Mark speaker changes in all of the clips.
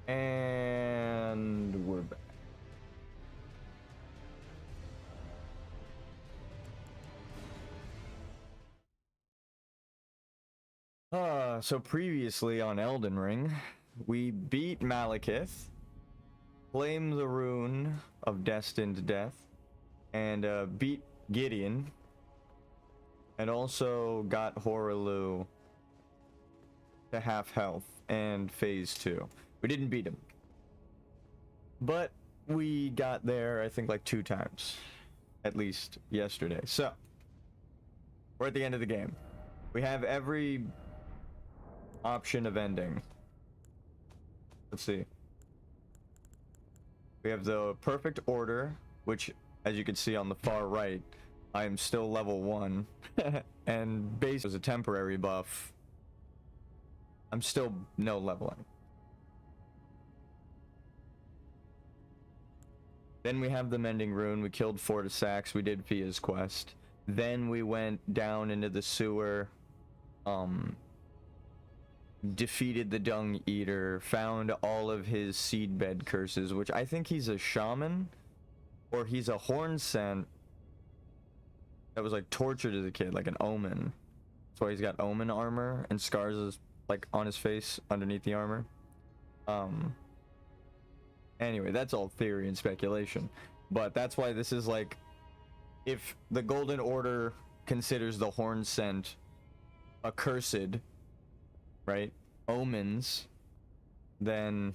Speaker 1: And we're back. So previously on Elden Ring, we beat Malekith, claimed the rune of destined death, and beat Gideon, and also got Horalu to half health and phase 2. We didn't beat him, but we got there, I think, like 2 times, at least yesterday. So, we're at the end of the game. We have every option of ending. Let's see. We have the perfect order, which, as you can see on the far right, I am still level 1. And base was a temporary buff. I'm still no leveling. Then we have the Mending Rune. We killed Fortisax. We did Fia's quest. Then we went down into the sewer. Defeated the Dung Eater. Found all of his seedbed curses, which I think he's a shaman. Or he's a horn scent that was like tortured as a kid, like an omen. That's why he's got omen armor and scars like on his face underneath the armor. Anyway, that's all theory and speculation, but that's why this is like, if the Golden Order considers the horn scent accursed, right, omens, then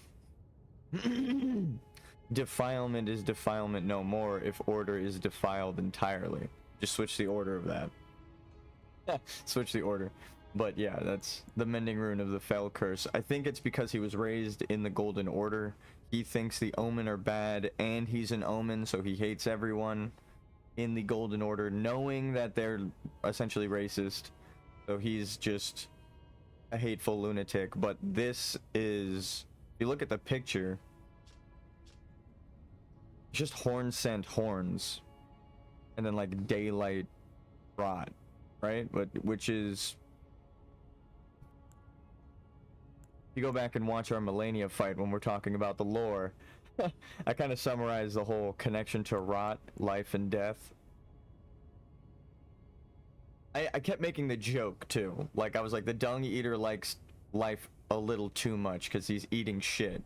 Speaker 1: defilement is defilement no more if order is defiled entirely. Just switch the order of that. Switch the order. But yeah, that's the Mending Rune of the Fell Curse. I think it's because he was raised in the Golden Order. He thinks the Omen are bad, and he's an Omen, so he hates everyone in the Golden Order, knowing that they're essentially racist. So he's just a hateful lunatic. But this is, if you look at the picture, it's just horn scent horns, and then like daylight rot, right? But which is, if you go back and watch our Melania fight when we're talking about the lore, I kind of summarize the whole connection to rot, life, and death. I kept making the joke too, like I was like, the Dung Eater likes life a little too much because he's eating shit,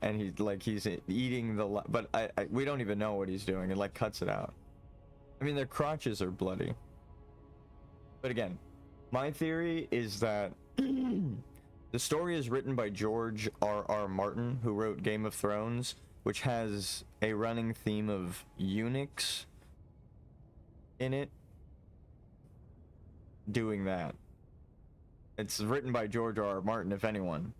Speaker 1: and he's eating the but we don't even know what he's doing. It like cuts it out. I mean, their crotches are bloody. But again, my theory is that the story is written by George R.R. Martin, who wrote Game of Thrones, which has a running theme of eunuchs in it doing that. It's written by George R.R. Martin, if anyone.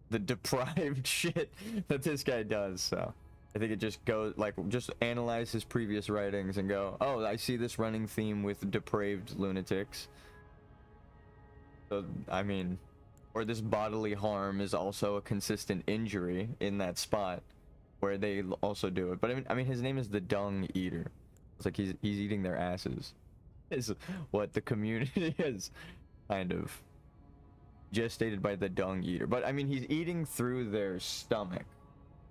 Speaker 1: The deprived shit that this guy does, so I think it just goes, like, just analyze his previous writings and go, oh, I see this running theme with depraved lunatics. So, I mean, or this bodily harm is also a consistent injury in that spot where they also do it. But I mean his name is the Dung Eater. It's like he's eating their asses. Is what the community is kind of gestated by the Dung Eater. But I mean, he's eating through their stomach.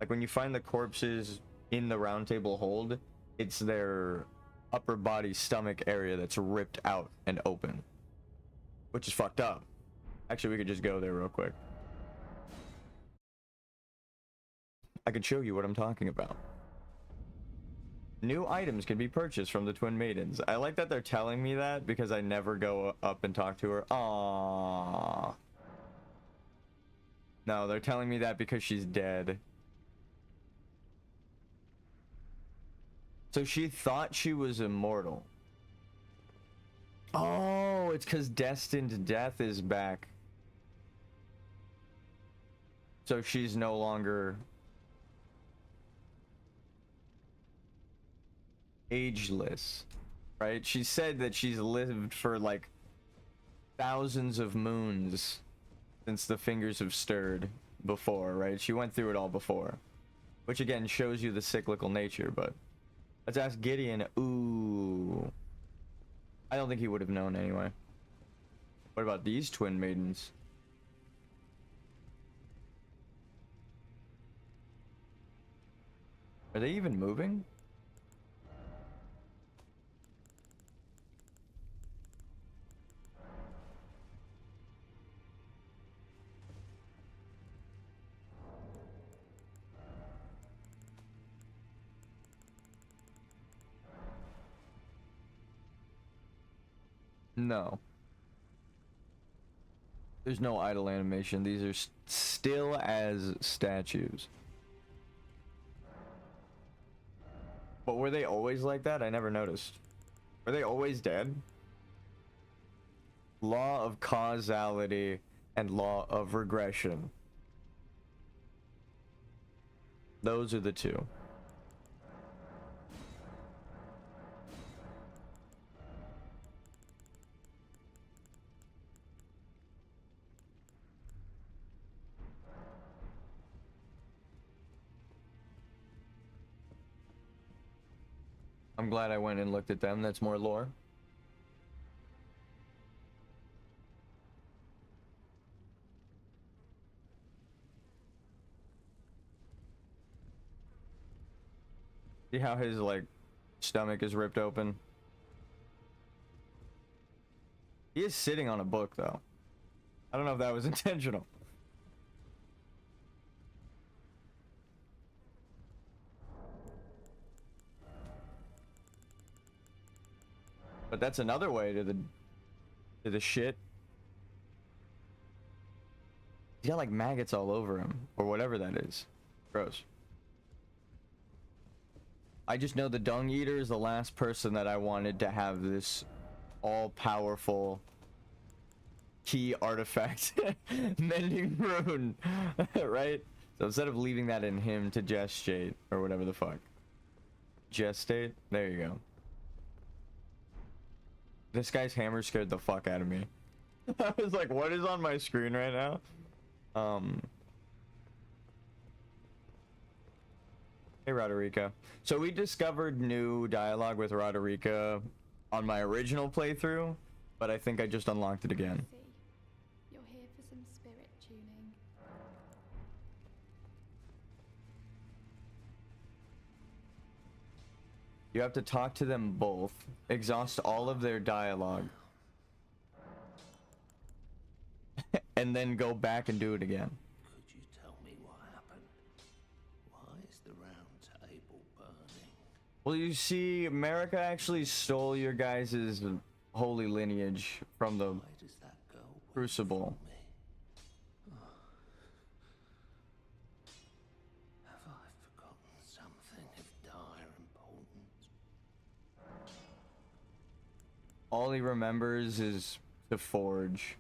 Speaker 1: Like when you find the corpses in the Round Table Hold, it's their upper body stomach area that's ripped out and open, which is fucked up. Actually, we could just go there real quick. I could show you what I'm talking about. New items can be purchased from the Twin Maidens. I like that they're telling me that because I never go up and talk to her. Aww. No, they're telling me that because she's dead. So she thought she was immortal. Oh, it's because Destined Death is back. So she's no longer ageless, right? She said that she's lived for like thousands of moons since the fingers have stirred before, right? She went through it all before, which again shows you the cyclical nature. But let's ask Gideon. Ooh, I don't think he would have known anyway. What about these Twin Maidens? Are they even moving? No. There's no idle animation. These are still as statues. But were they always like that? I never noticed. Were they always dead? Law of causality and law of regression. Those are the two. I'm glad I went and looked at them. That's more lore. See how his, like, stomach is ripped open? He is sitting on a book, though. I don't know if that was intentional. But that's another way to the shit. He's got like maggots all over him, or whatever that is. Gross. I just know the Dung Eater is the last person that I wanted to have this all-powerful key artifact mending rune, right? So instead of leaving that in him to gestate, or whatever the fuck. Gestate? There you go. This guy's hammer scared the fuck out of me. I was like, what is on my screen right now? Hey, Roderica. So we discovered new dialogue with Roderica on my original playthrough, but I think I just unlocked it again.
Speaker 2: You're here for some spirit tuning.
Speaker 1: You have to talk to them both, exhaust all of their dialogue, and then go back and do it again.
Speaker 3: Could you tell me what happened? Why is the round table burning?
Speaker 1: Well, you see, America actually stole your guys' holy lineage from the
Speaker 3: Why does that go away
Speaker 1: Crucible.
Speaker 3: from me? Have I forgotten something of dire importance?
Speaker 1: All he remembers is the forge.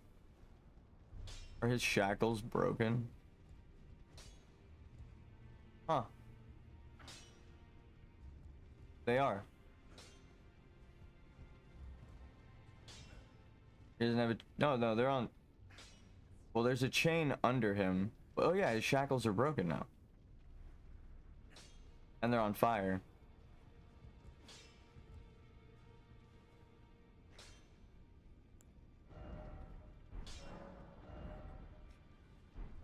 Speaker 1: Are his shackles broken? Huh. They are. He doesn't have a... No, they're on... Well, there's a chain under him. Oh yeah, his shackles are broken now. And they're on fire.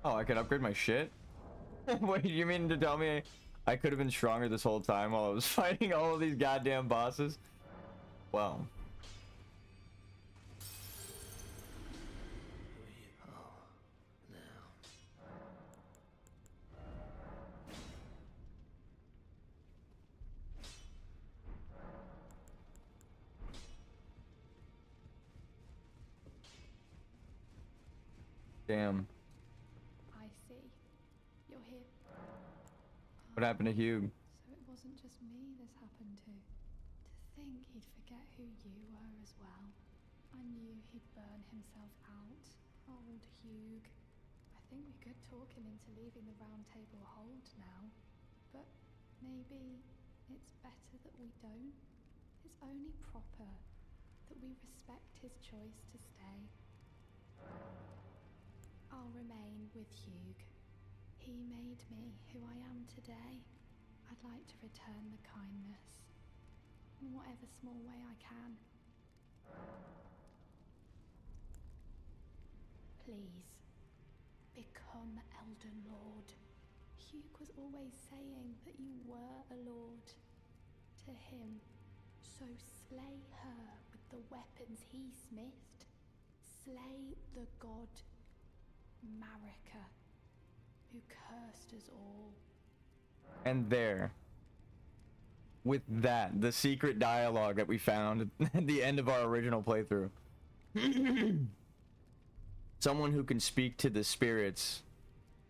Speaker 1: Oh, I could upgrade my shit? Wait, you mean to tell me I could have been stronger this whole time while I was fighting all of these goddamn bosses? Well. Damn.
Speaker 2: I see. You're here.
Speaker 1: What happened to Hugh?
Speaker 2: So it wasn't just me this happened to. To think he'd forget who you were as well. I knew he'd burn himself out. Old Hugh. I think we could talk him into leaving the round table hold now. But maybe it's better that we don't. It's only proper that we respect his choice to stay. I'll remain with Hugh. He made me who I am today. I'd like to return the kindness in whatever small way I can. Please, become Elden Lord. Hugh was always saying that you were a lord to him. So slay her with the weapons he smithed. Slay the god Marika, who cursed us all.
Speaker 1: And there, with that, the secret dialogue that we found at the end of our original playthrough. Someone who can speak to the spirits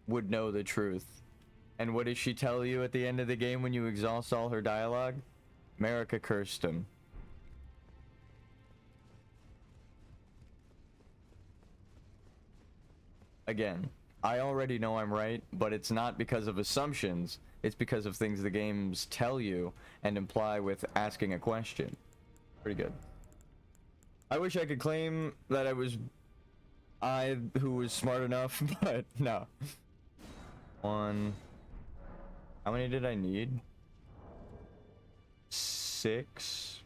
Speaker 1: would know the truth. And what does she tell you at the end of the game when you exhaust all her dialogue? Marika cursed him. Again, I already know I'm right, but it's not because of assumptions. It's because of things the games tell you and imply with asking a question. Pretty good. I wish I could claim that I who was smart enough, but no. One. How many did I need? 6.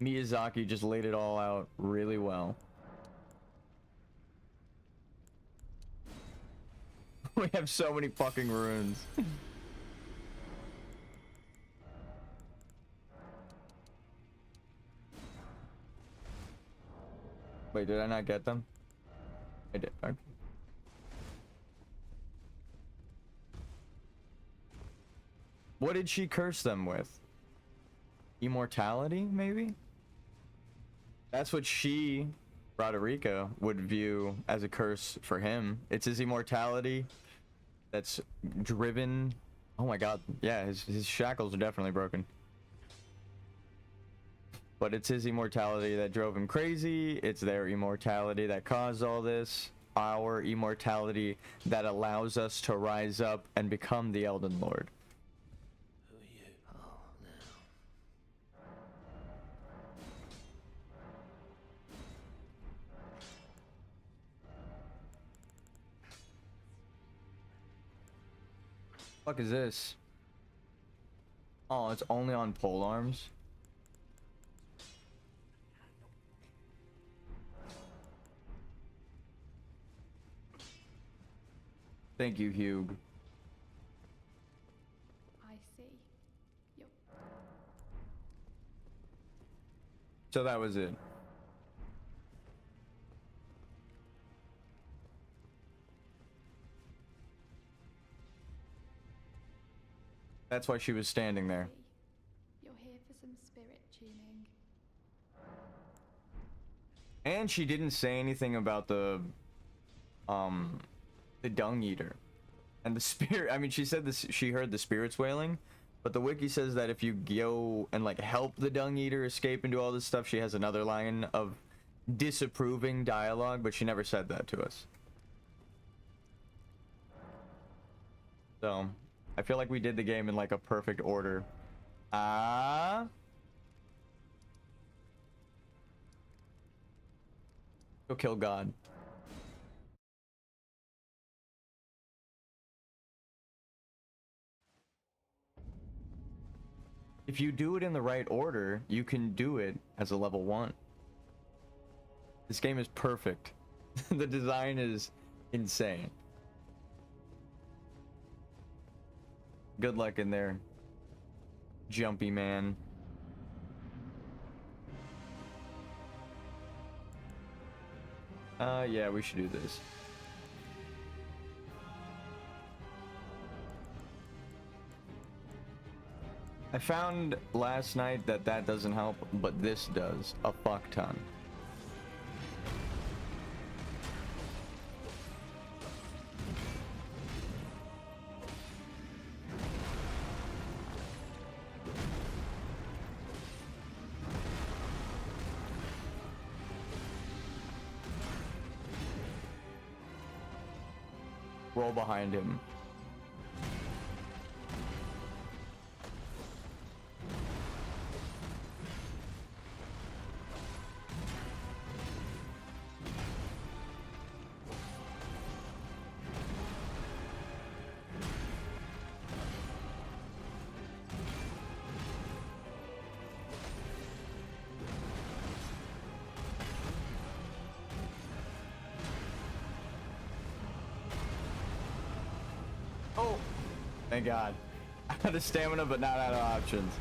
Speaker 1: Miyazaki just laid it all out really well. We have so many fucking runes. Wait, did I not get them? I did. Okay. What did she curse them with? Immortality, maybe? That's what she, Roderica, would view as a curse for him. It's his immortality that's driven... Oh my god, yeah, his shackles are definitely broken. But it's his immortality that drove him crazy. It's their immortality that caused all this. Our immortality that allows us to rise up and become the Elden Lord.
Speaker 3: Who are you? Oh, now.
Speaker 1: Fuck is this? Oh, it's only on pole arms. Thank you, Hugh.
Speaker 2: I see. You're...
Speaker 1: So that was it. That's why she was standing there.
Speaker 2: You're here for some spirit tuning.
Speaker 1: And she didn't say anything about the dung eater and the spirit. I mean, she said this, she heard the spirits wailing, but the wiki says that if you go and like help the dung eater escape and do all this stuff, she has another line of disapproving dialogue, but she never said that to us. So I feel like we did the game in like a perfect order. Go kill God. If you do it in the right order, you can do it as a level 1. This game is perfect. The design is insane. Good luck in there, jumpy man. Yeah, we should do this. I found last night that that doesn't help, but this does a fuck ton. Roll behind him. Thank God. Out of stamina, but not out of options.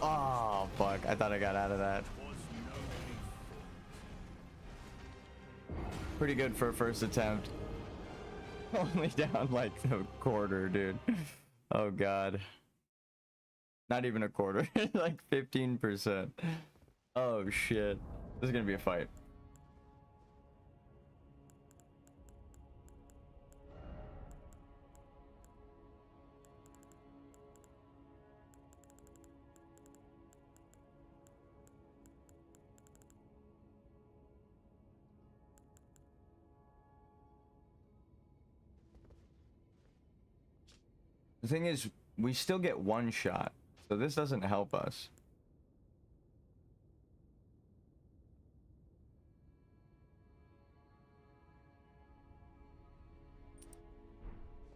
Speaker 1: Oh, fuck. I thought I got out of that. Pretty good for a first attempt. Only down like a quarter, dude. Oh, God. Not even a quarter. Like 15%. Oh, shit. This is gonna be a fight. The thing is, we still get one shot, so this doesn't help us.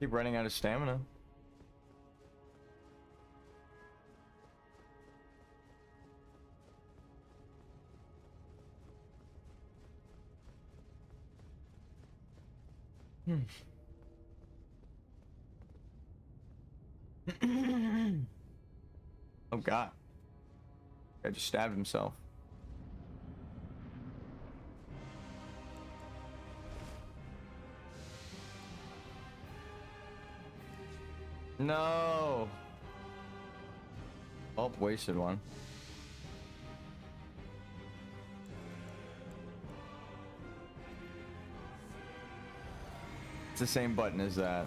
Speaker 1: Keep running out of stamina. Oh, God. I just stabbed himself. No. Oh, wasted one. It's the same button as that.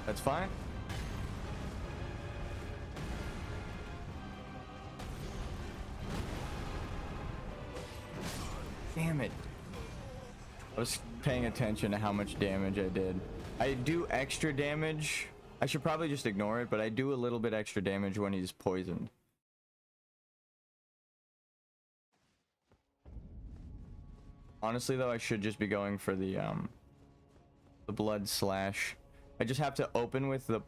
Speaker 1: That's fine. Damn it. I was paying attention to how much damage I did. I do extra damage. I should probably just ignore it, but I do a little bit extra damage when he's poisoned. Honestly, though, I should just be going for the blood slash. I just have to open with the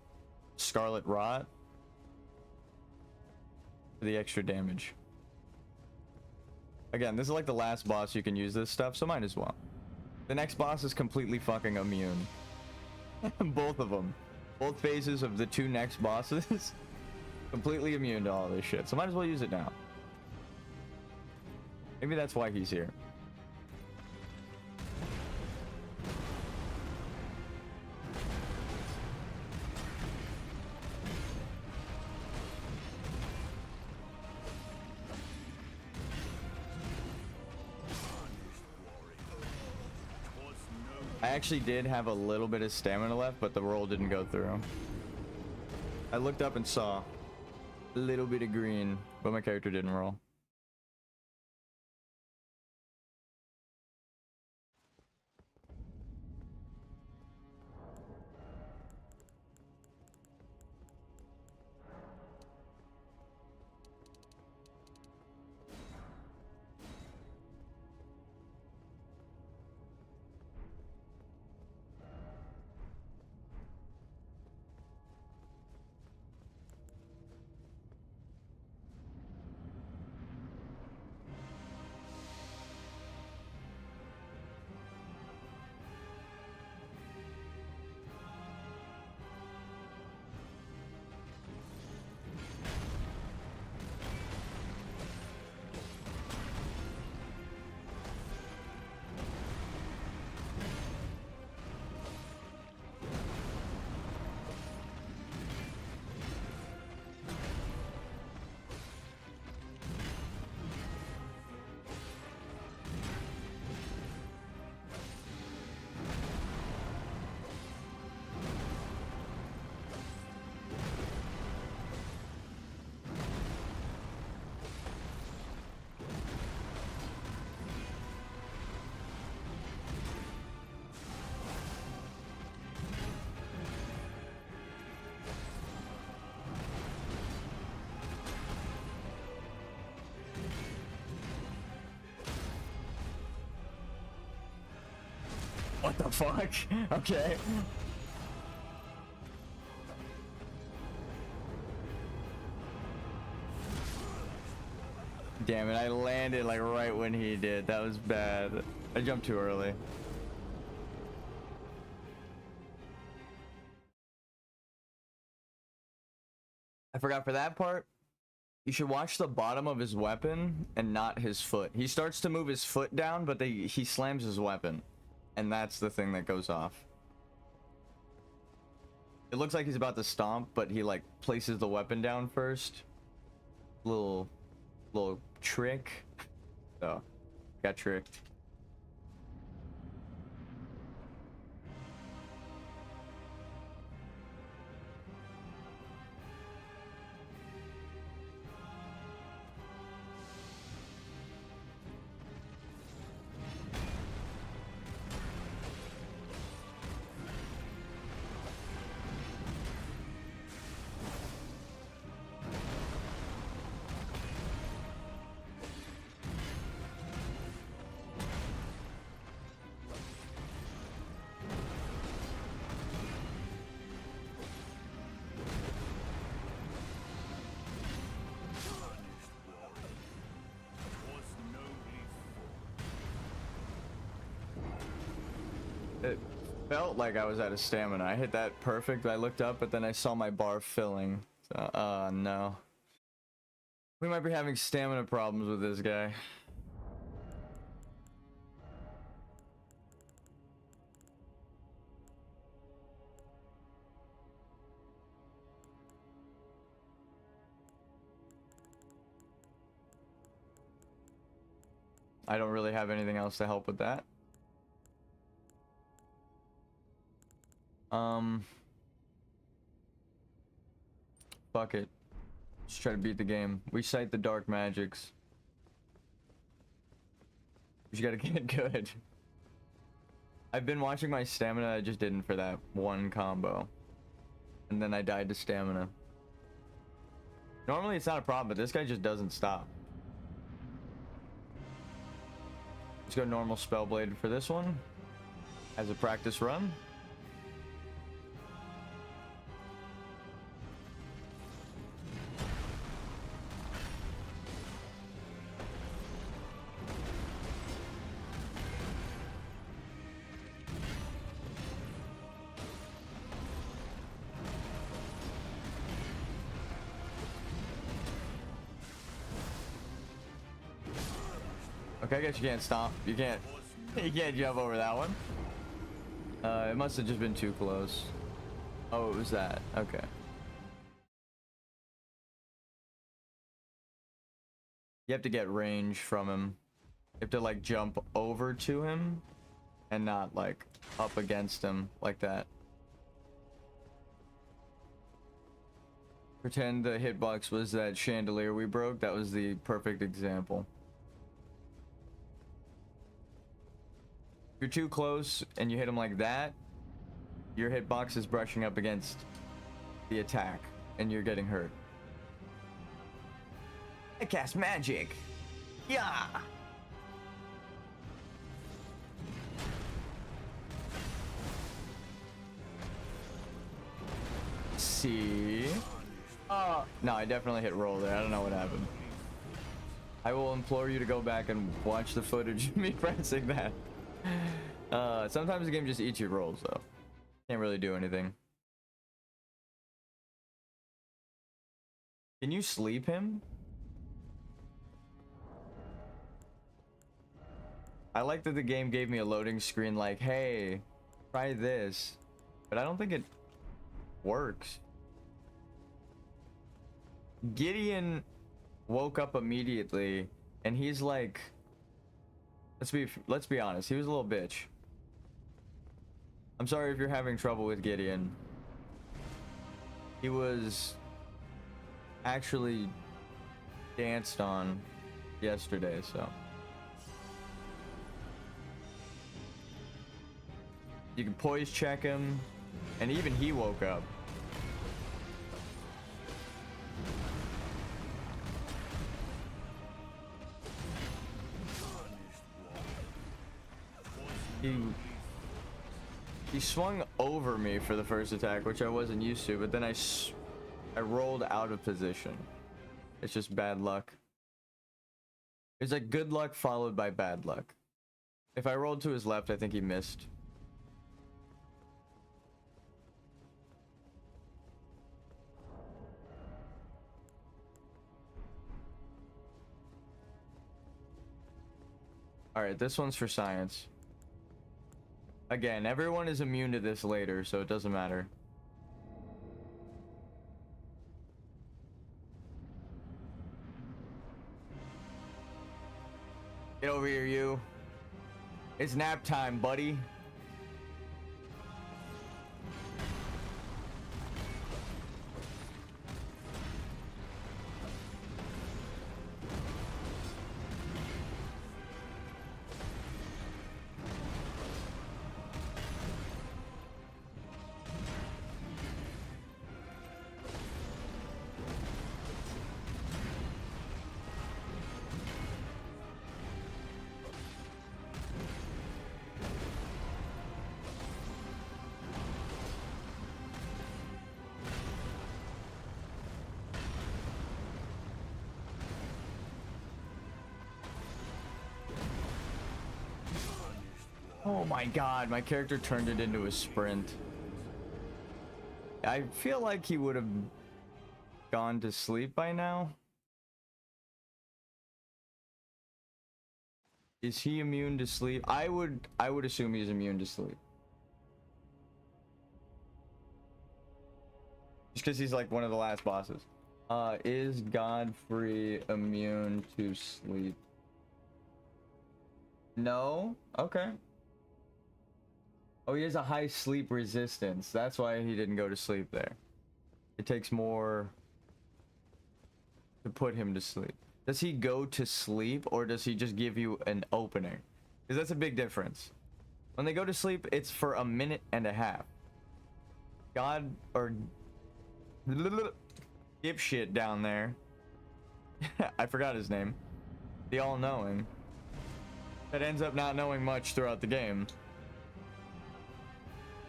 Speaker 1: Scarlet Rot for the extra damage. Again, this is like the last boss you can use this stuff, so might as well. The next boss is completely fucking immune. Both of them. Both phases of the two next bosses. Completely immune to all this shit, so might as well use it now. Maybe that's why he's here. I actually did have a little bit of stamina left, but the roll didn't go through. I looked up and saw a little bit of green, but my character didn't roll. What the fuck? Okay. Damn it, I landed like right when he did. That was bad. I jumped too early. I forgot for that part. You should watch the bottom of his weapon and not his foot. He starts to move his foot down, but he slams his weapon. And that's the thing that goes off. It looks like he's about to stomp, but he like places the weapon down first. Little trick. So, got tricked. It felt like I was out of stamina. I hit that perfect. I looked up, but then I saw my bar filling. So, no. We might be having stamina problems with this guy. I don't really have anything else to help with that. Fuck it. Just try to beat the game. We cite the dark magics. We just gotta get good. I've been watching my stamina. I just didn't for that one combo. And then I died to stamina. Normally it's not a problem, but this guy just doesn't stop. Let's go normal Spellblade for this one. As a practice run. Okay, I guess you can't stomp. You can't jump over that one. It must have just been too close. Oh, it was that. Okay. You have to get range from him. You have to like jump over to him and not like up against him like that. Pretend the hitbox was that chandelier we broke. That was the perfect example. If you're too close and you hit him like that, your hitbox is brushing up against the attack and you're getting hurt. I cast magic. Yeah. See? No, I definitely hit roll there. I don't know what happened. I will implore you to go back and watch the footage of me pressing that. Sometimes the game just eats your rolls, though. Can't really do anything. Can you sleep him? I like that the game gave me a loading screen like, hey, try this. But I don't think it works. Gideon woke up immediately, and he's like, let's be honest, he was a little bitch. I'm sorry if you're having trouble with Gideon. He was actually danced on yesterday, so you can poise check him, and even he woke up. He swung over me for the first attack, which I wasn't used to, but then I rolled out of position. It's just bad luck. It's like good luck followed by bad luck. If I rolled to his left, I think he missed. Alright, this one's for science. Again, everyone is immune to this later, so it doesn't matter. Get over here, you. It's nap time, buddy. Oh my god, my character turned it into a sprint. I feel like he would have gone to sleep by now. Is he immune to sleep? I would assume he's immune to sleep. Just because he's like one of the last bosses. Is Godfrey immune to sleep? No? Okay. Oh, he has a high sleep resistance. That's why he didn't go to sleep there. It takes more to put him to sleep. Does he go to sleep or does he just give you an opening? Because that's a big difference. When they go to sleep, it's for a minute and a half. God or dipshit down there. I forgot his name. The all-knowing. That ends up not knowing much throughout the game.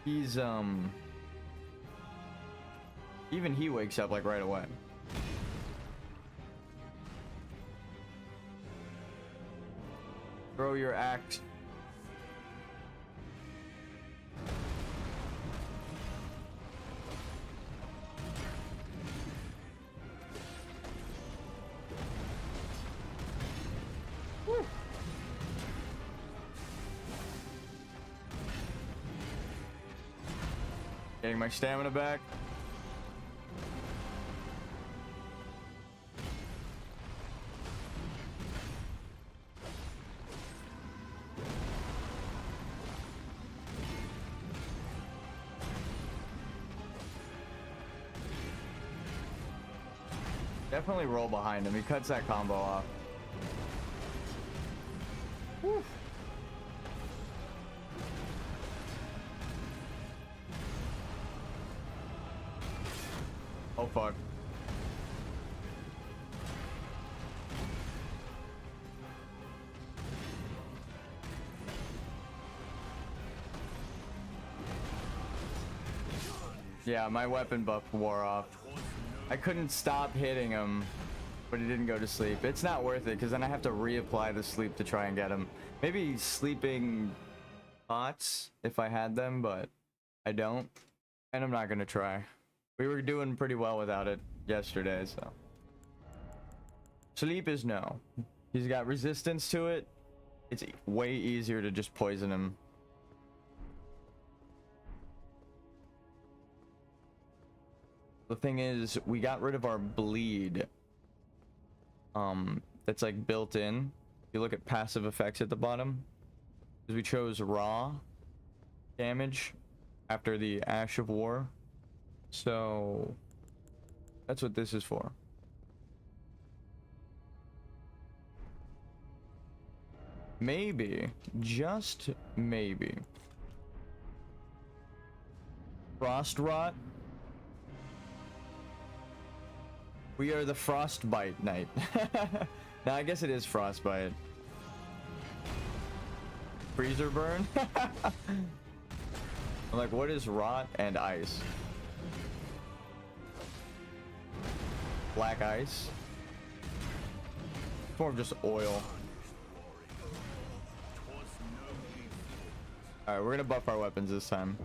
Speaker 1: He's even he wakes up like right away. Throw your axe. Woo. Getting my stamina back. Definitely roll behind him. He cuts that combo off. Woo. Oh fuck. Yeah, my weapon buff wore off. I couldn't stop hitting him, but he didn't go to sleep. It's not worth it because then I have to reapply the sleep to try and get him. Maybe sleeping pots if I had them, but I don't. And I'm not gonna try. We were doing pretty well without it yesterday, so. Sleep is no. He's got resistance to it. It's way easier to just poison him. The thing is, we got rid of our bleed. That's like built in. If you look at passive effects at the bottom, because we chose raw damage after the Ash of War. So that's what this is for. Maybe, just maybe, Frost Rot. We are the Frostbite Knight. Now I guess it is Frostbite. Freezer burn. I'm like, what is rot and ice? Black ice. It's more of just oil. Alright, we're gonna buff our weapons this time.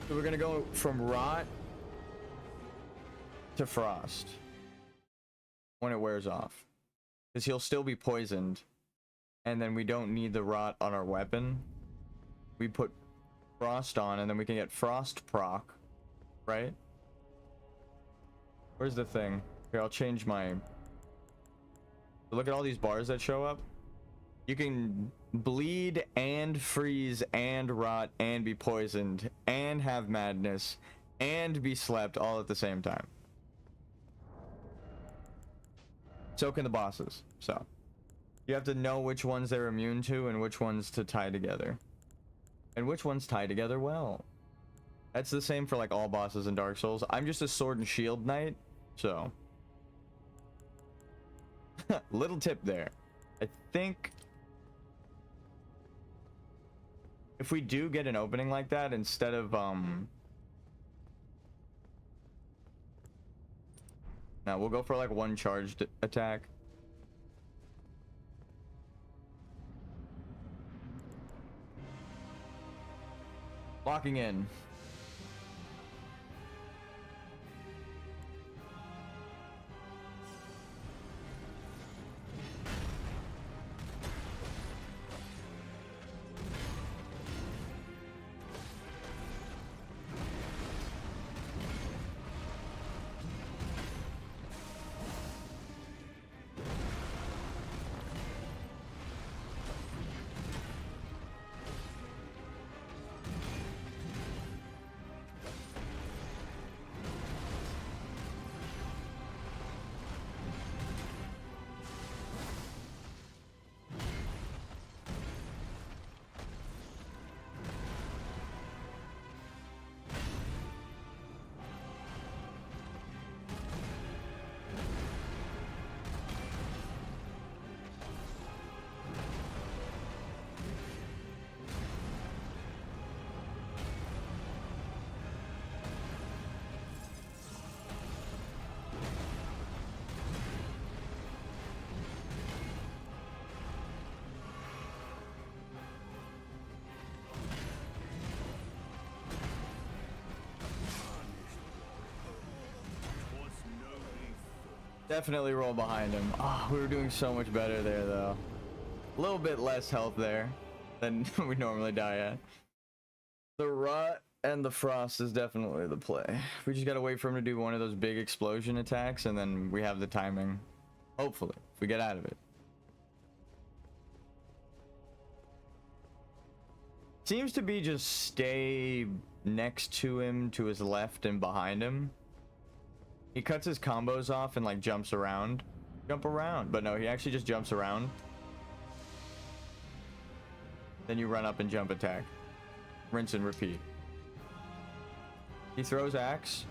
Speaker 1: So we're gonna go from rot to frost when it wears off. Because he'll still be poisoned. And then we don't need the rot on our weapon. We put frost on and then we can get frost proc. Right? Where's the thing? Here, I'll change my... Look at all these bars that show up. You can bleed and freeze and rot and be poisoned and have madness and be slept all at the same time. So can the bosses. So you have to know which ones they're immune to and which ones to tie together. And which ones tie together well. That's the same for like all bosses in Dark Souls. I'm just a sword and shield knight, so... Little tip there. I think... if we do get an opening like that, instead of, now we'll go for like one charged attack. Locking in. Definitely roll behind him. Ah, we were doing so much better there, though. A little bit less health there than we normally die at. The rot and the frost is definitely the play. We just gotta wait for him to do one of those big explosion attacks, and then we have the timing. Hopefully, if we get out of it. Seems to be just stay next to him, to his left and behind him. He cuts his combos off and like jumps around. Jump around. But no, he actually just jumps around. Then you run up and jump attack. Rinse and repeat. He throws axe.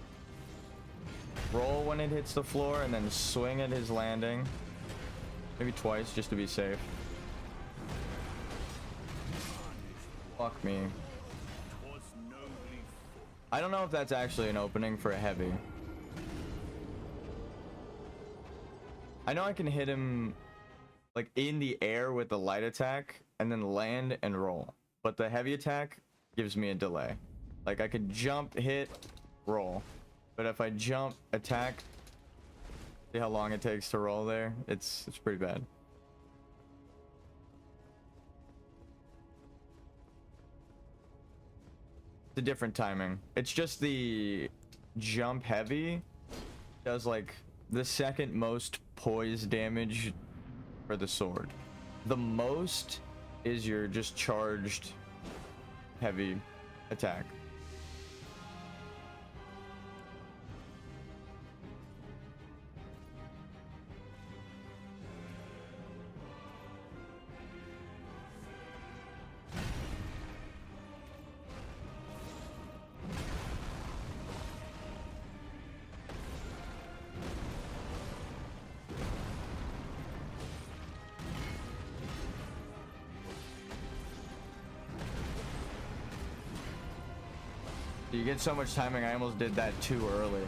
Speaker 1: Roll when it hits the floor and then swing at his landing. Maybe twice just to be safe. Fuck me. I don't know if that's actually an opening for a heavy. I know I can hit him like in the air with the light attack and then land and roll. But the heavy attack gives me a delay. Like I could jump, hit, roll. But if I jump, attack, see how long it takes to roll there? It's pretty bad. It's a different timing. It's just the jump heavy does like the second most poise damage for the sword. The most is your just charged heavy attack. You get so much timing, I almost did that too early.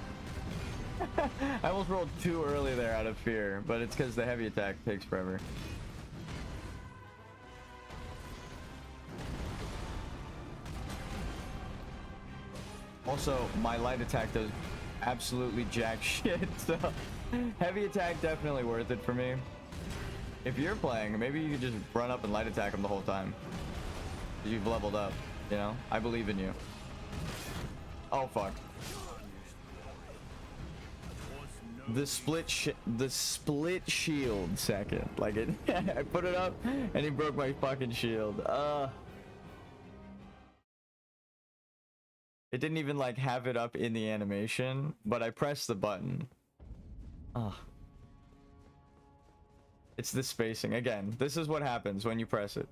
Speaker 1: I almost rolled too early there out of fear, but it's because the heavy attack takes forever. Also, my light attack does absolutely jack shit, so heavy attack definitely worth it for me. If you're playing, maybe you could just run up and light attack him the whole time. You've leveled up, you know? I believe in you. Oh, fuck. The split shield second. Like it, I put it up and he broke my fucking shield. It didn't even like have it up in the animation, but I pressed the button. It's the spacing. Again, this is what happens when you press it.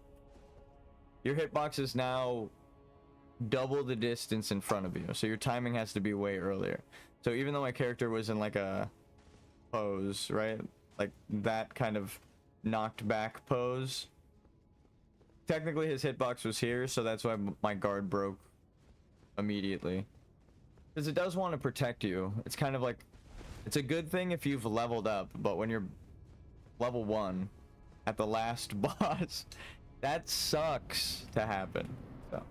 Speaker 1: Your hitbox is now double the distance in front of you, so your timing has to be way earlier. So even though my character was in like a pose, right? Like that kind of knocked back pose. Technically his hitbox was here, so that's why my guard broke immediately. Because it does want to protect you. It's kind of like, it's a good thing if you've leveled up, but when you're level 1 at the last boss, that sucks to happen. So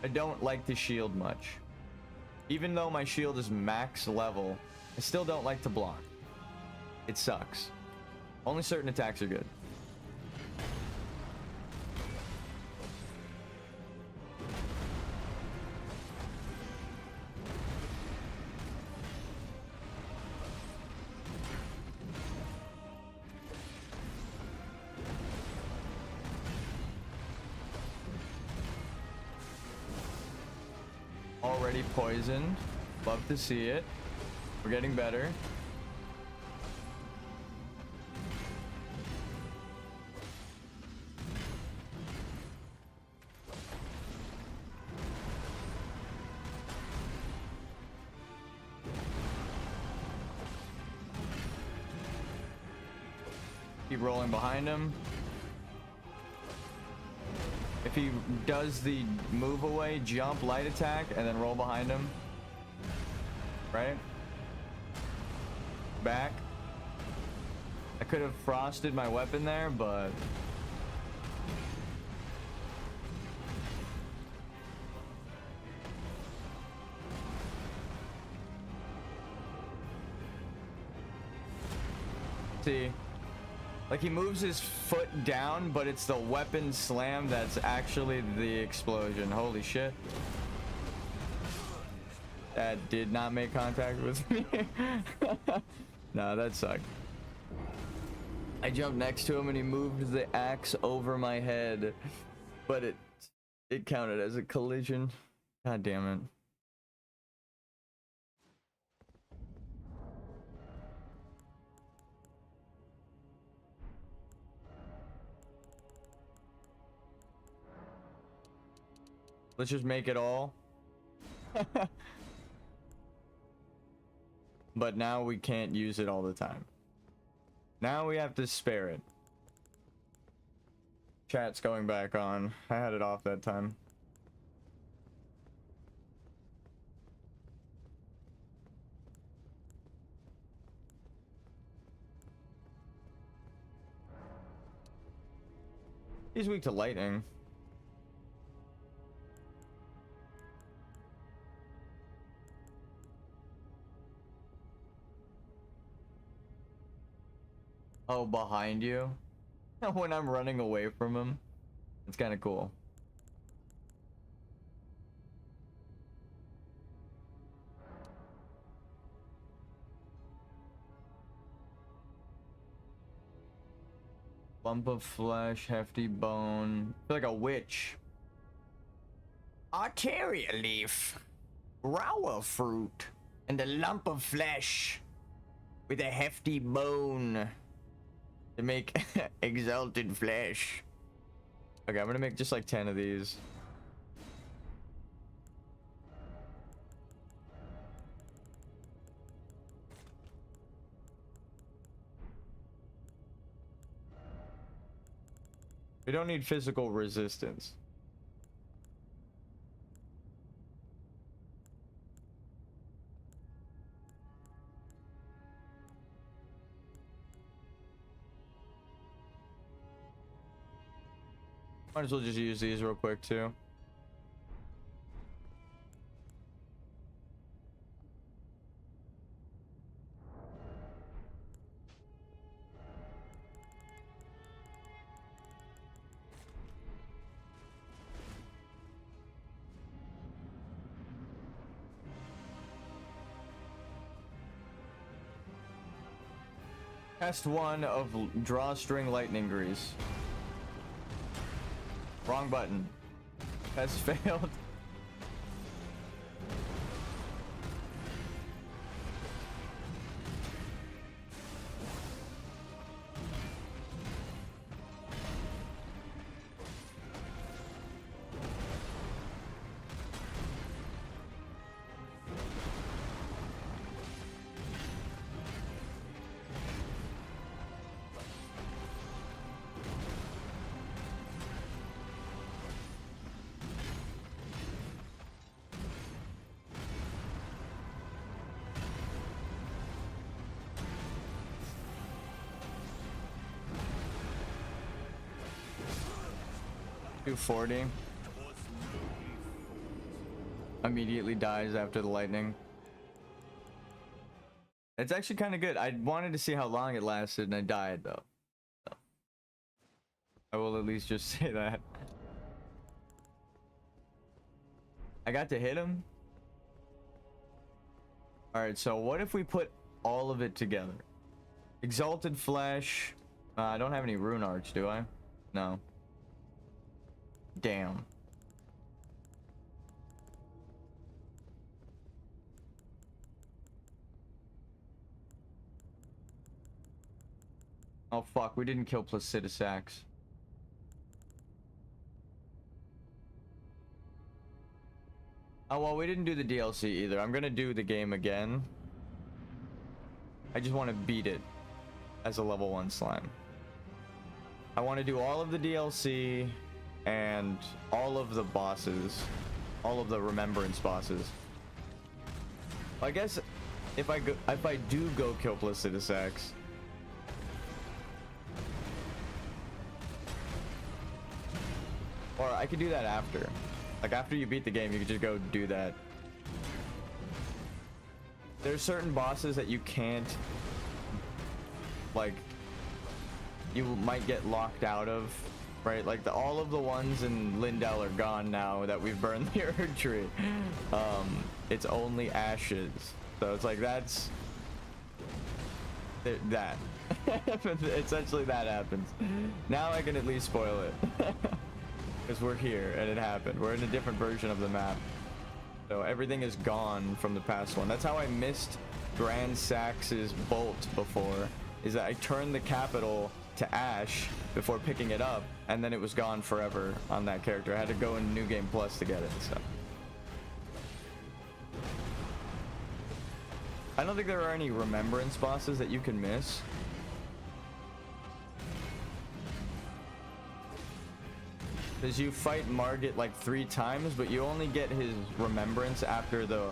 Speaker 1: I don't like the shield much. Even though my shield is max level, I still don't like to block. It sucks. Only certain attacks are good. Already poisoned. Love to see it. We're getting better. Keep rolling behind him. If he does the move away, jump, light attack, and then roll behind him. Right? Back. I could have frosted my weapon there, but... See? Like he moves his foot down, but it's the weapon slam that's actually the explosion. Holy shit. That did not make contact with me. Nah, that sucked. I jumped next to him and he moved the axe over my head, but it counted as a collision. God damn it. Let's just make it all. But now we can't use it all the time. Now we have to spare it. Chat's going back on. I had it off that time. He's weak to lightning. Oh, behind you? When I'm running away from him. It's kind of cool. Lump of flesh, hefty bone. I feel like a witch. Arteria leaf. Rawa fruit. And a lump of flesh. With a hefty bone. To make exalted flesh. Okay, I'm gonna make just like 10 of these. We don't need physical resistance. Might as well just use these real quick too. Test 1 of drawstring lightning grease. Wrong button. Test failed. $240. Immediately dies after the lightning. It's actually kind of good. I wanted to see how long it lasted and I died though. So, I will at least just say that. I got to hit him. Alright, so what if we put all of it together? Exalted Flesh. I don't have any rune arch, do I? No. Damn. Oh fuck, we didn't kill Placidus Axe. Oh well, we didn't do the DLC either. I'm gonna do the game again. I just want to beat it as a level 1 slime. I want to do all of the DLC and all of the bosses, all of the remembrance bosses. I guess if I do go kill Placidus Axe, or I could do that after. Like after you beat the game, you could just go do that. There's certain bosses that you can't, like, you might get locked out of. Right, like all of the ones in Lindell are gone now that we've burned the Erd Tree. It's only ashes, so it's like that's that. Essentially, that happens. Now I can at least spoil it because we're here and it happened. We're in a different version of the map, so everything is gone from the past one. That's how I missed Grand Sax's bolt before. Is that I turned the capital to ash before picking it up, and then it was gone forever on that character. I had to go in New Game Plus to get it. So I don't think there are any remembrance bosses that you can miss. Because you fight Margit like 3 times, but you only get his remembrance after the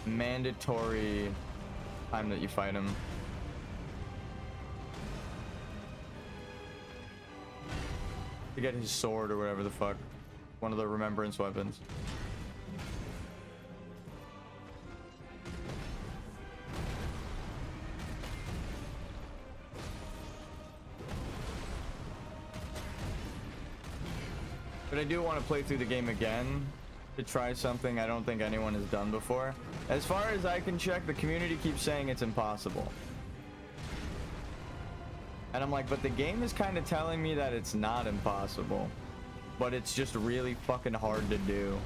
Speaker 1: mandatory time that you fight him. To get his sword or whatever the fuck. One of the remembrance weapons. But I do want to play through the game again to try something I don't think anyone has done before. As far as I can check, the community keeps saying it's impossible. And I'm like, but the game is kind of telling me that it's not impossible, but it's just really fucking hard to do.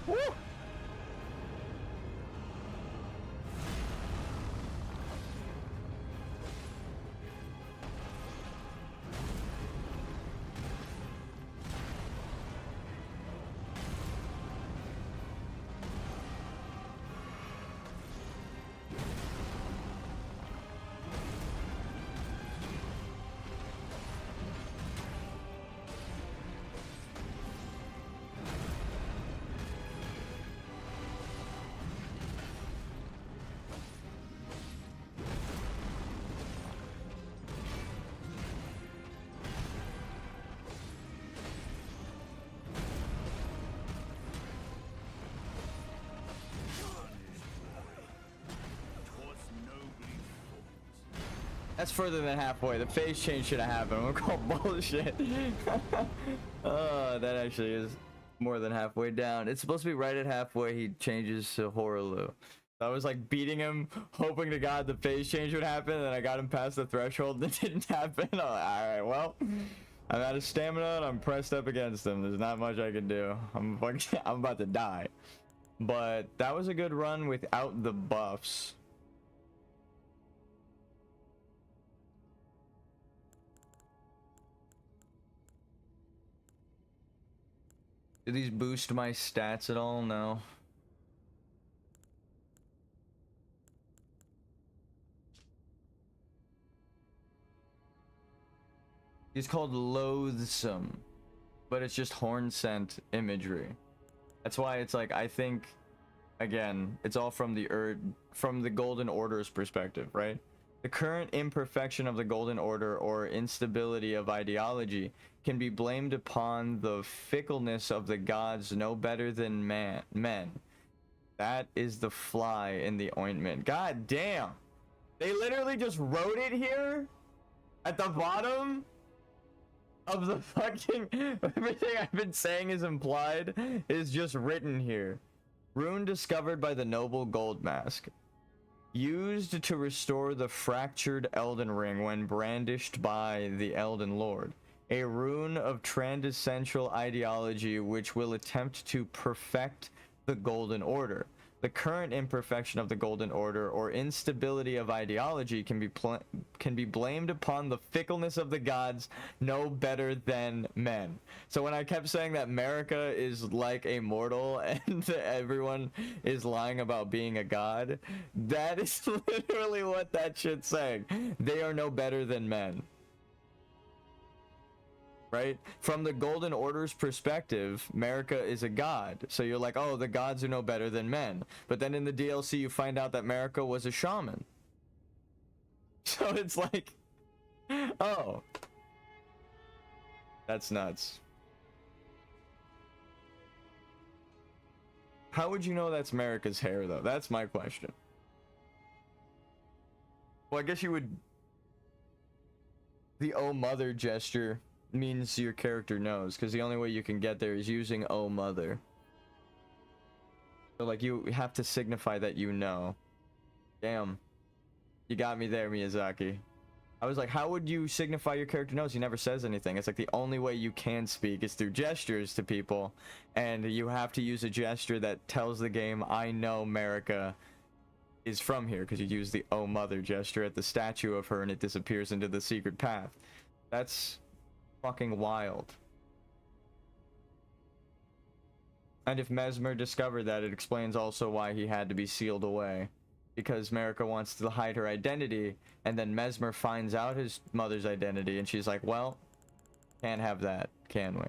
Speaker 1: Woo! That's further than halfway. The phase change should have happened. I'm gonna call bullshit. Oh, that actually is more than halfway down. It's supposed to be right at halfway. He changes to Horaloo. So I was like beating him, hoping to God the phase change would happen, and then I got him past the threshold and it didn't happen. I'm like, alright, well, I'm out of stamina and I'm pressed up against him. There's not much I can do. I'm about to die. But that was a good run without the buffs. Do these boost my stats at all? No. He's called Loathsome, but it's just horn scent imagery. That's why it's like, I think, again, it's all from the Golden Order's perspective, right? The current imperfection of the Golden Order or instability of ideology can be blamed upon the fickleness of the gods no better than men. That is the fly in the ointment. God damn. They literally just wrote it here at the bottom of the fucking... Everything I've been saying is implied is just written here. Rune discovered by the noble gold mask. Used to restore the fractured Elden ring when brandished by the Elden Lord. A rune of transcendental ideology which will attempt to perfect the Golden Order. The current imperfection of the Golden Order or instability of ideology can be blamed upon the fickleness of the gods no better than men. So when I kept saying that America is like a mortal and everyone is lying about being a god, that is literally what that shit's saying. They are no better than men. Right? From the Golden Order's perspective, America is a god. So you're like, oh, the gods are no better than men. But then in the DLC, you find out that America was a shaman. So it's like, oh. That's nuts. How would you know that's America's hair, though? That's my question. Well, I guess you would... The oh mother gesture means your character knows, because the only way you can get there is using oh mother. So like you have to signify that you know. Damn, you got me there, Miyazaki. I was like, how would you signify your character knows? He never says anything. It's like the only way you can speak is through gestures to people, and you have to use a gesture that tells the game, I know Marika is from here, because you use the oh mother gesture at the statue of her and it disappears into the secret path. That's fucking wild. And if Mesmer discovered that, it explains also why he had to be sealed away, because Marika wants to hide her identity, and then Mesmer finds out his mother's identity and she's like, well, can't have that, can we?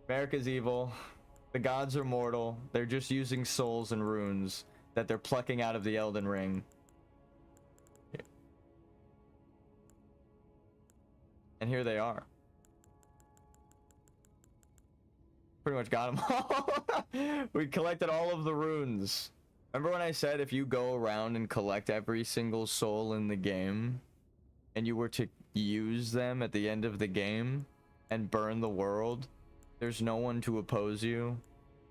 Speaker 1: Marika's evil, the gods are mortal, they're just using souls and runes that they're plucking out of the Elden Ring. And here they are. Pretty much got them all. We collected all of the runes. Remember when I said if you go around and collect every single soul in the game and you were to use them at the end of the game and burn the world, there's no one to oppose you.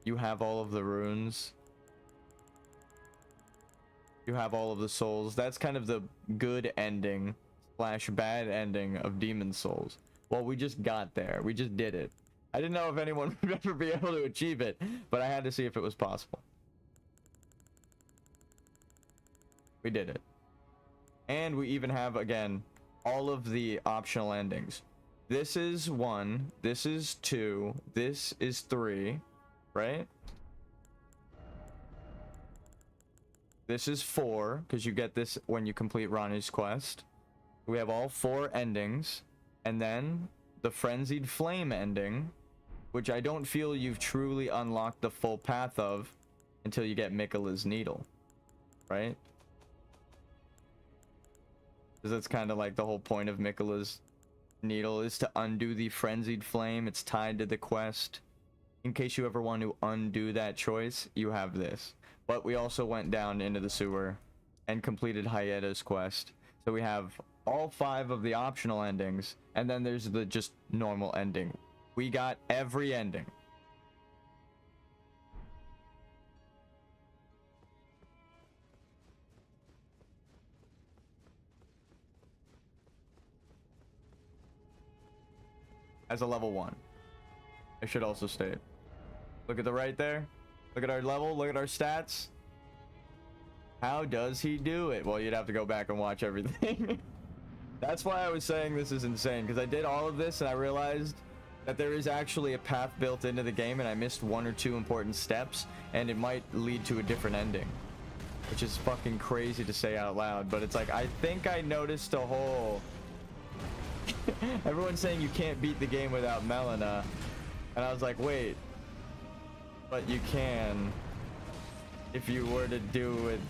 Speaker 1: You have all of the runes. You have all of the souls. That's kind of the good ending slash bad ending of Demon Souls. Well, we just got there. We just did it. I didn't know if anyone would ever be able to achieve it, but I had to see if it was possible. We did it. And we even have, again, all of the optional endings. This is 1, this is 2, this is 3, right? This is 4, because you get this when you complete Ronnie's quest. We have all 4 endings, and then the Frenzied Flame ending, which I don't feel you've truly unlocked the full path of until you get Miquella's Needle, right? Because that's kind of like the whole point of Miquella's Needle is to undo the Frenzied Flame. It's tied to the quest. In case you ever want to undo that choice, you have this. But we also went down into the sewer and completed Hayeda's quest. So we have all 5 of the optional endings, and then there's the just normal ending. We got every ending. As a level 1. I should also state. Look at the right there. Look at our level. Look at our stats. How does he do it? Well, you'd have to go back and watch everything. That's why I was saying this is insane, because I did all of this and I realized that there is actually a path built into the game, and I missed 1 or 2 important steps, and it might lead to a different ending, which is fucking crazy to say out loud. But it's like, I think I noticed a whole everyone's saying you can't beat the game without Melina, and I was like, wait, but you can if you were to do it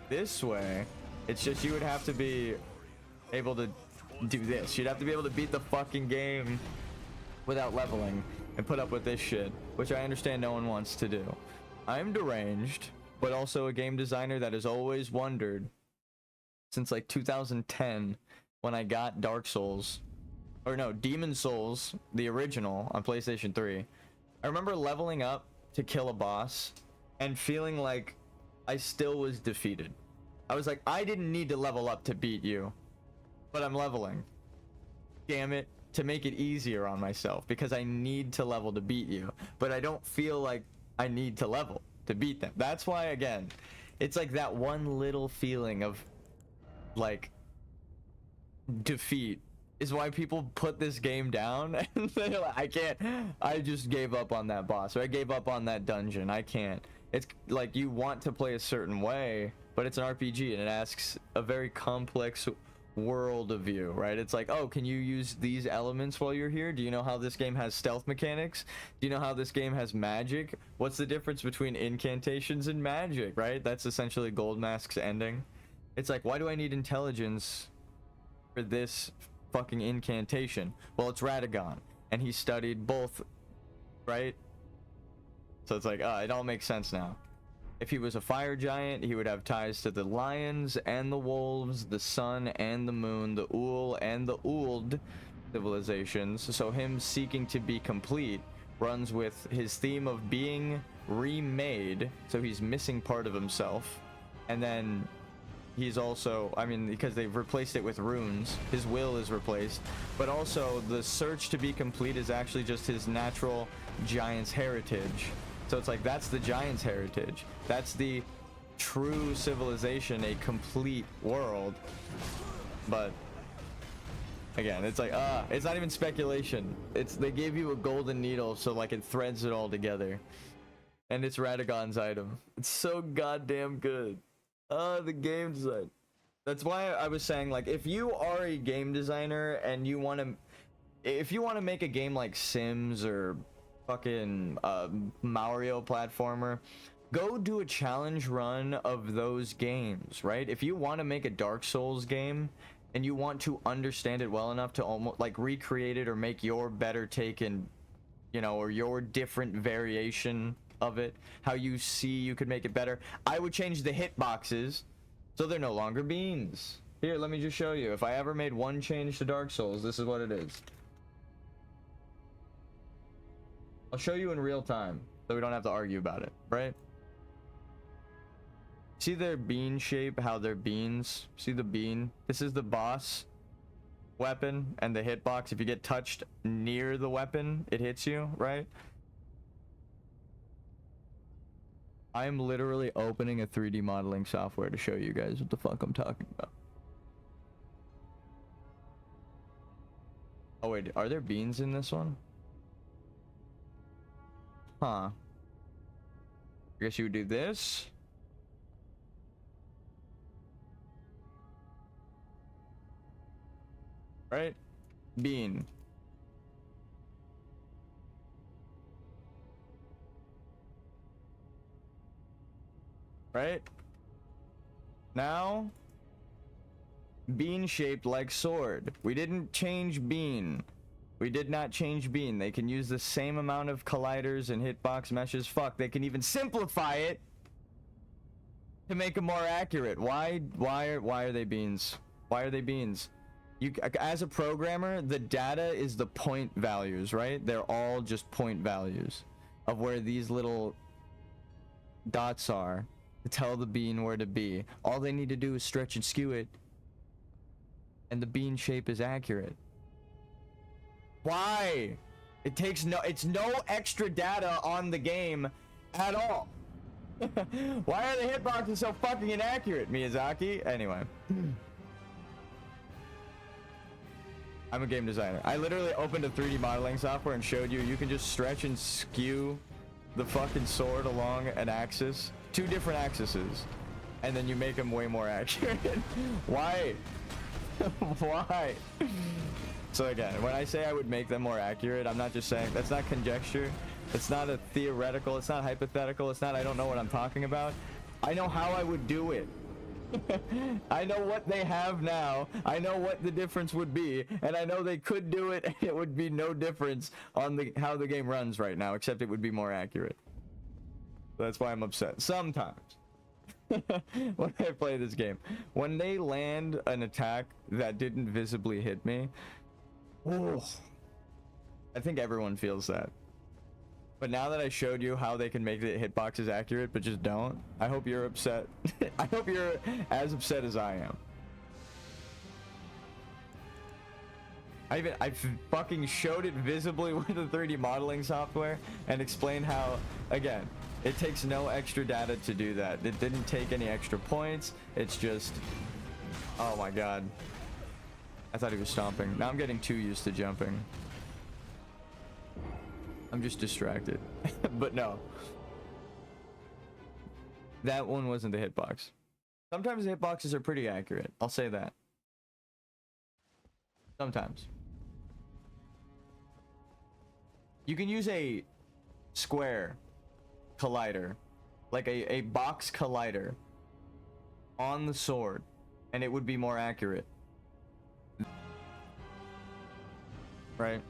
Speaker 1: this way. It's just you would have to be able to do this. You'd have to be able to beat the fucking game without leveling and put up with this shit, which I understand no one wants to do. I'm deranged, but also a game designer that has always wondered since like 2010 when I got Dark Souls, or no, Demon Souls, the original on PlayStation 3. I remember leveling up to kill a boss and feeling like I still was defeated. I was like, I didn't need to level up to beat you, but I'm leveling. Damn it, to make it easier on myself, because I need to level to beat you, but I don't feel like I need to level to beat them. That's why, again, it's like that one little feeling of like defeat is why people put this game down and they're like, I can't, I just gave up on that boss, or I gave up on that dungeon, I can't. It's like you want to play a certain way, but it's an RPG and it asks a very complex world of view, right? It's like, oh, can you use these elements while you're here? Do you know how this game has stealth mechanics? Do you know how this game has magic? What's the difference between incantations and magic, right? That's essentially Goldmask's ending. It's like, why do I need intelligence for this fucking incantation? Well, it's Radagon, and he studied both, right? So it's like, it all makes sense now. If he was a fire giant, he would have ties to the lions and the wolves, the sun and the moon, the Ul and the Uld civilizations. So him seeking to be complete runs with his theme of being remade. So he's missing part of himself. And then he's also, I mean, because they've replaced it with runes, his will is replaced. But also the search to be complete is actually just his natural giant's heritage. So it's like, that's the giant's heritage. That's the true civilization, a complete world. But again, it's like, it's not even speculation. It's, they gave you a golden needle so like it threads it all together. And it's Radagon's item. It's so goddamn good. The game design. That's why I was saying, like, if you are a game designer and you want to, if you want to make a game like Sims or fucking Mario platformer, go do a challenge run of those games, right? If you want to make a Dark Souls game and you want to understand it well enough to almost like recreate it or make your better take and, you know, or your different variation of it, how you see you could make it better, I would change the hitboxes so they're no longer beans. Here, let me just show you. If I ever made one change to Dark Souls, this is what it is. I'll show you in real time so we don't have to argue about it, right? See their bean shape, how they're beans? See the bean? This is the boss weapon, and the hitbox, if you get touched near the weapon, it hits you, right? I'm literally opening a 3D modeling software to show you guys what the fuck I'm talking about. Oh wait, are there beans in this one? Huh. I guess you would do this. Right? Bean. Right? Now, bean shaped like sword. We didn't change bean. We did not change bean. They can use the same amount of colliders and hitbox meshes. Fuck, they can even simplify it to make them more accurate. Why are they beans? Why are they beans? You, as a programmer, the data is the point values, right? They're all just point values of where these little dots are to tell the bean where to be. All they need to do is stretch and skew it, and the bean shape is accurate. Why? It's no extra data on the game at all. Why are the hitboxes so fucking inaccurate, Miyazaki? Anyway. I'm a game designer. I literally opened a 3D modeling software and showed you can just stretch and skew the fucking sword along an axis, 2 different axes, and then you make them way more accurate. Why? Why? So again, when I say I would make them more accurate, I'm not just saying, that's not conjecture. It's not a theoretical, it's not hypothetical, it's not I don't know what I'm talking about. I know how I would do it. I know what they have now. I know what the difference would be, and I know they could do it, and it would be no difference on how the game runs right now, except it would be more accurate. That's why I'm upset. Sometimes. When I play this game. When they land an attack that didn't visibly hit me, oh, I think everyone feels that. But now that I showed you how they can make the hitboxes accurate but just don't, I hope you're upset. I hope you're as upset as I am. I fucking showed it visibly with the 3D modeling software and explained how, again, it takes no extra data to do that. It didn't take any extra points. It's just, oh my god. I thought he was stomping. Now I'm getting too used to jumping. I'm just distracted. But no. That one wasn't the hitbox. Sometimes the hitboxes are pretty accurate. I'll say that. Sometimes. You can use a square collider, like a box collider, on the sword, and it would be more accurate. Right?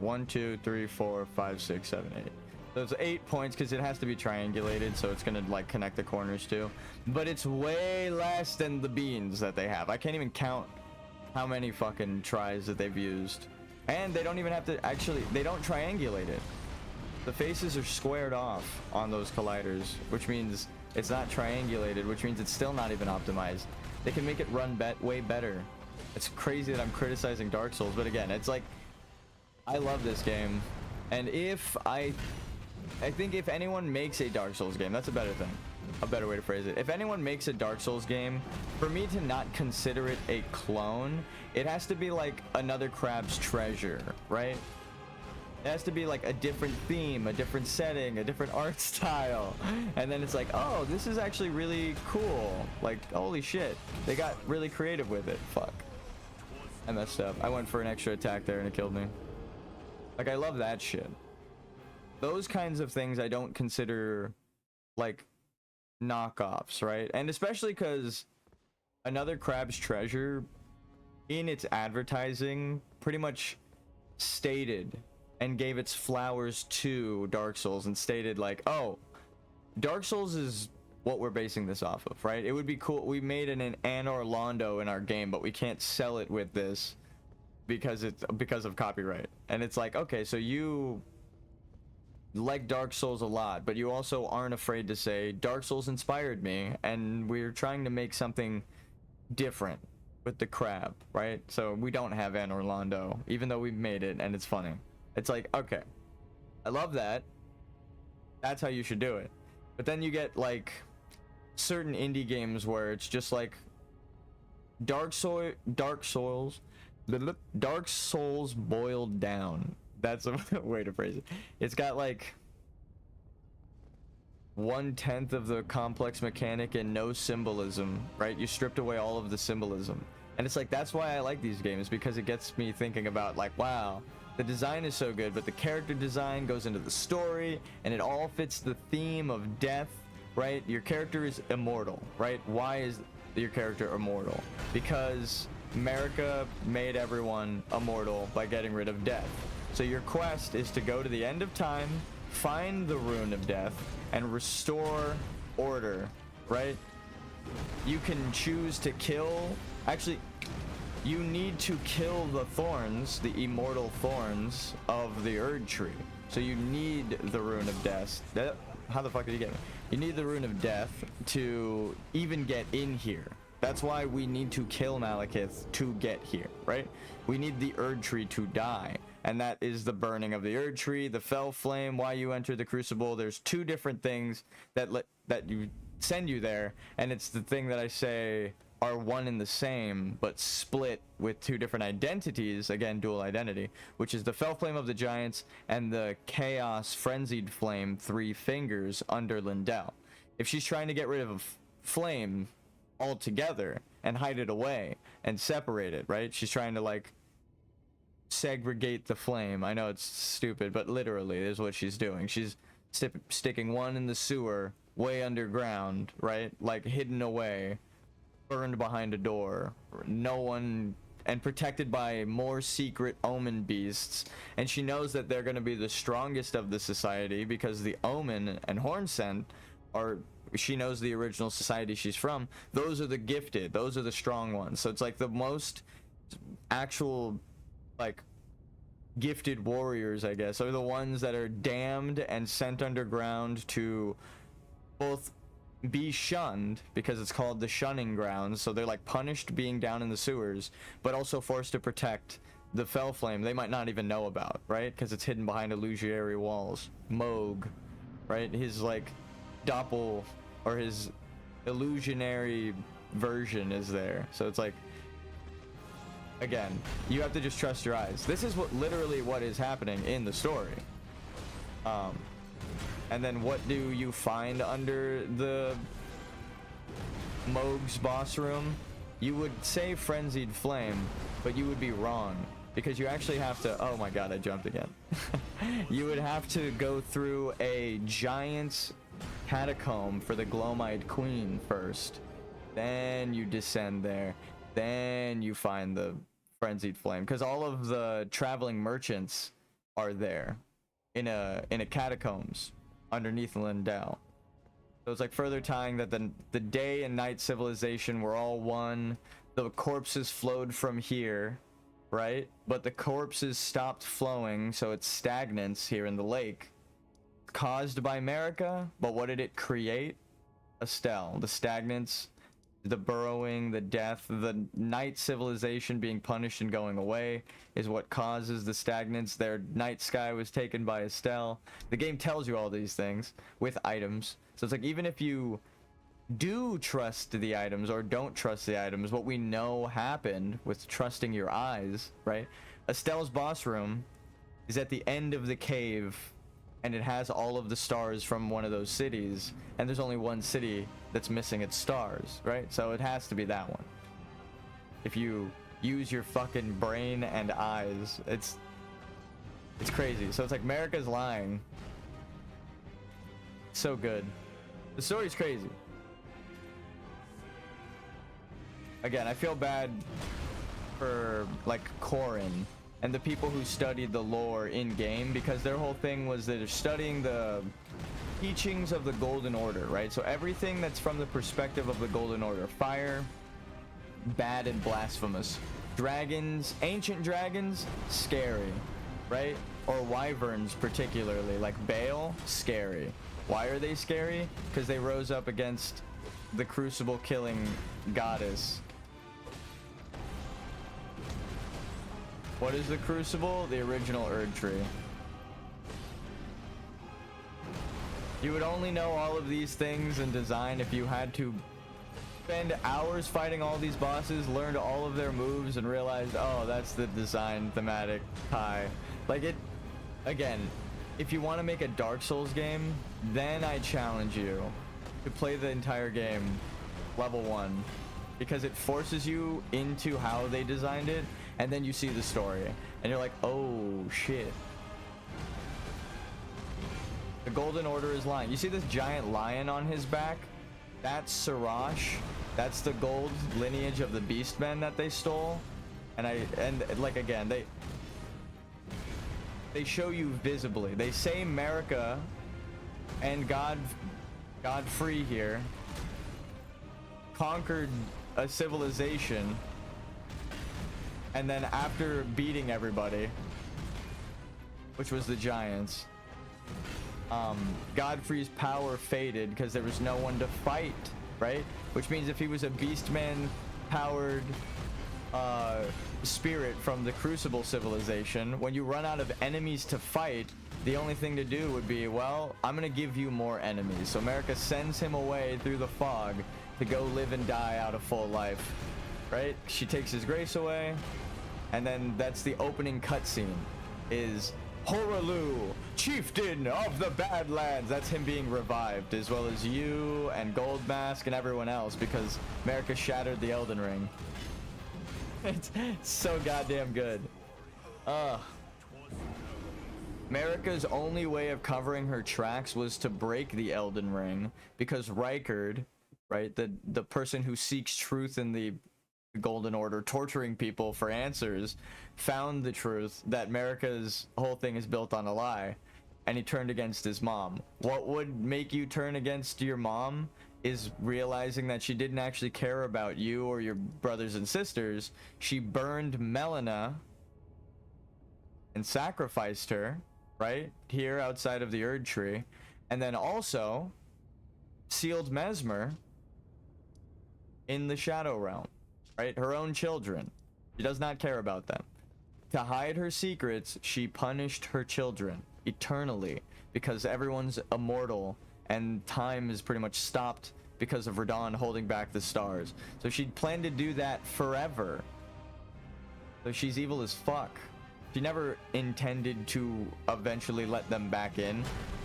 Speaker 1: 1, 2, 3, 4, 5, 6, 7, 8. So it's 8 points because it has to be triangulated, so it's gonna like connect the corners too. But it's way less than the beans that they have. I can't even count how many fucking tries that they've used. And they don't even have to actually, they don't triangulate it. The faces are squared off on those colliders, which means it's not triangulated, which means it's still not even optimized. They can make it run way better. It's crazy that I'm criticizing Dark Souls, but again, it's like, I love this game, and if I think if anyone makes a Dark Souls game, that's a better thing, a better way to phrase it. If anyone makes a Dark Souls game, for me to not consider it a clone, it has to be like another Crab's Treasure, right? It has to be like a different theme, a different setting, a different art style, and then it's like, oh, this is actually really cool. Like, holy shit, they got really creative with it. Fuck, I messed up. I went for an extra attack there and it killed me. Like, I love that shit. Those kinds of things I don't consider like knockoffs, right? And especially because another Crab's Treasure in its advertising pretty much stated and gave its flowers to Dark Souls and stated like, oh, Dark Souls is what we're basing this off of, right? It would be cool. We made an Anor Londo in our game, but we can't sell it with this because of copyright. And it's like, okay, so you like Dark Souls a lot, but you also aren't afraid to say Dark Souls inspired me, and we're trying to make something different with the crab, right? So we don't have Anor Londo, even though we made it and it's funny. It's like, okay, I love that. That's how you should do it. But then you get like certain indie games where it's just like Dark Souls boiled down. That's a way to phrase it. It's got like 1/10 of the complex mechanic and no symbolism, right? You stripped away all of the symbolism. And it's like, that's why I like these games, because it gets me thinking about like, wow, the design is so good, but the character design goes into the story, and it all fits the theme of death, right? Your character is immortal, right? Why is your character immortal? Because America made everyone immortal by getting rid of death. So your quest is to go to the end of time, find the rune of death, and restore order, right? you can choose to kill. Actually, you need to kill the thorns, the immortal thorns of the Erd tree. So you need the Rune of Death. How the fuck did you get me? You need the Rune of Death to even get in here. That's why we need to kill Malekith to get here, right? We need the Erd tree to die. And that is the burning of the Erd tree, the Fell Flame, why you enter the Crucible. There's two different things that you send you there. And it's the thing that I say are one and the same, but split with two different identities, again, dual identity, which is the Fell Flame of the Giants and the Chaos Frenzied Flame, 3 fingers under Lindell. If she's trying to get rid of Flame altogether and hide it away and separate it, right? She's trying to, like, segregate the flame. I know it's stupid, but literally is what she's doing. She's sticking one in the sewer way underground, right? Like, hidden away, burned behind a door, no one, and protected by more secret omen beasts. And she knows that they're going to be the strongest of the society because the omen and Hornsent are, she knows the original society she's from. Those are the gifted, those are the strong ones. So it's like the most actual, like, gifted warriors, I guess, are the ones that are damned and sent underground to both be shunned, because it's called the shunning grounds, so they're like punished being down in the sewers, but also forced to protect the Fell Flame they might not even know about, right? Because it's hidden behind illusionary walls. Moog, right? His like doppel, or his illusionary version is there. So it's like, again, you have to just trust your eyes. This is what literally what is happening in the story. And then what do you find under the Moog's boss room? You would say Frenzied Flame, but you would be wrong, because you actually have to, oh my god, I jumped again. You would have to go through a giant catacomb for the Gloam-eyed Queen first. Then you descend there. Then you find the Frenzied Flame, because all of the traveling merchants are there in a catacombs underneath Lindell. So it's like further tying that the day and night civilization were all one. The corpses flowed from here, right? But the corpses stopped flowing, so it's stagnance here in the lake, caused by America. But what did it create? Estelle. The stagnance, the burrowing, the death, the night civilization being punished and going away is what causes the stagnance. Their night sky was taken by Estelle. The game tells you all these things with items. So it's like, even if you do trust the items or don't trust the items, what we know happened with trusting your eyes, right? Estelle's boss room is at the end of the cave, and it has all of the stars from one of those cities, and there's only one city that's missing its stars, right? So it has to be that one. If you use your fucking brain and eyes, it's crazy. So it's like America's lying. So good. The story's crazy. Again, I feel bad for like Corin and the people who studied the lore in game, because their whole thing was that they're studying the teachings of the Golden Order, right? So everything that's from the perspective of the Golden Order: fire, bad and blasphemous; dragons, ancient dragons, scary, right? Or wyverns, particularly like Baal, scary. Why are they scary? Because they rose up against the crucible killing goddess. What is the crucible? The original Erd tree. You would only know all of these things in design if you had to spend hours fighting all these bosses, learned all of their moves, and realized, oh, that's the design thematic tie. Like, it, again, if you want to make a Dark Souls game, then I challenge you to play the entire game level 1, because it forces you into how they designed it. And then you see the story, and you're like, oh shit. The Golden Order is lying. You see this giant lion on his back? That's Sirash. That's the gold lineage of the Beastmen that they stole. And like, again, they show you visibly. They say America and Godfrey here conquered a civilization, and then after beating everybody, which was the giants, Godfrey's power faded because there was no one to fight, right? Which means if he was a beastman powered spirit from the Crucible civilization, when you run out of enemies to fight, the only thing to do would be, well, I'm gonna give you more enemies. So America sends him away through the fog to go live and die out a full life, right? She takes his grace away, and then that's the opening cutscene, is Horalu, chieftain of the Badlands. That's him being revived, as well as you and Goldmask and everyone else, because America shattered the Elden Ring. It's so goddamn good. America's only way of covering her tracks was to break the Elden Ring, because Rykard, right, the person who seeks truth in the Golden Order, torturing people for answers, found the truth that America's whole thing is built on a lie, and he turned against his mom. What would make you turn against your mom is realizing that she didn't actually care about you or your brothers and sisters. She burned Melina and sacrificed her, right here outside of the Erd Tree, and then also sealed Mesmer in the Shadow Realm, right? Her own children. She does not care about them. To hide her secrets, she punished her children eternally, because everyone's immortal and time is pretty much stopped because of Radahn holding back the stars. So she planned to do that forever. So she's evil as fuck. She never intended to eventually let them back in.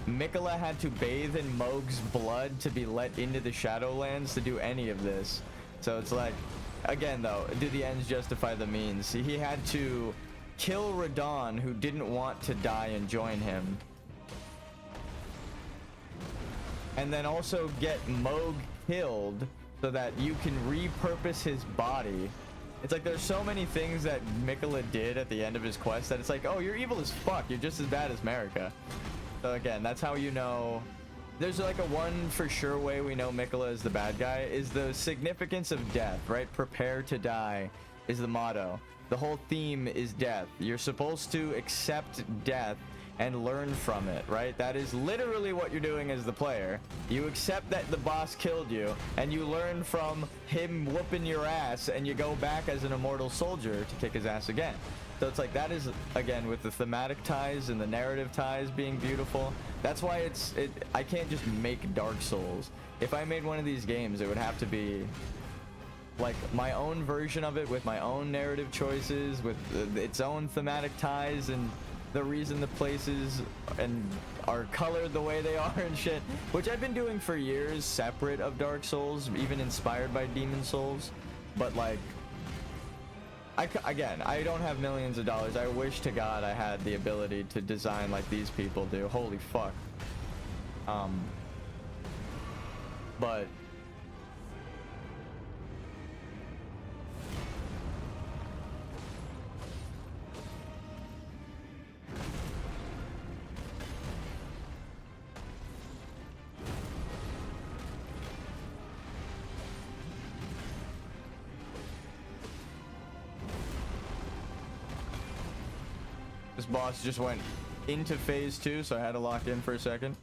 Speaker 1: Miquella had to bathe in Mohg's blood to be let into the Shadowlands to do any of this. So it's like, again though, do the ends justify the means? He had to kill Radahn, who didn't want to die and join him, and then also get Mohg killed so that you can repurpose his body. It's like there's so many things that Miquella did at the end of his quest that it's like, oh, you're evil as fuck. You're just as bad as Marika. So again, that's how you know. There's like a one for sure way we know Miquella is the bad guy, is the significance of death, right? Prepare to die is the motto. The whole theme is death. You're supposed to accept death and learn from it, right? That is literally what you're doing as the player. You accept that the boss killed you, and you learn from him whooping your ass, and you go back as an immortal soldier to kick his ass again. So it's like, that is, again, with the thematic ties and the narrative ties being beautiful. That's why I can't just make Dark Souls. If I made one of these games, it would have to be like my own version of it, with my own narrative choices, with its own thematic ties, and the reason the places and are colored the way they are and shit, which I've been doing for years, separate of Dark Souls, even inspired by Demon Souls. But like, again, I don't have millions of dollars. I wish to God I had the ability to design like these people do. Holy fuck. But this boss just went into phase 2, so I had to lock in for a second.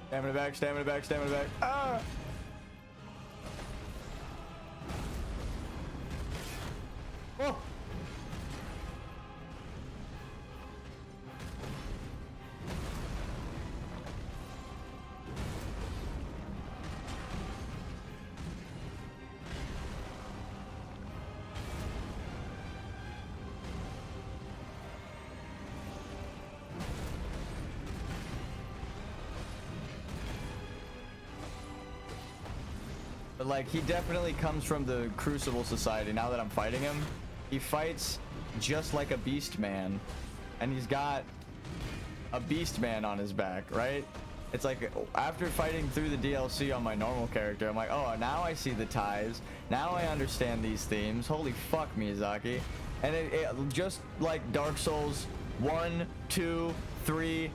Speaker 1: Stamina back, stamina back, stamina back. Ah! Oh! But like, he definitely comes from the Crucible Society. Now that I'm fighting him, he fights just like a beast man, and he's got a beast man on his back, right? It's like after fighting through the DLC on my normal character, I'm like, oh, now I see the ties. Now I understand these themes. Holy fuck, Miyazaki. And it just like Dark Souls 1, 2, 3,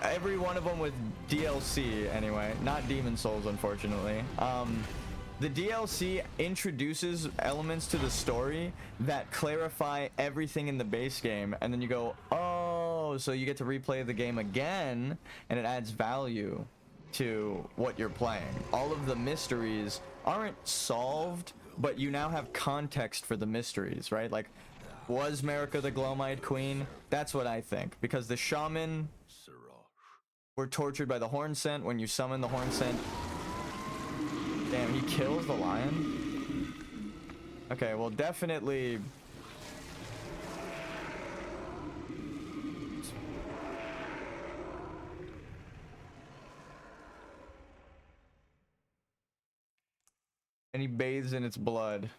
Speaker 1: every one of them with DLC anyway, not Demon Souls, unfortunately. The DLC introduces elements to the story that clarify everything in the base game, and then you go, oh, so you get to replay the game again, and it adds value to what you're playing. All of the mysteries aren't solved, but you now have context for the mysteries, right? Like, was Marika the Glowmite Queen? That's what I think, because the shaman were tortured by the horn scent. When you summon the horn scent, damn, he kills the lion. Okay, well, definitely. And he bathes in its blood.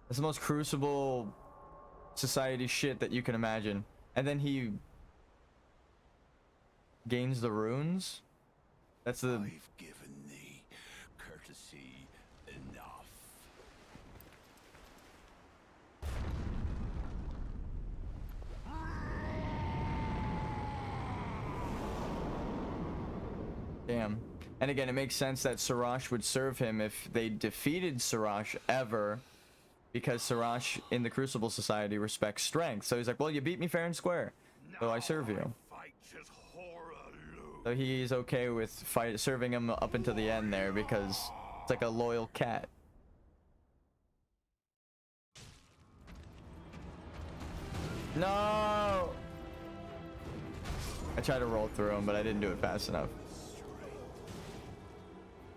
Speaker 1: That's the most Crucible society shit that you can imagine. And then he gains the runes. That's the.
Speaker 3: I've given thee courtesy enough.
Speaker 1: Damn. And again, it makes sense that Siraj would serve him if they defeated Siraj ever, because Siraj in the Crucible Society respects strength. So he's like, well, you beat me fair and square, so I serve you. So he's okay with serving him up until the end there, because it's like a loyal cat. No! I tried to roll through him, but I didn't do it fast enough.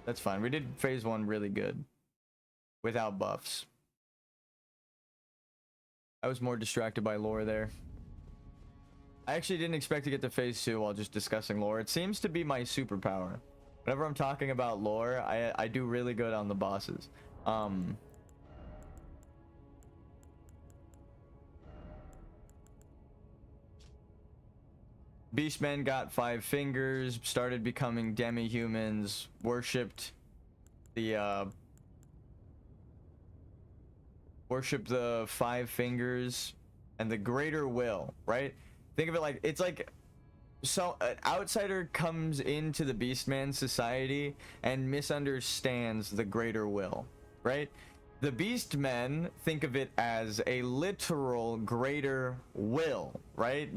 Speaker 1: That's fine. We did phase 1 really good without buffs. I was more distracted by lore there. I actually didn't expect to get to phase 2 while just discussing lore. It seems to be my superpower. Whenever I'm talking about lore, I do really good on the bosses. Beastmen got 5 fingers, started becoming demi-humans, worshipped the 5 fingers and the greater will, right? Think of it like, it's like, so an outsider comes into the Beastman society and misunderstands the greater will, right? The Beastmen think of it as a literal greater will, right?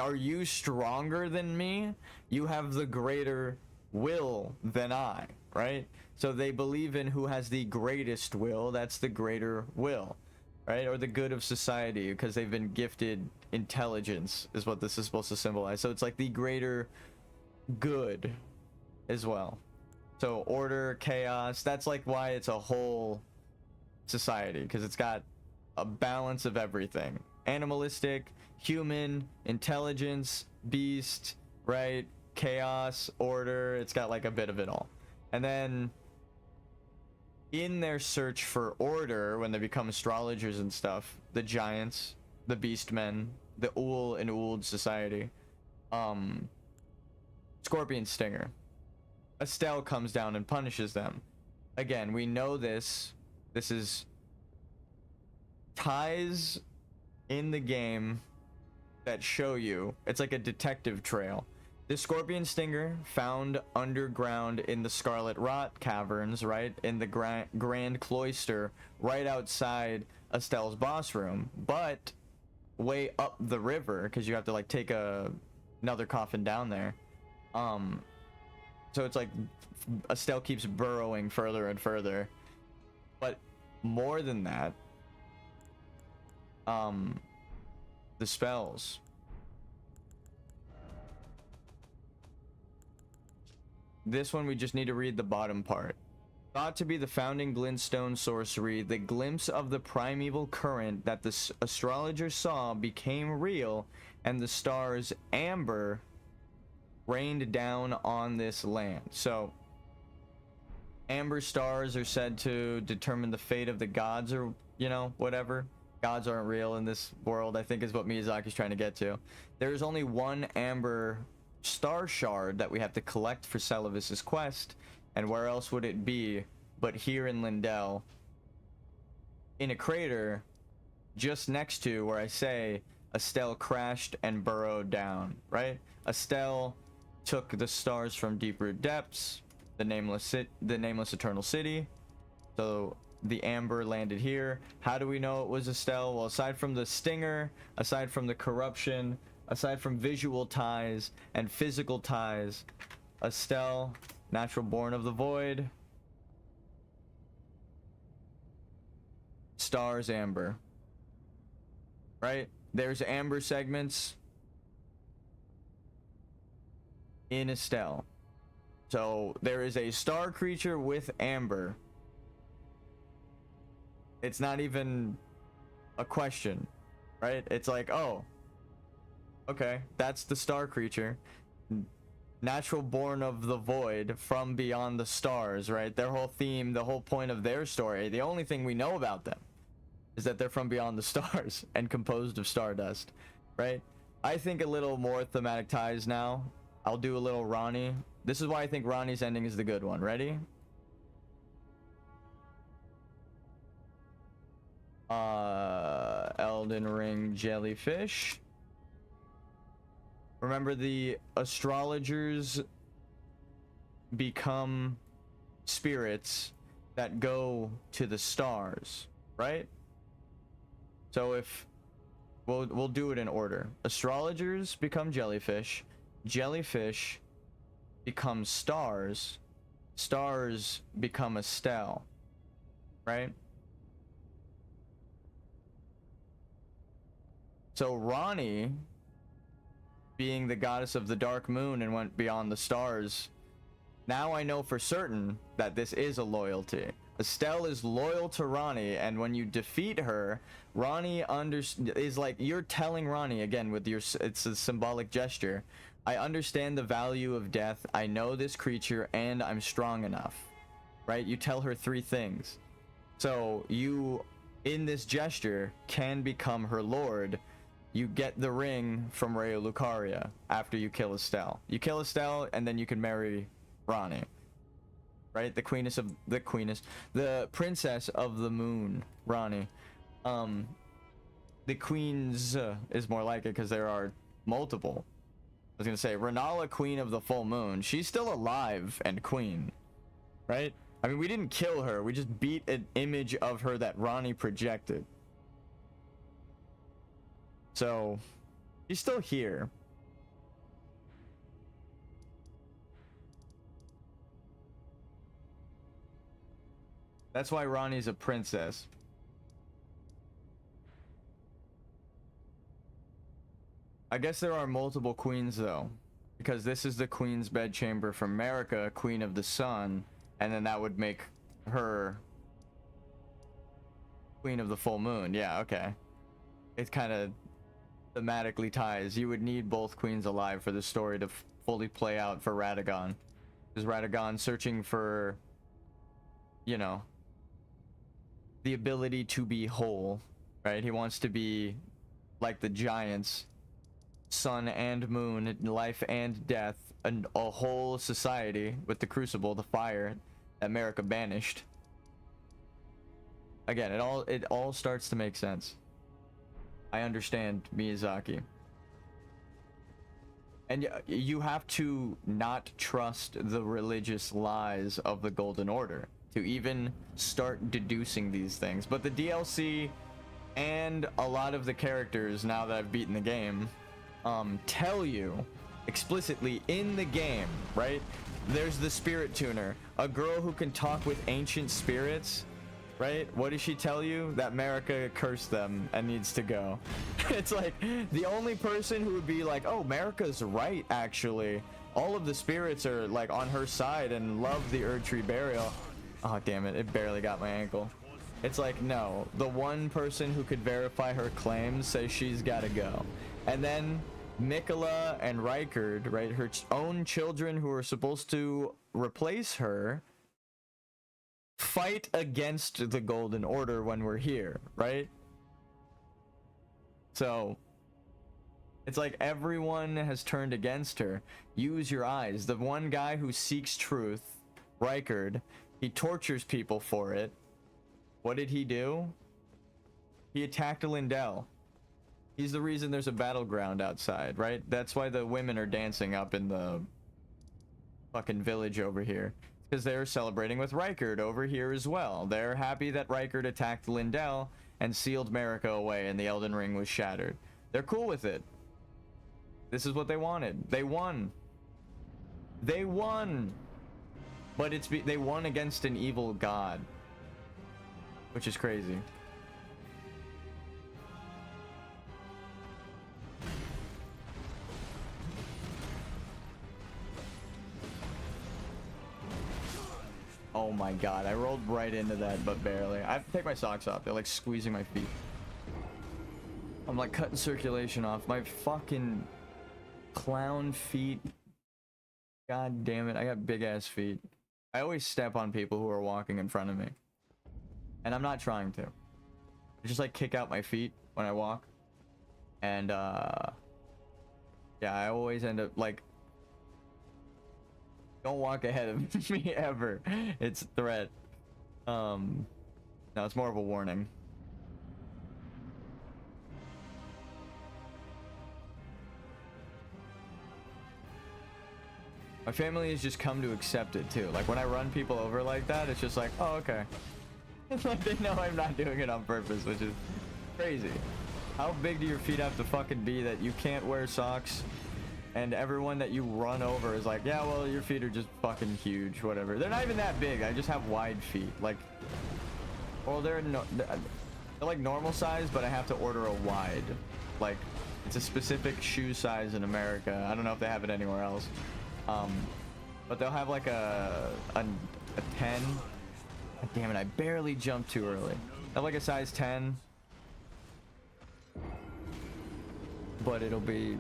Speaker 1: Are you stronger than me? You have the greater will than I, right? So they believe in who has the greatest will. That's the greater will, right? Or the good of society, because they've been gifted intelligence is what this is supposed to symbolize. So it's like the greater good as well. So order, chaos, that's like why it's a whole society, because it's got a balance of everything: animalistic, human, intelligence, beast, right? Chaos, order. It's got like a bit of it all. And then in their search for order, when they become astrologers and stuff, the giants, the beastmen, the Uul and Uuld society, Scorpion Stinger, Estelle comes down and punishes them. Again, we know this is ties in the game that show you, it's like a detective trail. The Scorpion Stinger found underground in the Scarlet Rot caverns, right? In the Grand Cloister, right outside Estelle's boss room, but way up the river, because you have to like take another coffin down there. So it's like Estelle keeps burrowing further and further. But more than that, the spells. This one we just need to read the bottom part. Thought to be the founding glintstone sorcery, the glimpse of the primeval current that the astrologer saw became real, and the stars amber rained down on this land. So amber stars are said to determine the fate of the gods, or, you know, whatever. gods aren't real in this world, I think is what Miyazaki's trying to get to. There's only one amber star shard that we have to collect for Celavis's quest, and where else would it be but here in Lindell, in a crater just next to where I say Estelle crashed and burrowed down, right? Estelle took the stars from deep-root depths, the nameless eternal city. So the amber landed here. How do we know it was Estelle? Well, aside from the stinger, aside from the corruption, aside from visual ties and physical ties, Estelle, natural born of the void, stars amber, right? There's amber segments in Estelle. So there is a star creature with amber. It's not even a question, right? It's like, oh, okay, that's the star creature. Natural born of the void from beyond the stars, right? Their whole theme, the whole point of their story, the only thing we know about them is that they're from beyond the stars and composed of stardust, right? I think a little more thematic ties now. I'll do a little Ronnie. This is why I think Ronnie's ending is the good one. Ready? Elden Ring jellyfish. Remember, the astrologers become spirits that go to the stars, right? So if we'll do it in order. Astrologers become jellyfish. Jellyfish become stars. Stars become Estelle, right? So Ronnie, being the goddess of the dark moon and went beyond the stars, now I know for certain that this is a loyalty. Estelle is loyal to Ronnie, and when you defeat her, Ronnie is like, you're telling Ronnie, again, with your, it's a symbolic gesture, I understand the value of death, I know this creature, and I'm strong enough, right? You tell her 3 things. So you, in this gesture, can become her lord. You get the ring from Raya Lucaria after you kill Estelle. You kill Estelle, and then you can marry Ronnie, right? The princess of the moon, Ronnie. The queens is more like it because there are multiple. I was gonna say Renala, queen of the full moon. She's still alive and queen, right? I mean, we didn't kill her. We just beat an image of her that Ronnie projected. So she's still here. That's why Ronnie's a princess. I guess there are multiple queens though, because this is the queen's bedchamber from Marika, queen of the sun, and then that would make her queen of the full moon. Yeah, okay. It kind of thematically ties. You would need both queens alive for the story to fully play out for Radagon. Because Radagon's searching for, you know, the ability to be whole, right? He wants to be like the giants, sun and moon, life and death, and a whole society with the crucible, the fire that Marika banished. Again, it all starts to make sense. I understand Miyazaki. And you have to not trust the religious lies of the Golden Order to even start deducing these things. But the DLC and a lot of the characters, now that I've beaten the game, tell you explicitly in the game, right? There's the spirit tuner, a girl who can talk with ancient spirits, right? What does she tell you? That Marika cursed them and needs to go. It's like the only person who would be like, oh, Marika's right, actually. All of the spirits are like on her side and love the Erd Tree burial. Oh, damn it. It barely got my ankle. It's like, no, the one person who could verify her claims says she's got to go. And then Mikola and Rykard, right, her own children who are supposed to replace her, fight against the Golden Order when we're here, right? So it's like everyone has turned against her. Use your eyes. The one guy who seeks truth, Rykard, he tortures people for it. What did he do? He attacked Lindell. He's the reason there's a battleground outside, right? That's why the women are dancing up in the fucking village over here. Because they're celebrating with Rykard over here as well. They're happy that Rykard attacked Lindell and sealed Marika away and the Elden Ring was shattered. They're cool with it. This is what they wanted. They won. They won. But they won against an evil god. Which is crazy. Oh my god, I rolled right into that, but barely. I have to take my socks off. They're like squeezing my feet. I'm like cutting circulation off. My fucking clown feet. God damn it, I got big ass feet. I always step on people who are walking in front of me. And I'm not trying to. I just like kick out my feet when I walk. And yeah, I always end up like, don't walk ahead of me ever. It's a threat. No, it's more of a warning. My family has just come to accept it too. Like when I run people over like that, it's just like, oh, okay. Like they know I'm not doing it on purpose, which is crazy. How big do your feet have to fucking be that you can't wear socks? And everyone that you run over is like, yeah, well, your feet are just fucking huge, whatever. They're not even that big. I just have wide feet. Like, well, they're like normal size, but I have to order a wide. Like, it's a specific shoe size in America. I don't know if they have it anywhere else. But they'll have like a 10. God damn it, I barely jumped too early. I have like a size 10. But it'll be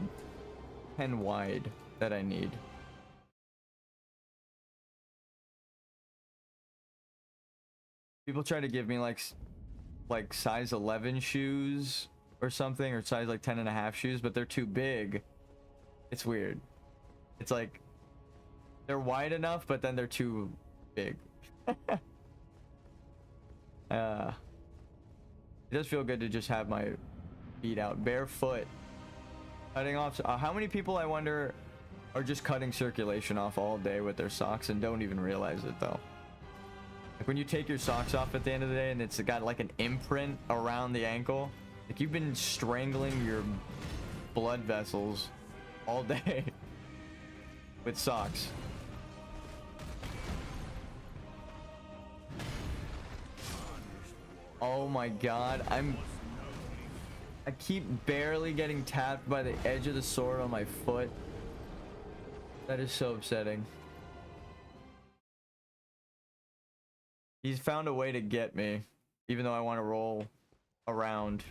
Speaker 1: 10 wide that I need. People try to give me like size 11 shoes or something, or size like 10.5 shoes, but they're too big. It's weird. It's like they're wide enough, but then they're too big. It does feel good to just have my feet out barefoot. Cutting off. How many people, I wonder, are just cutting circulation off all day with their socks and don't even realize it though? Like when you take your socks off at the end of the day and it's got like an imprint around the ankle, like you've been strangling your blood vessels all day with socks. Oh my god, I keep barely getting tapped by the edge of the sword on my foot. That is so upsetting. He's found a way to get me, even though I want to roll around.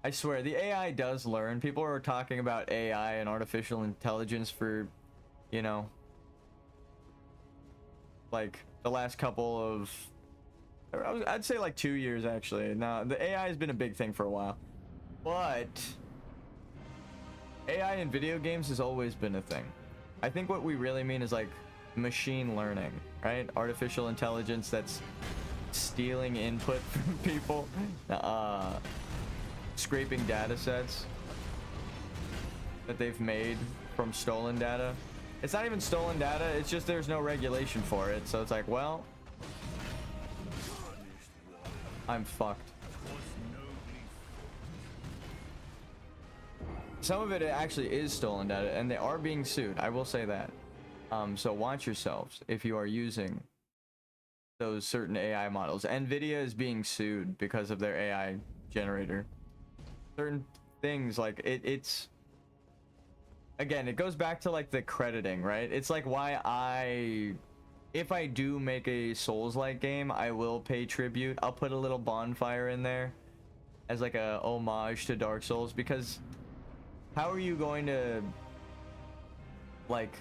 Speaker 1: I swear, the AI does learn. People are talking about AI and artificial intelligence for, you know, like the last couple of, I'd say like 2 years actually. Now, the AI has been a big thing for a while, but AI in video games has always been a thing. I think what we really mean is like machine learning, right? Artificial intelligence that's stealing input from people, scraping data sets that they've made from stolen data. It's not even stolen data, it's just there's no regulation for it. So it's like, well, I'm fucked. Some of it actually is stolen data, and they are being sued. I will say that. So watch yourselves if you are using those certain AI models. Nvidia is being sued because of their AI generator. Certain things like it's again, it goes back to like the crediting, right? It's like why if I do make a Souls-like game, I will pay tribute. I'll put a little bonfire in there as like a homage to Dark Souls, because how are you going to like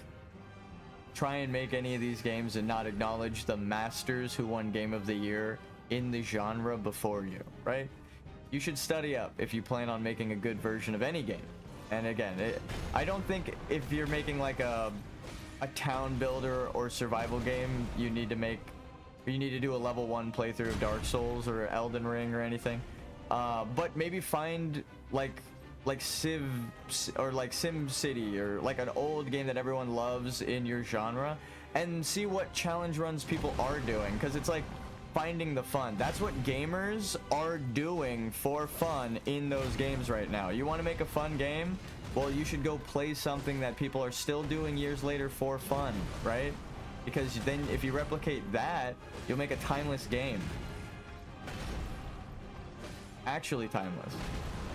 Speaker 1: try and make any of these games and not acknowledge the masters who won Game of the Year in the genre before you, right? you should study up if you plan on making a good version of any game. And again, I don't think if you're making like a town builder or survival game, you need to do a level 1 playthrough of Dark Souls or Elden Ring or anything. But maybe find like Civ or like Sim City or like an old game that everyone loves in your genre and see what challenge runs people are doing, because it's like finding the fun. That's what gamers are doing for fun in those games right now. You want to make a fun game? Well, you should go play something that people are still doing years later for fun, right? Because then if you replicate that, you'll make a timeless game. Actually timeless.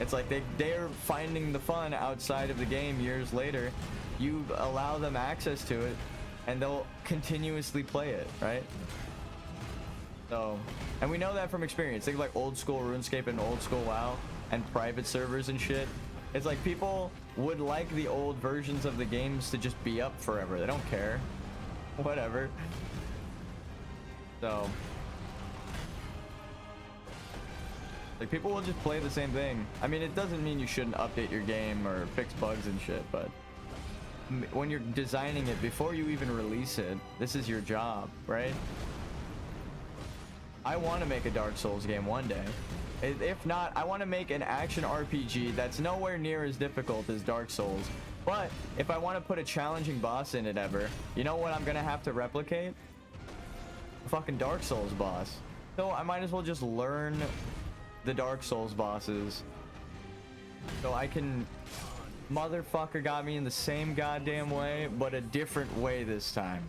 Speaker 1: It's like they're finding the fun outside of the game years later. You allow them access to it and they'll continuously play it, right? So, and we know that from experience. Think like old school RuneScape and old school WoW and private servers and shit. It's like people would like the old versions of the games to just be up forever. They don't care. Whatever. So, like people will just play the same thing. I mean, it doesn't mean you shouldn't update your game or fix bugs and shit, but when you're designing it before you even release it, this is your job, right? I want to make a Dark Souls game one day. If not, I want to make an action RPG that's nowhere near as difficult as Dark Souls. But if I want to put a challenging boss in it ever, you know what I'm going to have to replicate? A fucking Dark Souls boss. So I might as well just learn the Dark Souls bosses so I can... Motherfucker got me in the same goddamn way, but a different way this time.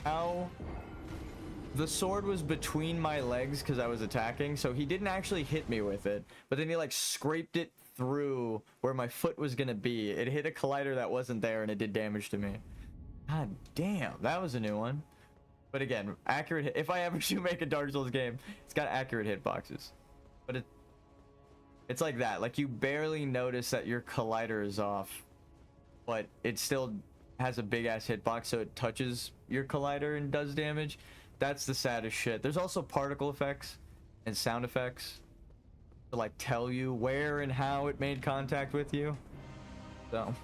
Speaker 1: How? The sword was between my legs because I was attacking, so he didn't actually hit me with it, but then he like scraped it through where my foot was gonna be. It hit a collider that wasn't there and it did damage to me. God damn, that was a new one. But again, accurate hit. If I ever do make a Dark Souls game, it's got accurate hitboxes. But it's like that. Like you barely notice that your collider is off, but it still has a big ass hitbox, so it touches your collider and does damage. That's the saddest shit. There's also particle effects and sound effects to like tell you where and how it made contact with you. So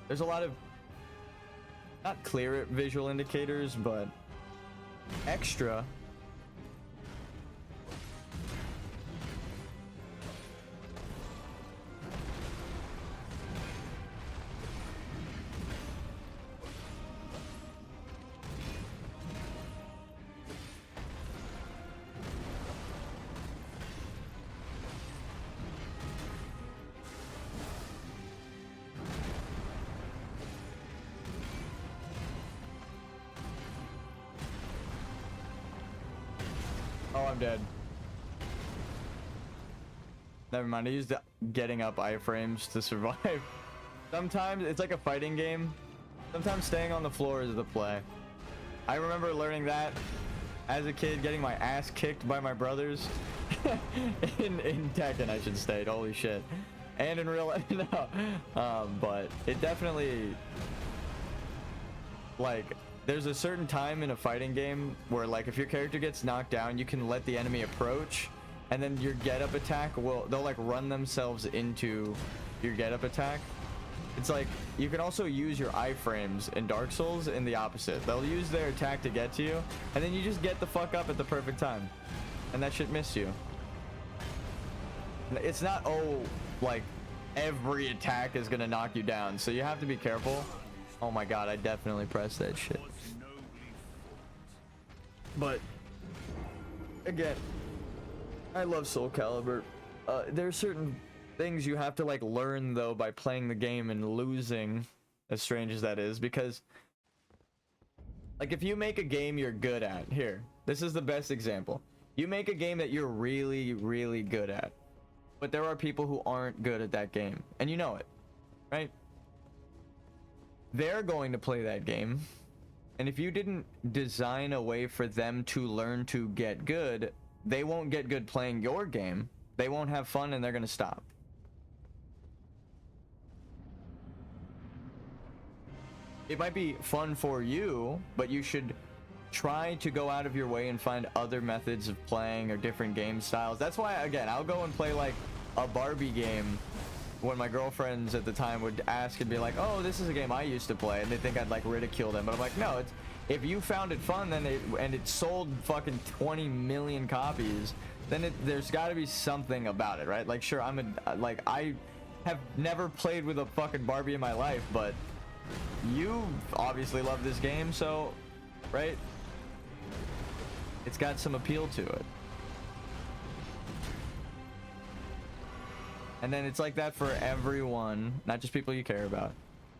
Speaker 1: there's a lot of not clear visual indicators, but extra. Oh, I'm dead. Never mind, I used the getting up iframes to survive. Sometimes it's like a fighting game. Sometimes staying on the floor is the play. I remember learning that as a kid, getting my ass kicked by my brothers. in Tekken, I should state. Holy shit. And in real life, no. But it definitely, like, there's a certain time in a fighting game where, like, if your character gets knocked down, you can let the enemy approach, and then your get-up attack they'll like run themselves into your get-up attack. It's like you can also use your iframes in Dark Souls in the opposite. They'll use their attack to get to you, and then you just get the fuck up at the perfect time, and that shit missed you. It's not, oh, like every attack is gonna knock you down, so you have to be careful. Oh my god, I definitely pressed that shit. But again, I love Soul Calibur. There's certain things you have to like learn though by playing the game and losing, as strange as that is, because like if you make a game you're good at, here, this is the best example. You make a game that you're really, really good at, but there are people who aren't good at that game, and you know it, right? They're going to play that game, and if you didn't design a way for them to learn to get good, they won't get good playing your game. They won't have fun, and they're gonna stop. It might be fun for you, but you should try to go out of your way and find other methods of playing or different game styles. That's why, again, I'll go and play like a Barbie game when my girlfriends at the time would ask and be like, oh, this is a game I used to play, and they think I'd like ridicule them. But I'm like, no, it's, if you found it fun, then it sold fucking 20 million copies, then there's got to be something about it, right? Like, sure, I have never played with a fucking Barbie in my life, but you obviously love this game, so, right? It's got some appeal to it. And then it's like that for everyone, not just people you care about.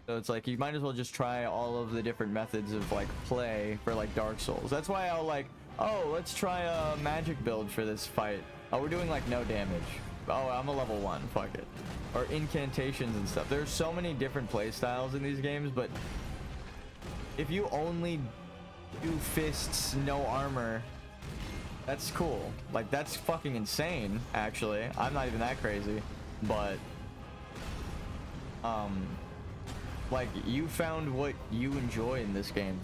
Speaker 1: So it's like, you might as well just try all of the different methods of like play for like Dark Souls. That's why I'll like, oh, let's try a magic build for this fight. Oh, we're doing like no damage. Oh, I'm a level 1, fuck it. Or incantations and stuff. There's so many different play styles in these games, but if you only do fists, no armor, that's cool. Like, that's fucking insane, actually. I'm not even that crazy, but like, you found what you enjoy in this game.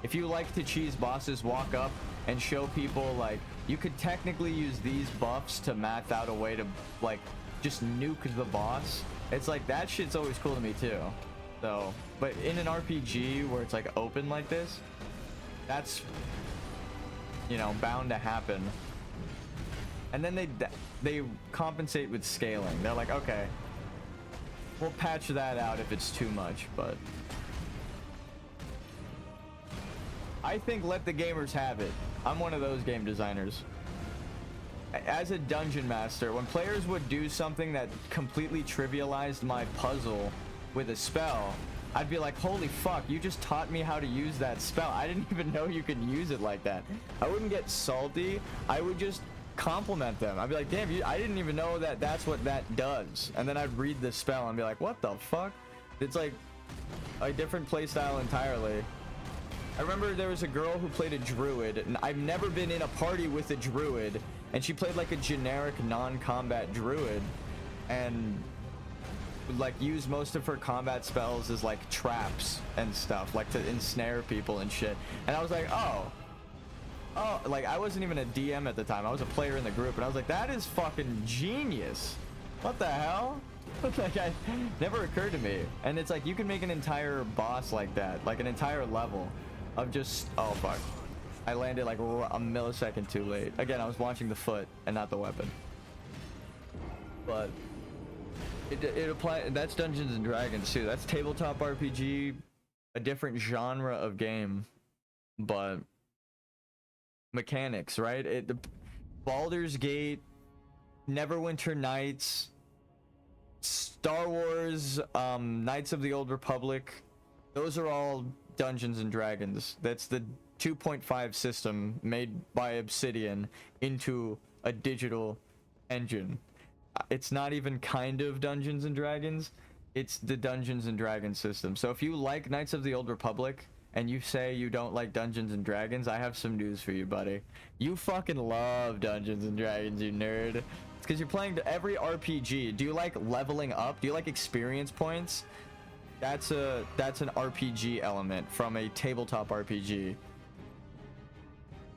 Speaker 1: If you like to cheese bosses, walk up and show people, like, you could technically use these buffs to math out a way to like just nuke the boss. It's like, that shit's always cool to me too. So, but in an RPG where it's like open like this, that's, you know, bound to happen. And then they compensate with scaling. They're like, okay, we'll patch that out if it's too much, but I think let the gamers have it. I'm one of those game designers. As a dungeon master, when players would do something that completely trivialized my puzzle with a spell, I'd be like, holy fuck, you just taught me how to use that spell. I didn't even know you could use it like that. I wouldn't get salty. I would just compliment them. I'd be like, damn, I didn't even know that that's what that does. And then I'd read the spell and be like, what the fuck? It's like a different playstyle entirely. I remember there was a girl who played a druid, and I've never been in a party with a druid, and she played like a generic non-combat druid, and would like use most of her combat spells as like traps and stuff, like to ensnare people and shit. And I was like, oh, like I wasn't even a DM at the time. I was a player in the group, and I was like, that is fucking genius. What the hell? Like, I never occurred to me. And it's like, you can make an entire boss like that, like an entire level of just, oh fuck, I landed like a millisecond too late. Again, I was watching the foot and not the weapon. But it applies. That's Dungeons and Dragons too. That's tabletop RPG, a different genre of game, but mechanics, right? The Baldur's Gate, Neverwinter Nights, Star Wars, Knights of the Old Republic, those are all Dungeons and Dragons. That's the 2.5 system made by Obsidian into a digital engine. It's not even kind of Dungeons and Dragons, it's the Dungeons and Dragons system. So if you like Knights of the Old Republic and you say you don't like Dungeons and Dragons, I have some news for you, buddy. You fucking love Dungeons and Dragons, you nerd. It's because you're playing every RPG. Do you like leveling up? Do you like experience points? That's an RPG element from a tabletop RPG.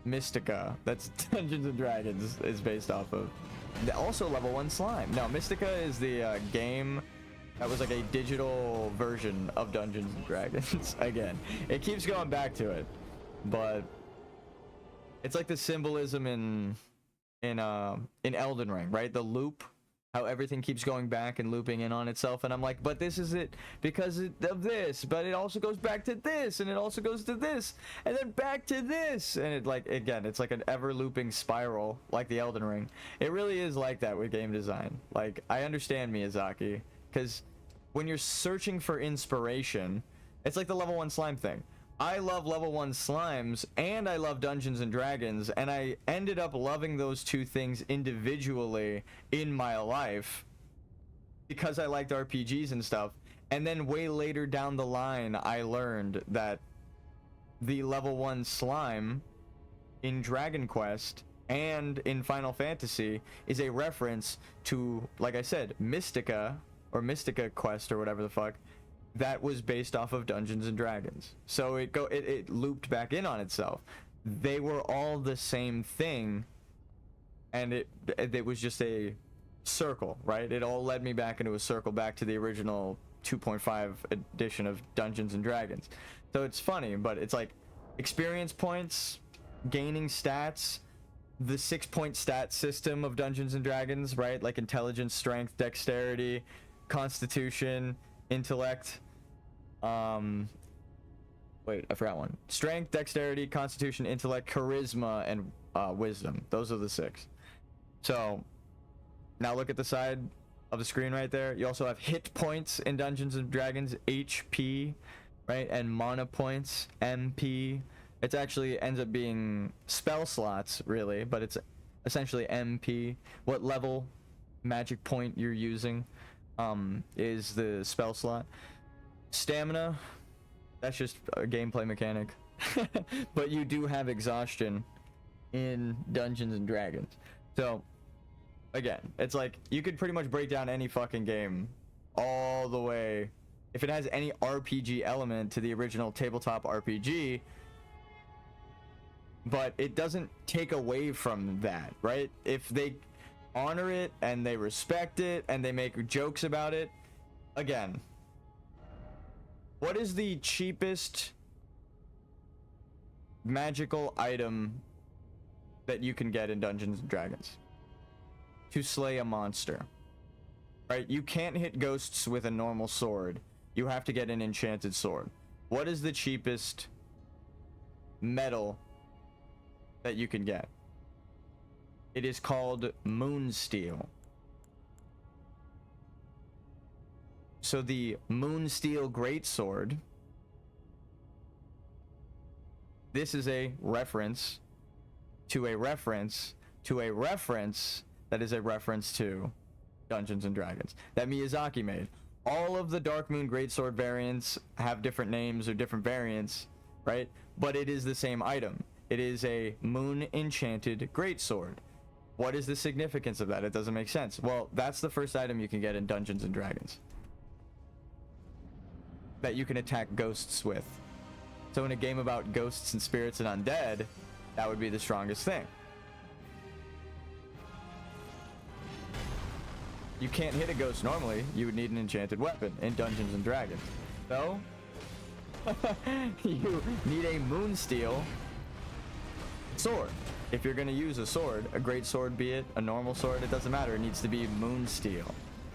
Speaker 1: Mystica, that's Dungeons and Dragons, is based off of. Also level 1 slime. No, Mystica is the game that was like a digital version of Dungeons and Dragons. Again, it keeps going back to it, but it's like the symbolism in Elden Ring, right? The loop, how everything keeps going back and looping in on itself, and I'm like, but this is it because of this, but it also goes back to this, and it also goes to this, and then back to this, and it, like, again, it's like an ever looping spiral, like the Elden Ring. It really is like that with game design. Like, I understand Miyazaki, because when you're searching for inspiration, it's like the level 1 slime thing. I love level 1 slimes and I love Dungeons and Dragons, and I ended up loving those two things individually in my life because I liked RPGs and stuff. And then way later down the line, I learned that the level 1 slime in Dragon Quest and in Final Fantasy is a reference to, like I said, Mystica or Mystica Quest or whatever the fuck, that was based off of Dungeons and Dragons. So it looped back in on itself. they were all the same thing, and it was just a circle, right? It all led me back into a circle, back to the original 2.5 edition of Dungeons and Dragons. So it's funny, but it's like experience points, gaining stats, the 6-point stat system of Dungeons and Dragons, right? Like intelligence, strength, dexterity, constitution, intellect. Wait, I forgot one. Strength, dexterity, constitution, intellect, charisma, and wisdom. Those are the 6. So now look at the side of the screen right there. You also have hit points in Dungeons and Dragons, HP, right? And mana points, MP. It actually ends up being spell slots, really, but it's essentially MP. What level magic point you're using is the spell slot. Stamina, that's just a gameplay mechanic. But you do have exhaustion in Dungeons and Dragons. So again, it's like you could pretty much break down any fucking game all the way, if it has any RPG element, to the original tabletop RPG, but it doesn't take away from that, right? If they honor it and they respect it and they make jokes about it. Again, what is the cheapest magical item that you can get in Dungeons and Dragons? To slay a monster, right? You can't hit ghosts with a normal sword. You have to get an enchanted sword. What is the cheapest metal that you can get? It is called moonsteel. So the moonsteel greatsword, this is a reference to a reference to a reference that is a reference to Dungeons and Dragons that Miyazaki made. All of the Dark Moon greatsword variants have different names or different variants, right? But it is the same item. It is a moon enchanted greatsword. What is the significance of that? It doesn't make sense. Well, that's the first item you can get in Dungeons and Dragons that you can attack ghosts with. So in a game about ghosts and spirits and undead, that would be the strongest thing. You can't hit a ghost normally. You would need an enchanted weapon in Dungeons and Dragons. So you need a moonsteel sword. If you're going to use a sword, a great sword, be it a normal sword, it doesn't matter. It needs to be moonsteel.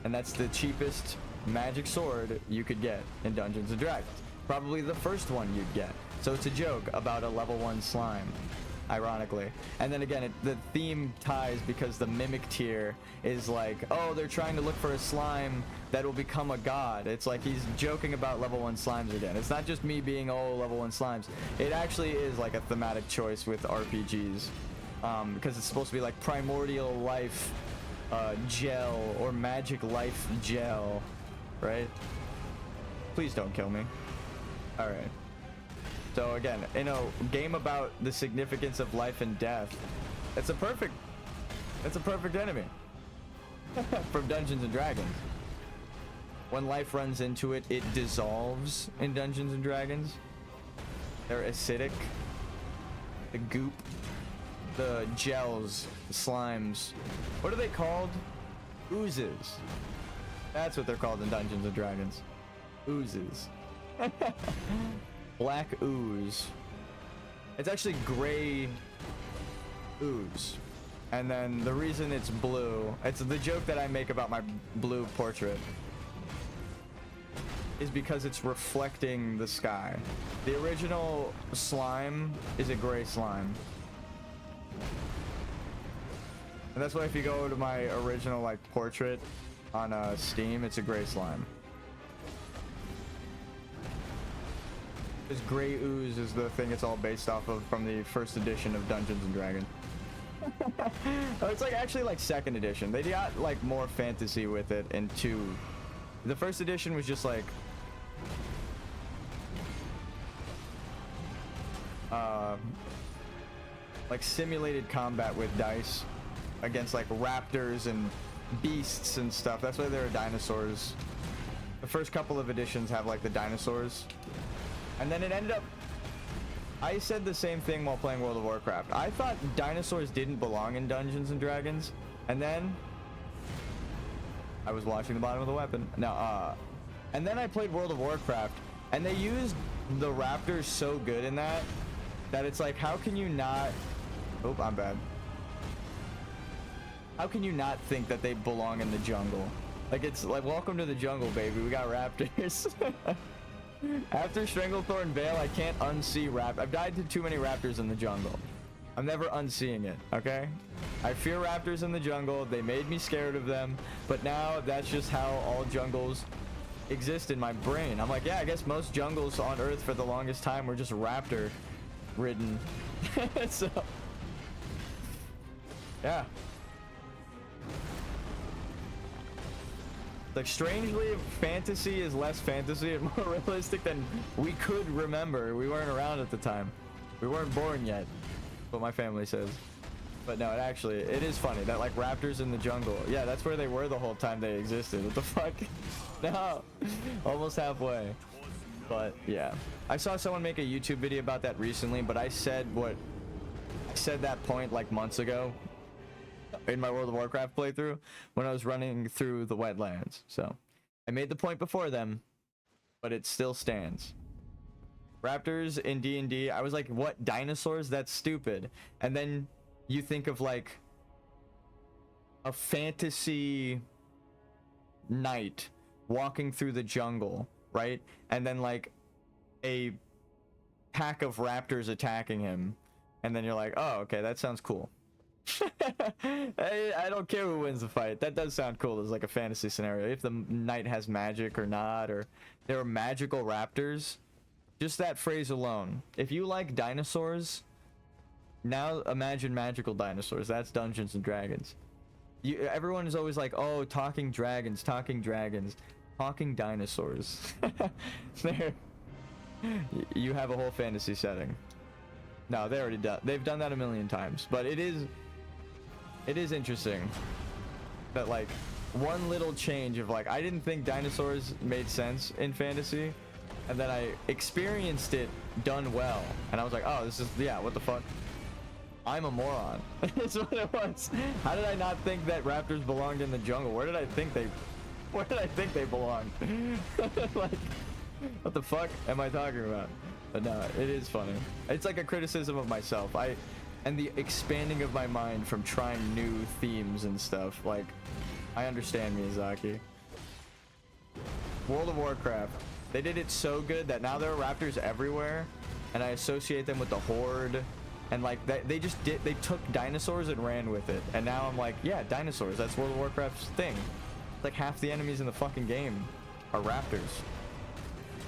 Speaker 1: And that's the cheapest magic sword you could get in Dungeons and Dragons. Probably the first one you'd get. So it's a joke about a level 1 slime, ironically. And then again, the theme ties because the mimic tier is like, oh, they're trying to look for a slime that will become a god. It's like he's joking about level 1 slimes again. It's not just me being, oh, level 1 slimes. It actually is like a thematic choice with RPGs, because it's supposed to be like primordial life gel or magic life gel, right? Please don't kill me. All right. So again, in a game about the significance of life and death, it's a perfect enemy from Dungeons and Dragons. When life runs into it, it dissolves in Dungeons and Dragons. They're acidic. The goop, the gels, the slimes. What are they called? Oozes. That's what they're called in Dungeons and Dragons. Oozes. Black ooze. It's actually gray ooze. And then the reason it's blue, it's the joke that I make about my blue portrait, is because it's reflecting the sky. The original slime is a gray slime. And that's why if you go to my original like portrait on Steam, it's a gray slime. This gray ooze is the thing it's all based off of from the first edition of Dungeons and Dragons. Oh, it's like actually like second edition. They got like more fantasy with it in 2. The first edition was just like simulated combat with dice against like raptors and beasts and stuff. That's why there are dinosaurs. The first couple of editions have like the dinosaurs. And then it ended up I said the same thing while playing World of Warcraft. I thought dinosaurs didn't belong in Dungeons and Dragons, and then I was watching the bottom of the weapon. No, and then I played World of Warcraft, and they used the raptors so good in that it's like, how can you not? Oh, I'm bad. How can you not think that they belong in the jungle? Like, it's like, welcome to the jungle, baby. We got raptors. After Stranglethorn Vale, I can't unsee I've died to too many raptors in the jungle. I'm never unseeing it, okay? I fear raptors in the jungle. They made me scared of them, but now that's just how all jungles exist in my brain. I'm like, yeah, I guess most jungles on Earth for the longest time were just raptor ridden. So, yeah. Like, strangely, fantasy is less fantasy and more realistic than we could remember. We weren't around at the time. We weren't born yet, what my family says. But no, it is funny that, like, raptors in the jungle. Yeah, that's where they were the whole time they existed. What the fuck? No, almost halfway. But yeah, I saw someone make a YouTube video about that recently, but I said that point like months ago in my World of Warcraft playthrough when I was running through the wetlands. So I made the point before them, but it still stands. Raptors in D&D, I was like, what, dinosaurs? That's stupid. And then you think of like a fantasy knight walking through the jungle, right? And then like a pack of raptors attacking him, and then you're like, oh, okay, that sounds cool. I don't care who wins the fight. That does sound cool as like a fantasy scenario. If the knight has magic or not, or there are magical raptors. Just that phrase alone. If you like dinosaurs, now imagine magical dinosaurs. That's Dungeons and Dragons. Everyone is always like, oh, talking dragons, talking dinosaurs. There, you have a whole fantasy setting. No, they've done that a million times. But it is interesting that like one little change of like, I didn't think dinosaurs made sense in fantasy, and then I experienced it done well, and I was like, oh, this is, yeah, what the fuck? I'm a moron. That's what it was. How did I not think that raptors belonged in the jungle? Where did I think they belonged? Like, what the fuck am I talking about? But no, it is funny. It's like a criticism of myself. And the expanding of my mind from trying new themes and stuff. Like, I understand Miyazaki. World of Warcraft. They did it so good that now there are raptors everywhere, and I associate them with the Horde. And like they took dinosaurs and ran with it, and now I'm like, yeah, dinosaurs. That's World of Warcraft's thing. Like half the enemies in the fucking game are raptors,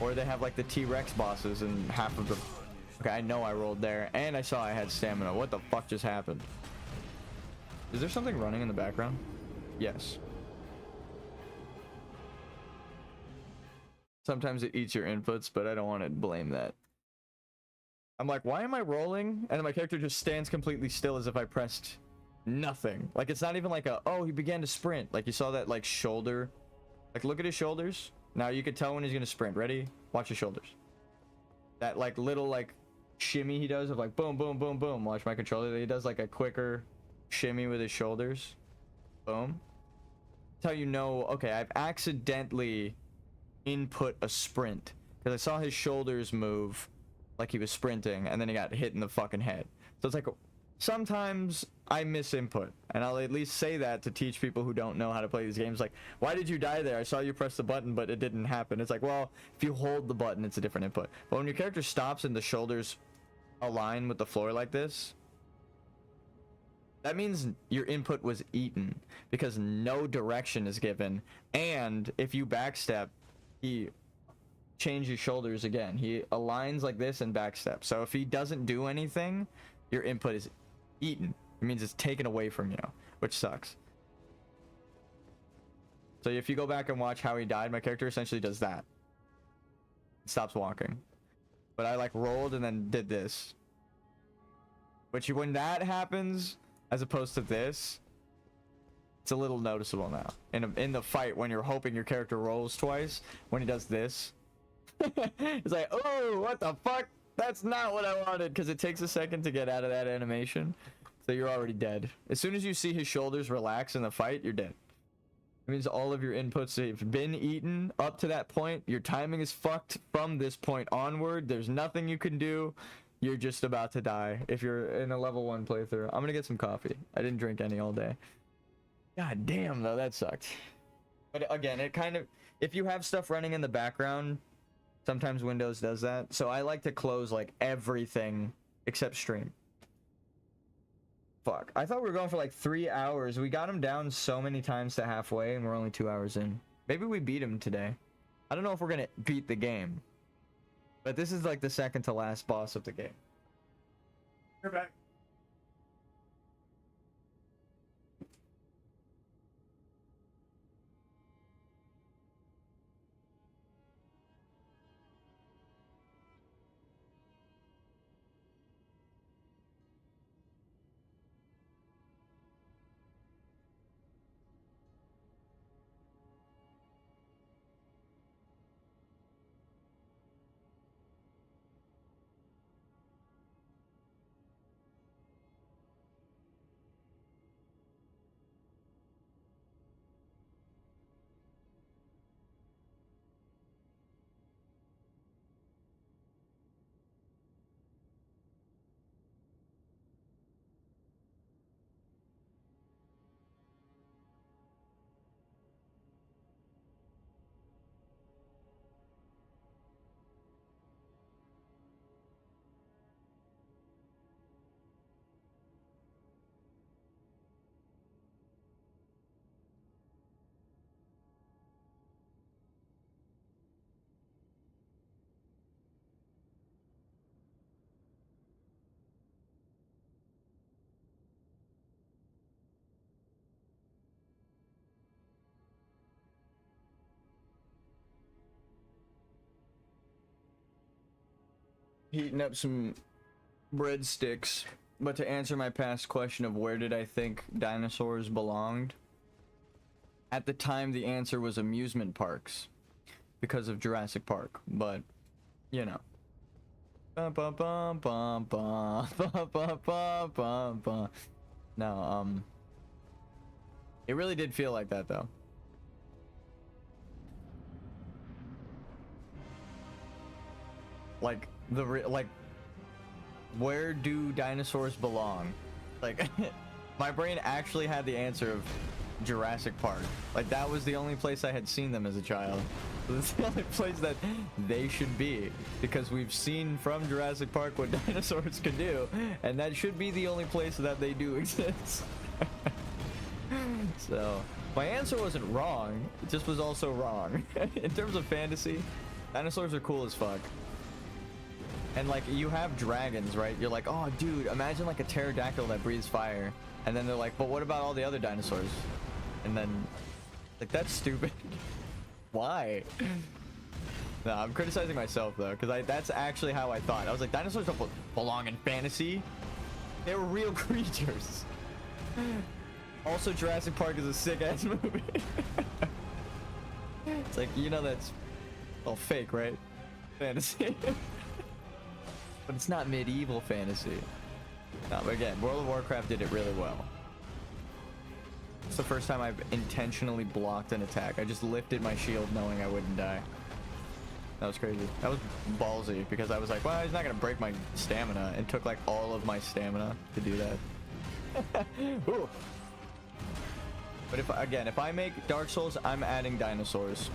Speaker 1: or they have like the T-Rex bosses, and half of the. Okay, I know I rolled there, and I saw I had stamina. What the fuck just happened? Is there something running in the background? Yes. Sometimes it eats your inputs, but I don't want to blame that. I'm like, why am I rolling? And my character just stands completely still as if I pressed nothing. Like, it's not even like a, oh, he began to sprint. Like, you saw that, like, shoulder. Like, look at his shoulders. Now you can tell when he's going to sprint. Ready? Watch his shoulders. That, like, little, like, shimmy he does of, like, boom, boom, boom, boom. Watch my controller. He does, like, a quicker shimmy with his shoulders. Boom. That's how you know, okay, I've accidentally input a sprint. Because I saw his shoulders move like he was sprinting, and then he got hit in the fucking head. So it's like, sometimes I miss input, and I'll at least say that to teach people who don't know how to play these games. Like, why did you die there? I saw you press the button, but it didn't happen. It's like, well, if you hold the button, it's a different input. But when your character stops and the shoulders align with the floor like this, that means your input was eaten, because no direction is given, and if you backstep, he changes shoulders again. He aligns like this and backstep. So if he doesn't do anything, your input is eaten. It means it's taken away from you, which sucks. So if you go back and watch how he died, my character essentially does that. Stops walking. But I like rolled and then did this. Which when that happens, as opposed to this, it's a little noticeable now. In the fight, when you're hoping your character rolls twice, when he does this, it's like, oh, what the fuck? That's not what I wanted, because it takes a second to get out of that animation. So you're already dead. As soon as you see his shoulders relax in the fight, you're dead. It means all of your inputs have been eaten up to that point. Your timing is fucked from this point onward. There's nothing you can do. You're just about to die if you're in a level 1 playthrough. I'm gonna get some coffee. I didn't drink any all day. God damn, though, that sucked. But again, it kind of... If you have stuff running in the background, sometimes Windows does that. So I like to close, like, everything except stream. Fuck. I thought we were going for, like, 3 hours. We got him down so many times to halfway, and we're only 2 hours in. Maybe we beat him today. I don't know if we're gonna beat the game. But this is, like, the second to last boss of the game. We're back. Heating up some breadsticks. But to answer my past question of where did I think dinosaurs belonged, at the time the answer was amusement parks because of Jurassic Park. But you know, bum, bum, bum, bum, bum, bum, bum, bum, bum, bum. No, it really did feel like that though. Like like, where do dinosaurs belong? Like, my brain actually had the answer of Jurassic Park. Like, that was the only place I had seen them as a child. It's the only place that they should be, because we've seen from Jurassic Park what dinosaurs can do, and that should be the only place that they do exist. So, my answer wasn't wrong, it just was also wrong. In terms of fantasy, dinosaurs are cool as fuck. And like, you have dragons, right? You're like, oh dude, imagine like a pterodactyl that breathes fire. And then they're like, but what about all the other dinosaurs? And then, like, that's stupid. Why? No, I'm criticizing myself though, because that's actually how I thought. I was like, dinosaurs don't belong in fantasy. They were real creatures. Also, Jurassic Park is a sick ass movie. It's like, you know, that's all fake, right? Fantasy. But it's not medieval fantasy. No, but again, World of Warcraft did it really well. It's the first time I've intentionally blocked an attack. I just lifted my shield knowing I wouldn't die. That was crazy. That was ballsy, because I was like, well, he's not gonna break my stamina, and took like all of my stamina to do that. Ooh. But if I make Dark Souls, I'm adding dinosaurs.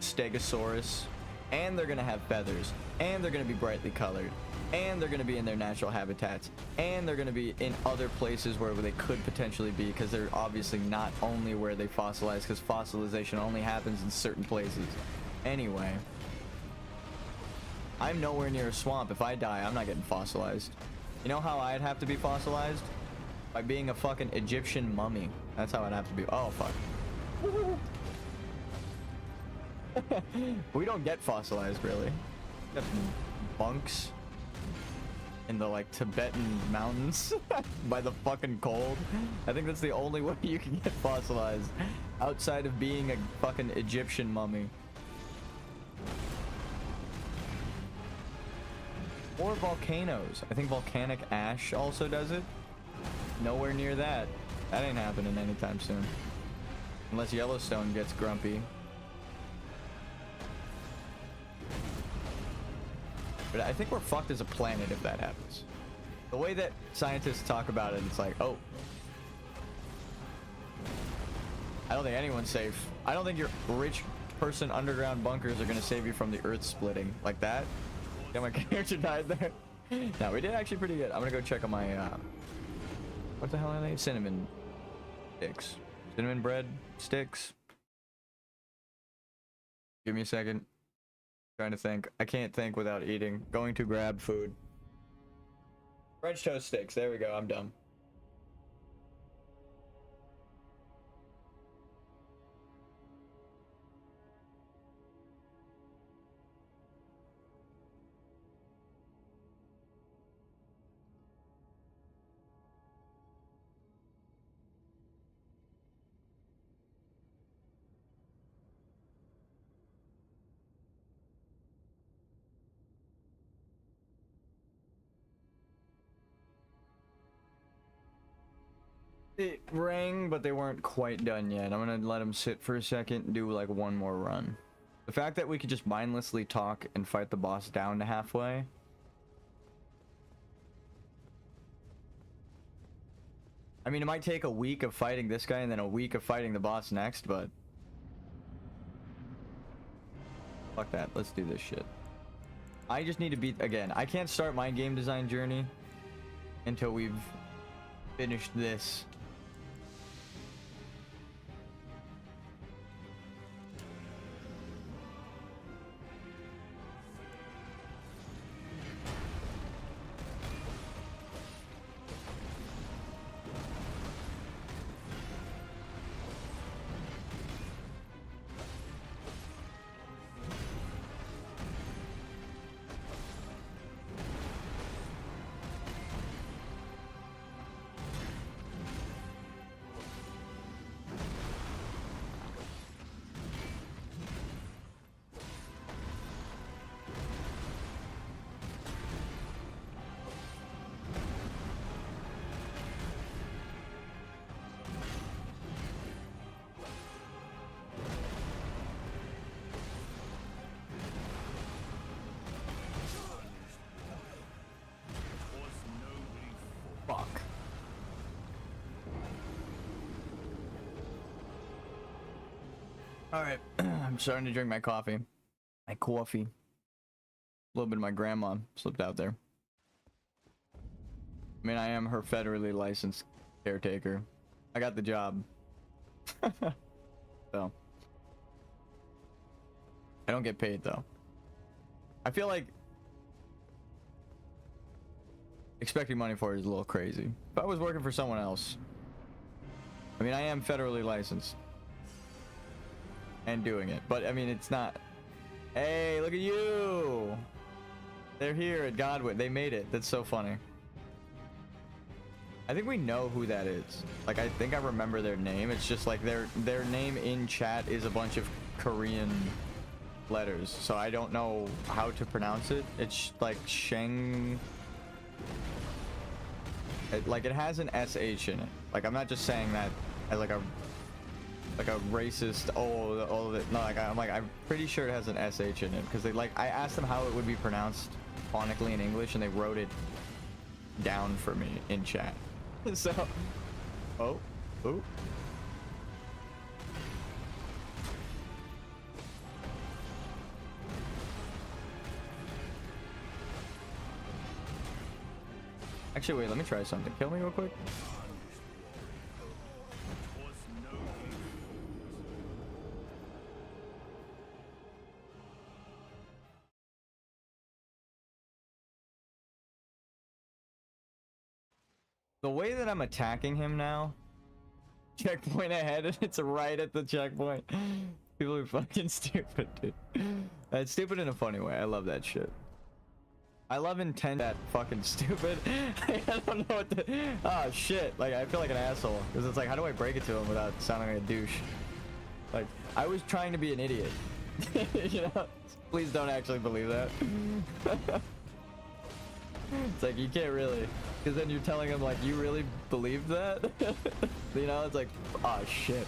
Speaker 1: Stegosaurus. And they're gonna have feathers, and they're gonna be brightly colored, and they're gonna be in their natural habitats, and they're gonna be in other places where they could potentially be, because they're obviously not only where they fossilize, because fossilization only happens in certain places. Anyway, I'm nowhere near a swamp. If I die, I'm not getting fossilized. You know how I'd have to be fossilized? By being a fucking Egyptian mummy. That's how I'd have to be. Oh fuck. We don't get fossilized, really. We have bunks in the like Tibetan mountains by the fucking cold. I think that's the only way you can get fossilized outside of being a fucking Egyptian mummy. Or volcanoes. I think volcanic ash also does it. Nowhere near that. That ain't happening anytime soon. Unless Yellowstone gets grumpy. But I think we're fucked as a planet if that happens. The way that scientists talk about it, it's like, oh. I don't think anyone's safe. I don't think your rich person underground bunkers are gonna save you from the earth splitting like that. Yeah, my character died there. No, we did actually pretty good. I'm gonna go check on my what the hell are they? Cinnamon sticks. Cinnamon bread sticks. Give me a second. Trying to think. I can't think without eating. Going to grab food. French toast sticks. There we go. I'm done. It rang, but they weren't quite done yet. I'm gonna let them sit for a second and do like one more run. The fact that we could just mindlessly talk and fight the boss down to halfway. I mean, it might take a week of fighting this guy and then a week of fighting the boss next, but... fuck that. Let's do this shit. I just need to beat... again, I can't start my game design journey until we've finished this. Fuck. All right, I'm starting to drink my coffee. My coffee. A little bit of my grandma slipped out there. I mean, I am her federally licensed caretaker. I got the job. So. I don't get paid though. I feel like expecting money for it is a little crazy. If I was working for someone else, I mean, I am federally licensed and doing it, but I mean, it's not. Hey, look at you. They're here at Godwin. They made it. That's so funny. I think we know who that is. Like, I think I remember their name. It's just like their name in chat is a bunch of Korean letters, so I don't know how to pronounce it. It's like Sheng. Like, it has an SH in it. Like, I'm not just saying that as like a racist. Oh, no. Like, I'm pretty sure it has an SH in it because they like. I asked them how it would be pronounced phonetically in English, and they wrote it down for me in chat. So, oh. Actually, wait, let me try something. Kill me real quick. The way that I'm attacking him now, checkpoint ahead, and it's right at the checkpoint. People are fucking stupid, dude. It's stupid in a funny way. I love that shit. I love intent that fucking stupid. I don't know what to... oh, shit. Like, I feel like an asshole. Because it's like, how do I break it to him without sounding like a douche? Like, I was trying to be an idiot. You know? Please don't actually believe that. It's like, you can't really, because then you're telling him like, you really believed that? You know, it's like, oh shit.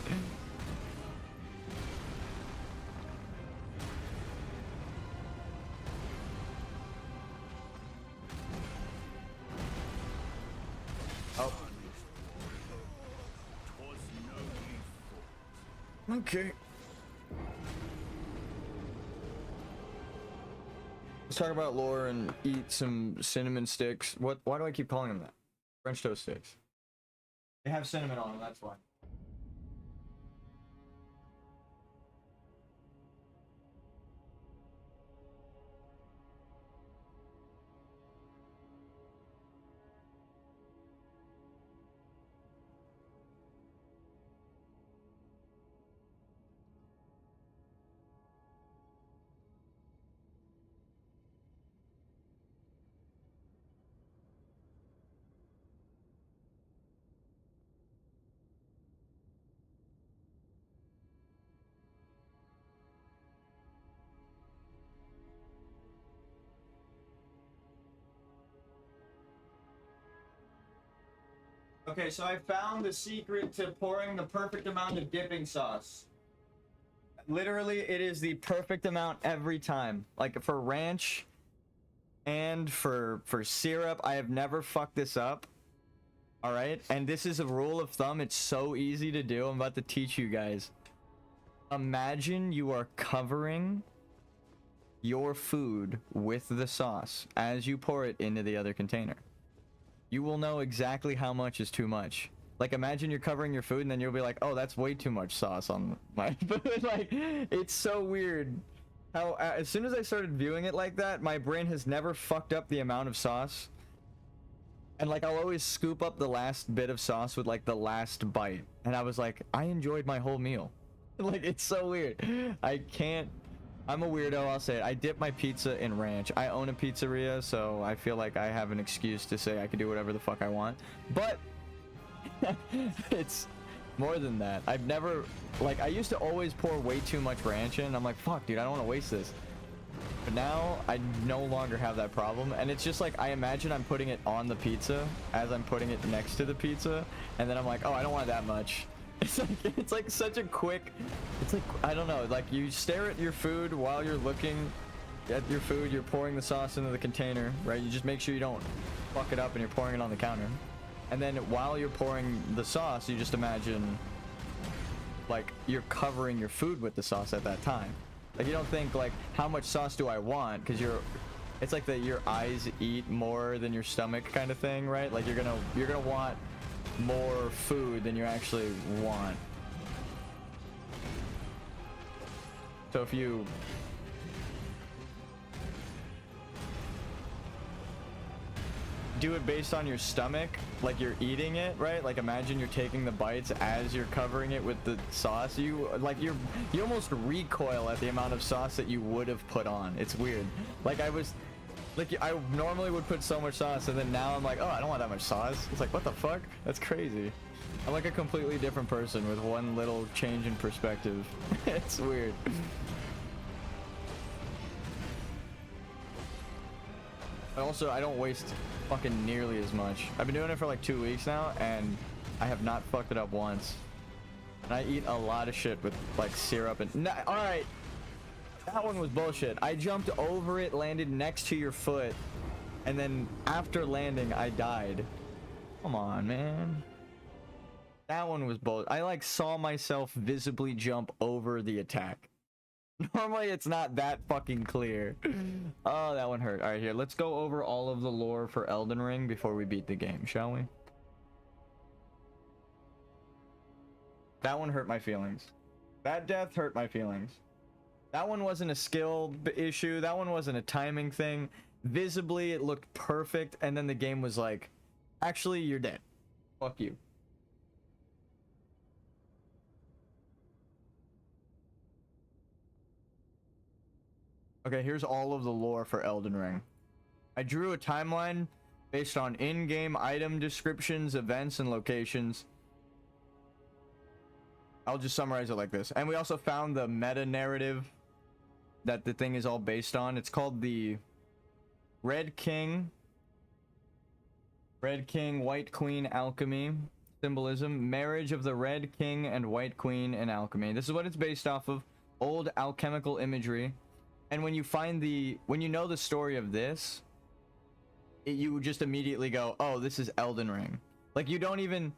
Speaker 1: Oh. Okay. Let's talk about lore and eat some cinnamon sticks. What? Why do I keep calling them that? French toast sticks. They have cinnamon on them, that's why. Okay, so I found the secret to pouring the perfect amount of dipping sauce. Literally, it is the perfect amount every time. Like for ranch and for syrup, I have never fucked this up. All right, and this is a rule of thumb. It's so easy to do. I'm about to teach you guys. Imagine you are covering your food with the sauce as you pour it into the other container. You will know exactly how much is too much. Like, imagine you're covering your food and then you'll be like, oh, that's way too much sauce on my food. Like, it's so weird how as soon as I started viewing it like that, my brain has never fucked up the amount of sauce. And like, I'll always scoop up the last bit of sauce with like the last bite. And I was like, I enjoyed my whole meal. Like, it's so weird. I can't. I'm a weirdo, I'll say it. I dip my pizza in ranch. I own a pizzeria, so I feel like I have an excuse to say I can do whatever the fuck I want. But it's more than that. I've never, like, I used to always pour way too much ranch in. I'm like, fuck, dude, I don't want to waste this. But now I no longer have that problem. And it's just like, I imagine I'm putting it on the pizza as I'm putting it next to the pizza. And then I'm like, oh, I don't want that much. It's like such a quick, it's like, I don't know, like you stare at your food while you're looking at your food, you're pouring the sauce into the container, right? You just make sure you don't fuck it up and you're pouring it on the counter. And then while you're pouring the sauce, you just imagine like you're covering your food with the sauce at that time. Like you don't think like, how much sauce do I want? Because it's like that your eyes eat more than your stomach kind of thing, right? Like you're gonna want more food than you actually want. So if you do it based on your stomach, like you're eating it, right? Like imagine you're taking the bites as you're covering it with the sauce. You almost recoil at the amount of sauce that you would have put on. It's weird. Like I normally would put so much sauce, and then now I'm like, oh, I don't want that much sauce. It's like, what the fuck? That's crazy. I'm like a completely different person with one little change in perspective. It's weird. Also, I don't waste fucking nearly as much. I've been doing it for like 2 weeks now, and I have not fucked it up once. And I eat a lot of shit with like syrup and... all right. That one was bullshit. I jumped over it, landed next to your foot, and then after landing, I died. Come on, man. That one was bullshit. I like saw myself visibly jump over the attack. Normally, it's not that fucking clear. Oh, that one hurt. All right, here. Let's go over all of the lore for Elden Ring before we beat the game, shall we? That one hurt my feelings. That death hurt my feelings. That one wasn't a skill issue. That one wasn't a timing thing. Visibly, it looked perfect, and then the game was like, actually, you're dead. Fuck you. Okay, here's all of the lore for Elden Ring. I drew a timeline based on in-game item descriptions, events, and locations. I'll just summarize it like this. And we also found the meta-narrative that the thing is all based on. It's called the Red King Red King, White Queen, alchemy. Symbolism, marriage of the Red King and White Queen in alchemy. This is what it's based off of. Old alchemical imagery. And when you know the story of this, you just immediately go, oh, this is Elden Ring. Like, you don't even,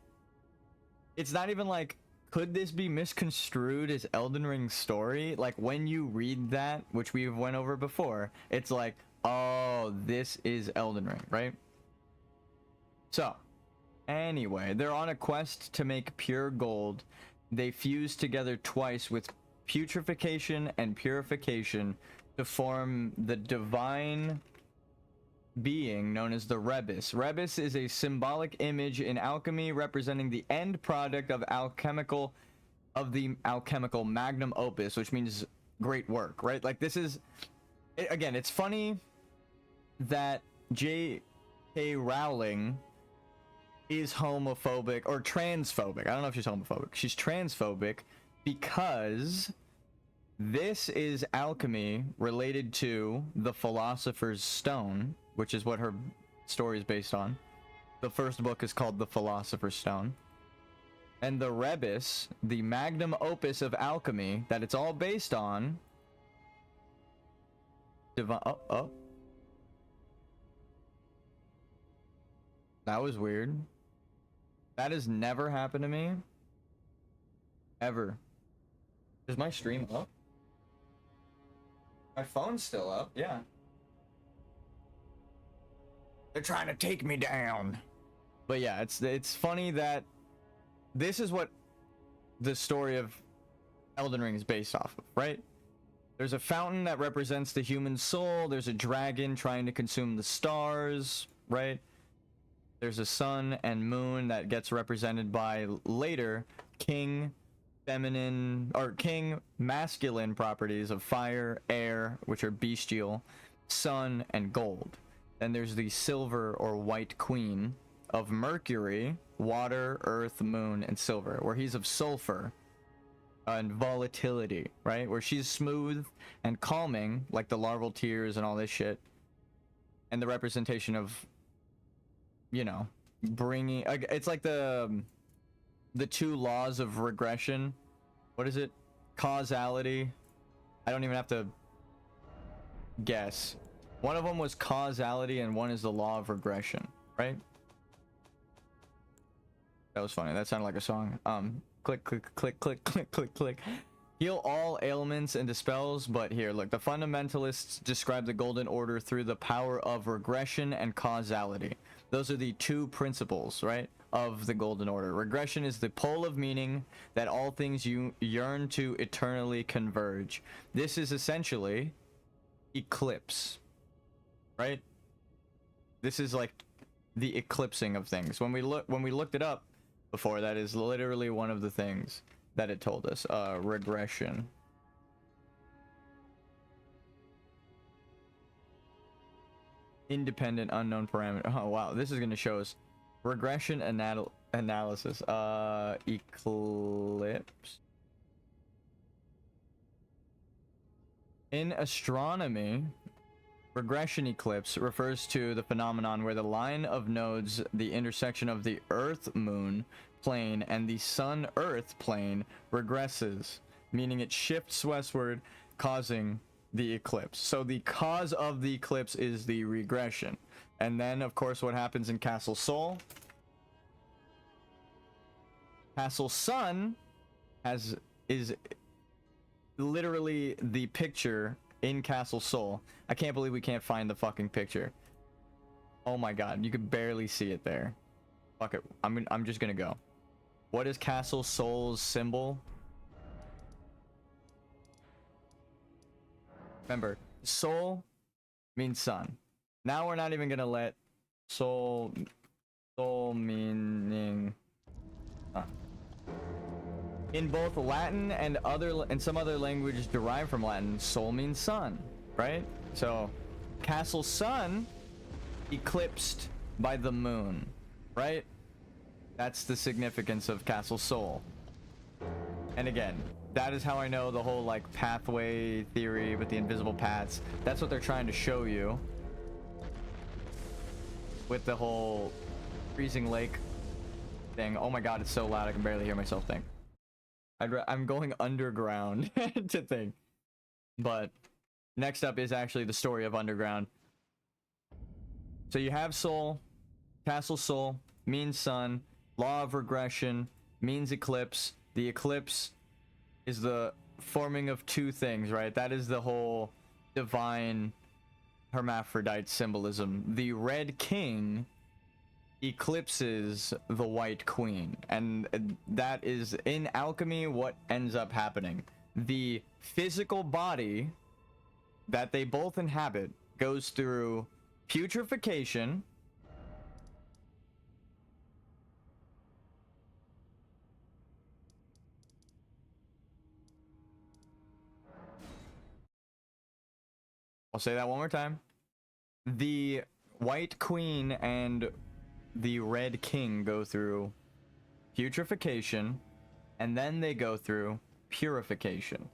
Speaker 1: it's not even like, could this be misconstrued as Elden Ring's story? Like, when you read that, which we've went over before, it's like, oh, this is Elden Ring, right? So, anyway, they're on a quest to make pure gold. They fuse together twice with putrefaction and purification to form the divine being known as the Rebus. Rebus is a symbolic image in alchemy representing the end product of the alchemical magnum opus, which means great work, right? Like, this is, again, it's funny that J.K. Rowling is homophobic or transphobic. I don't know if she's homophobic. She's transphobic because this is alchemy related to the Philosopher's Stone, which is what her story is based on. The first book is called The Philosopher's Stone. And the Rebus, the magnum opus of alchemy that it's all based on. Oh. That was weird. That has never happened to me. Ever. Is my stream up? My phone's still up, yeah. They're trying to take me down. But yeah, it's funny that this is what the story of Elden Ring is based off of, right? There's a fountain that represents the human soul. There's a dragon trying to consume the stars, right? There's a sun and moon that gets represented by later king masculine properties of fire, air, which are bestial, sun, and gold. Then there's the silver or white queen of Mercury, water, earth, moon, and silver, where he's of sulfur and volatility, right? Where she's smooth and calming, like the larval tears and all this shit. And the representation of, you know, bringing, it's like the two laws of regression. What is it? Causality. I don't even have to guess. One of them was causality and one is the law of regression, right? That was funny. That sounded like a song. Click, click, click, click, click, click, click. Heal all ailments and dispels, but here, look, the fundamentalists describe the Golden Order through the power of regression and causality. Those are the two principles, right, of the Golden Order. Regression is the pole of meaning that all things you yearn to eternally converge. This is essentially eclipse, right? This is like the eclipsing of things. When we looked it up before, that is literally one of the things that it told us. Regression. Independent unknown parameter. Oh wow, this is going to show us regression analysis. Eclipse. In astronomy, regression eclipse refers to the phenomenon where the line of nodes, the intersection of the Earth-Moon plane and the Sun-Earth plane, regresses, meaning it shifts westward, causing the eclipse. So the cause of the eclipse is the regression. And then, of course, what happens in Castle Sol? Castle Sun is literally the picture in Castle Sol. I can't believe we can't find the fucking picture. Oh my god, you could barely see it there. Fuck it, I'm just gonna go. What is Castle Sol's symbol? Remember, Sol means sun. Now we're not even gonna let Sol meaning in both Latin and some other languages derived from Latin, Sol means sun, right? So Castle Sun eclipsed by the moon, right? That's the significance of Castle Sol. And again, that is how I know the whole like pathway theory with the invisible paths. That's what they're trying to show you with the whole freezing lake thing. Oh my god, it's so loud I can barely hear myself think. I'm going underground to think. But next up is actually the story of underground. So you have soul, castle soul, means sun, law of regression, means eclipse. The eclipse is the forming of two things, right? That is the whole divine hermaphrodite symbolism. The red king eclipses the white queen, and that is in alchemy what ends up happening. The physical body that they both inhabit goes through putrefaction, I'll say that one more time. The white queen and the red king go through putrefaction, and then they go through purification.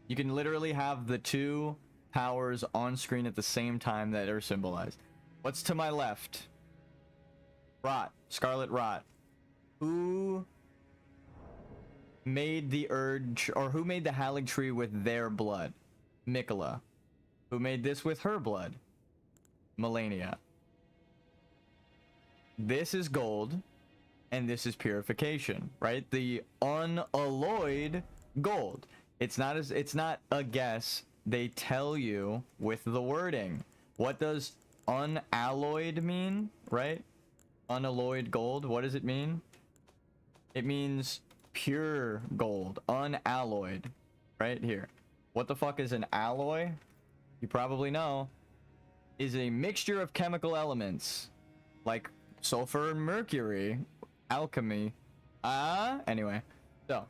Speaker 1: You can literally have the two powers on screen at the same time that are symbolized. What's to my left? Rot. Scarlet Rot. Who made the urge, or who made the Halig tree with their blood? Mikola. Who made this with her blood? Melania. This is gold, and this is purification, right? The unalloyed gold. It's not a guess. They tell you with the wording. What does unalloyed mean, right? Unalloyed gold, what does it mean? It means pure gold, unalloyed, right here. What the fuck is an alloy? You probably know. Is a mixture of chemical elements like sulfur and mercury. Alchemy. Anyway, so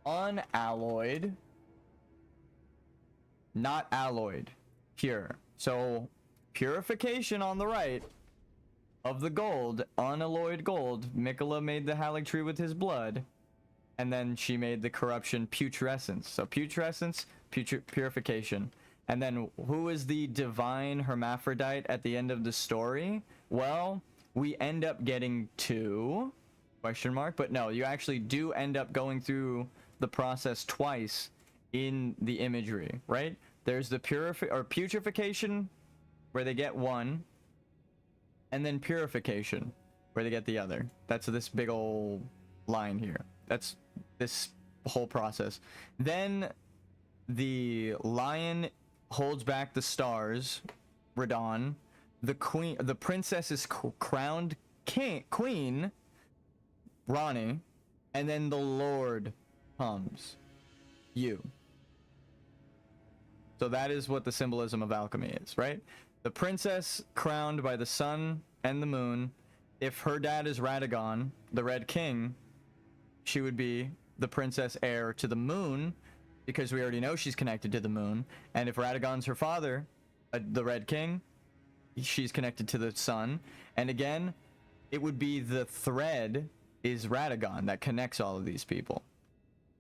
Speaker 1: unalloyed, not alloyed, pure. So purification on the right of the gold, unalloyed gold. Mikola made the Halig tree with his blood, and then she made the corruption putrescence. So putrescence, purification. And then who is the divine hermaphrodite at the end of the story? Well, we end up getting two, question mark, but no, you actually do end up going through the process twice in the imagery, right? There's the putrefaction where they get one, and then purification where they get the other. That's this big old line here. That's this whole process. Then the lion holds back the stars, Radon. The princess is crowned queen, Ronnie, and then the Lord comes, you. So that is what the symbolism of alchemy is, right? The princess crowned by the sun and the moon. If her dad is Radagon, the Red King, she would be the princess heir to the moon, because we already know she's connected to the moon. And if Radagon's her father, the Red King, she's connected to the sun. And again, it would be the thread is Radagon that connects all of these people.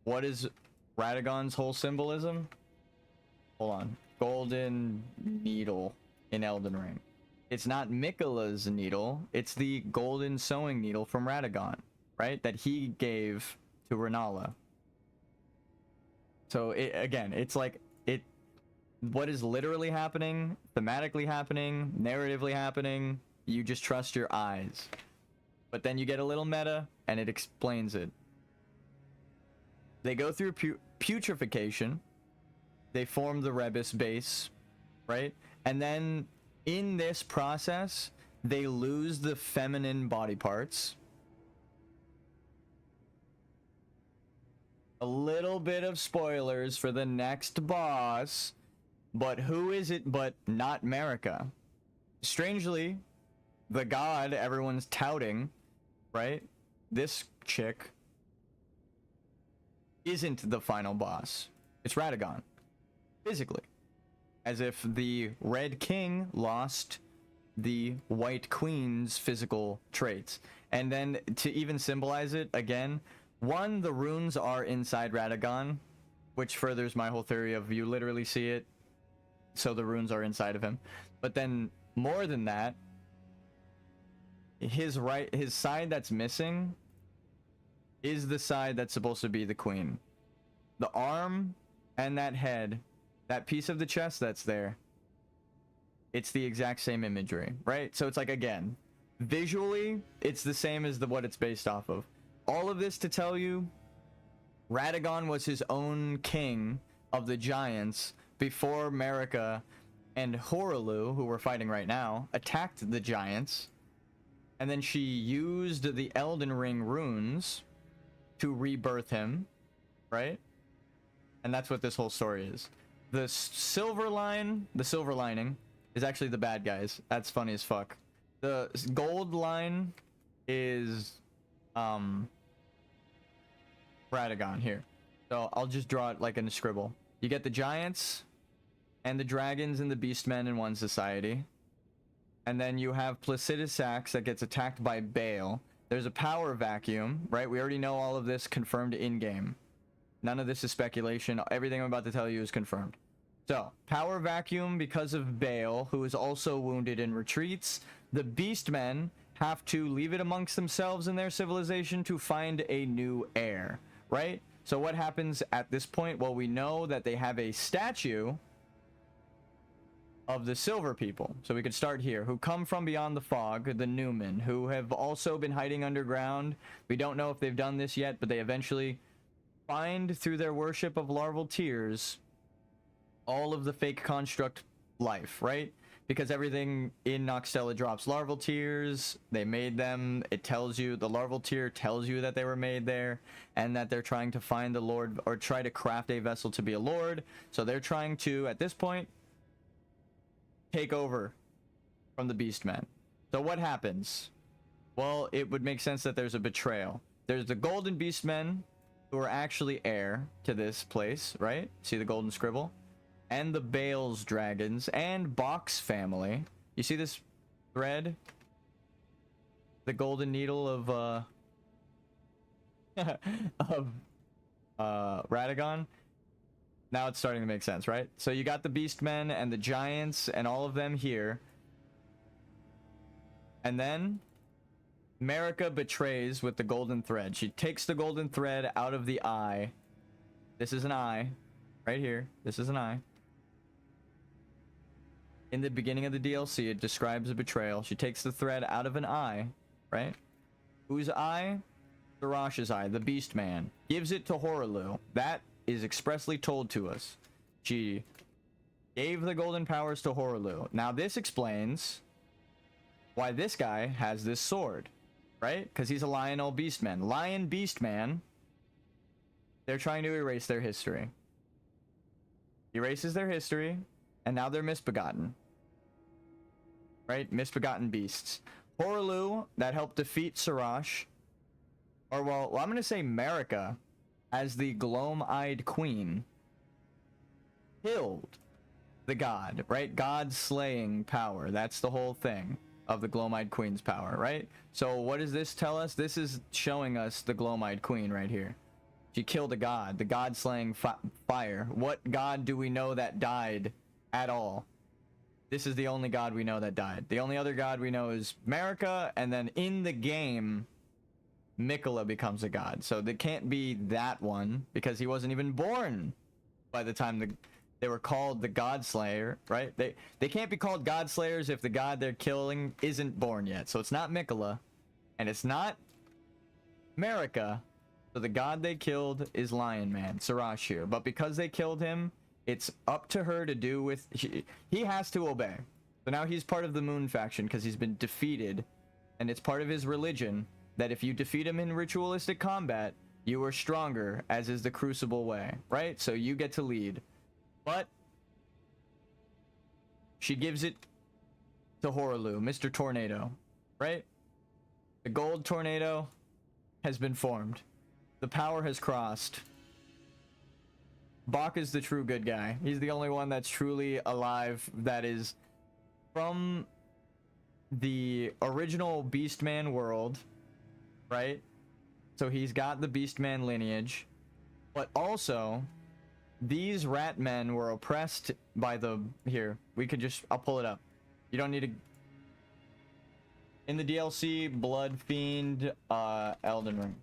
Speaker 1: What is Radagon's whole symbolism? Hold on. Golden needle in Elden Ring. It's not Mikola's needle. It's the golden sewing needle from Radagon, right? That he gave to Renala. So again, it's like what is literally happening, thematically happening, narratively happening, you just trust your eyes. But then you get a little meta and it explains it. They go through putrefaction. They form the Rebus base, right? And then in this process, they lose the feminine body parts. A little bit of spoilers for the next boss, but who is it but not Marika? Strangely, the god everyone's touting, right? This chick isn't the final boss. It's Radagon, physically. As if the Red King lost the White Queen's physical traits. And then to even symbolize it again, one, the runes are inside Radagon, which furthers my whole theory of you literally see it, so the runes are inside of him. But then more than that, his side that's missing is the side that's supposed to be the queen. The arm and that head, that piece of the chest that's there, it's the exact same imagery, right? So it's like, again, visually, it's the same as what it's based off of. All of this to tell you, Radagon was his own king of the giants before Marika and Horalu, who we're fighting right now, attacked the giants. And then she used the Elden Ring runes to rebirth him, right? And that's what this whole story is. The silver lining is actually the bad guys. That's funny as fuck. The gold line is Radagon here. So I'll just draw it like in a scribble. You get the giants and the dragons and the beastmen in one society. And then you have Placidus Axe that gets attacked by Bale. There's a power vacuum, right? We already know all of this confirmed in-game. None of this is speculation. Everything I'm about to tell you is confirmed. So, power vacuum because of Bale, who is also wounded and retreats. The beastmen have to leave it amongst themselves in their civilization to find a new heir, right? So what happens at this point? Well, we know that they have a statue of the silver people. So we could start here, who come from beyond the fog, the Newmen, who have also been hiding underground. We don't know if they've done this yet, but they eventually find through their worship of larval tears all of the fake construct life, right? Because everything in Noxtella drops larval tears. They made them. It tells you, the larval tear tells you that they were made there and that they're trying to find the lord, or try to craft a vessel to be a lord. So they're trying to, at this point, take over from the beastmen. So what happens? Well, it would make sense that there's a betrayal. There's the golden beastmen who are actually heir to this place, right? See the golden scribble? And the Bale's dragons and Bok's family. You see this thread? The golden needle of Radagon. Now it's starting to make sense, right? So you got the beastmen and the giants and all of them here. And then Marika betrays with the golden thread. She takes the golden thread out of the eye. This is an eye. Right here. This is an eye. In the beginning of the DLC, it describes a betrayal. She takes the thread out of an eye, right? Whose eye? Sarash's eye, the beast man. Gives it to Horalu. That is expressly told to us. She gave the golden powers to Horalu. Now this explains why this guy has this sword, right? Because he's a Lionel Beastman. Lion Beastman, they're trying to erase their history. Erases their history, and now they're misbegotten. Right? Misbegotten beasts. Horalu, that helped defeat Sarash. Or, well, I'm going to say Marika, as the gloam-eyed queen, killed the god, right? God-slaying power. That's the whole thing of the gloam-eyed queen's power, right? So what does this tell us? This is showing us the gloam-eyed queen right here. She killed a god, the god-slaying fire. What god do we know that died at all? This is the only god we know that died. The only other god we know is Marika, and then in the game, Mikola becomes a god. So they can't be that one, because he wasn't even born by the time they were called the God Slayer, right? They can't be called God Slayers if the god they're killing isn't born yet. So it's not Mikola, and it's not Marika. So the god they killed is Lion Man, Sarash here. But because they killed him, it's up to her to do with... He has to obey. So now he's part of the Moon faction because he's been defeated. And it's part of his religion that if you defeat him in ritualistic combat, you are stronger, as is the Crucible way, right? So you get to lead. But she gives it to Horalu, Mr. Tornado, right? The gold tornado has been formed. The power has crossed. Bok is the true good guy. He's the only one that's truly alive, that is from the original Beastman world, right? So he's got the Beastman lineage, but also these rat men were oppressed by the... Here, we could just... I'll pull it up. You don't need to... In the DLC, Blood Fiend, Elden Ring.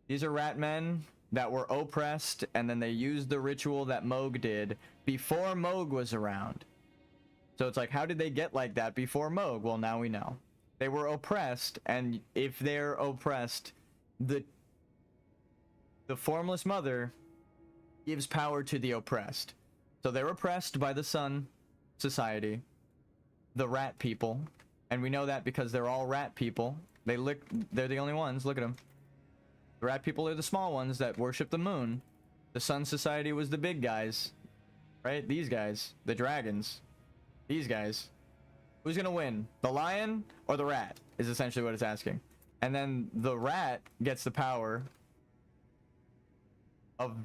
Speaker 1: These are rat men that were oppressed, and then they used the ritual that Moog did before Moog was around. So it's like, how did they get like that before Moog? Well, now we know. They were oppressed, and if they're oppressed, the Formless Mother gives power to the oppressed. So they're oppressed by the Sun Society, the rat people, and we know that because they're all rat people. They're the only ones. Look at them. The rat people are the small ones that worship the moon. The Sun Society was the big guys, right? These guys, the dragons. These guys. Who's gonna win? The lion or the rat is essentially what it's asking. And then the rat gets the power of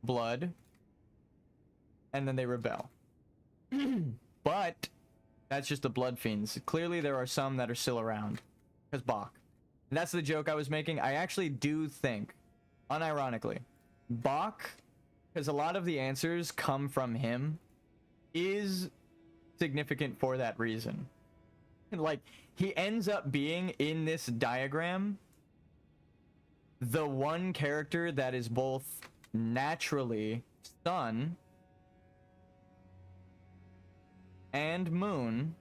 Speaker 1: blood, and then they rebel. But that's just the blood fiends. Clearly there are some that are still around, because Bach. And that's the joke I was making. I actually do think, unironically, Bach, because a lot of the answers come from him, is significant for that reason. Like, he ends up being, in this diagram, the one character that is both naturally sun and moon,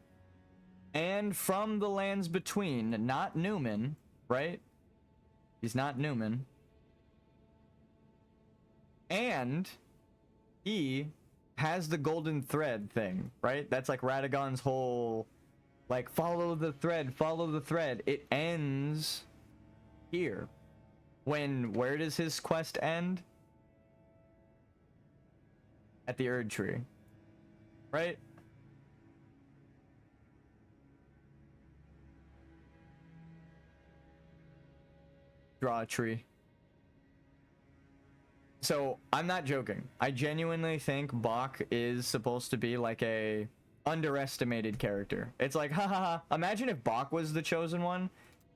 Speaker 1: and from the lands between, not Newman, right? He's not Newman. And he has the golden thread thing, right? That's like Radagon's whole, like, follow the thread, follow the thread. It ends here. Where does his quest end? At the Erd Tree, right? Draw a tree. So I'm not joking. I genuinely think Bach is supposed to be like a underestimated character. It's like, ha ha ha. Imagine if Bach was the chosen one,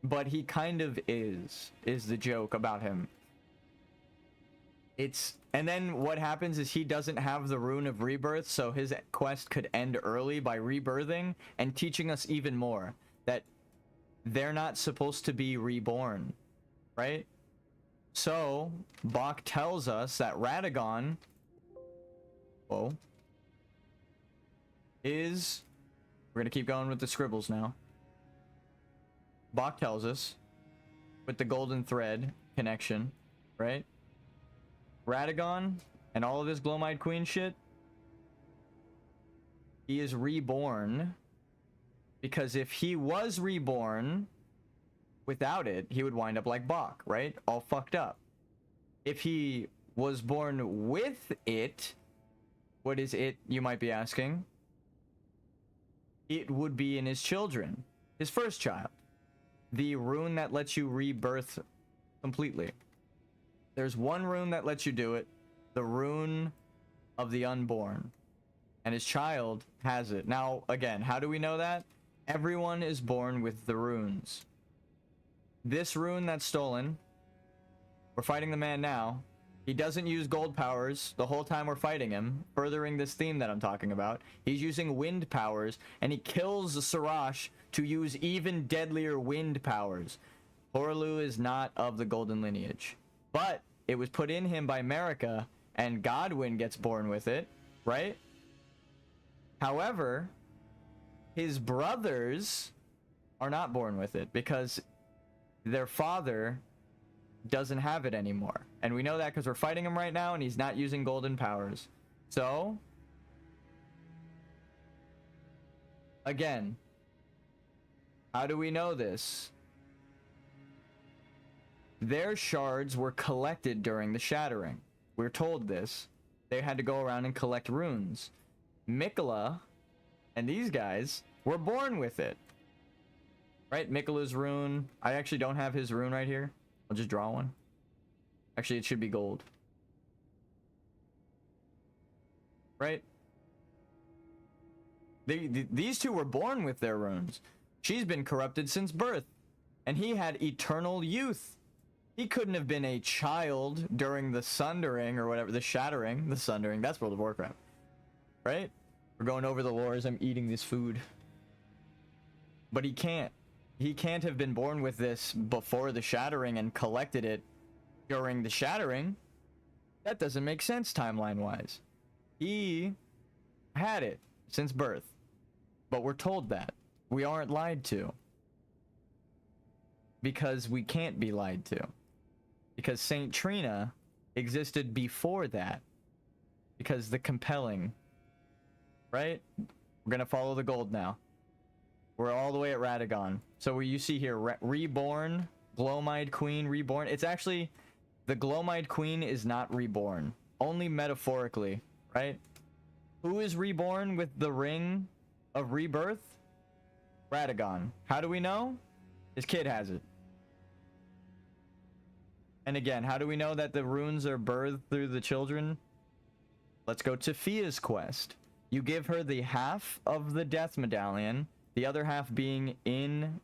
Speaker 1: but he kind of is the joke about him. And then what happens is he doesn't have the rune of rebirth, so his quest could end early by rebirthing and teaching us even more that they're not supposed to be reborn, right? So Bach tells us that Radagon, is, we're gonna keep going with the scribbles now. Bach tells us, with the golden thread connection, right? Radagon and all of this Glomide Queen shit, he is reborn, because if he was reborn without it, he would wind up like Bach, right? All fucked up. If he was born with it, what is it, you might be asking? It would be in his children, his first child. The rune that lets you rebirth completely. There's one rune that lets you do it, the rune of the unborn. And his child has it. Now, again, how do we know that? Everyone is born with the runes. This rune that's stolen, we're fighting the man now. He doesn't use gold powers the whole time we're fighting him, furthering this theme that I'm talking about. He's using wind powers, and he kills Sarash to use even deadlier wind powers. Horlu is not of the golden lineage, but it was put in him by Marika, and Godwyn gets born with it, right? However, his brothers are not born with it because their father doesn't have it anymore. And we know that because we're fighting him right now and he's not using golden powers. So, again, how do we know this? Their shards were collected during the shattering. We're told this. They had to go around and collect runes. Mikola and these guys were born with it. Right? Mikola's rune. I actually don't have his rune right here. I'll just draw one. Actually, it should be gold. Right? These two were born with their runes. She's been corrupted since birth. And he had eternal youth. He couldn't have been a child during the sundering or whatever. The shattering. The sundering. That's World of Warcraft. Right? We're going over the lore as I'm eating this food. But he can't. He can't have been born with this before the shattering and collected it during the shattering. That doesn't make sense timeline-wise. He had it since birth. But we're told that. We aren't lied to. Because we can't be lied to. Because Saint Trina existed before that. Because the compelling... Right? We're gonna follow the gold now. We're all the way at Radagon. So where you see here, reborn, Glowmide Queen, reborn. It's actually, the Glowmide Queen is not reborn. Only metaphorically, right? Who is reborn with the ring of rebirth? Radagon. How do we know? His kid has it. And again, how do we know that the runes are birthed through the children? Let's go to Fia's quest. You give her the half of the death medallion, the other half being in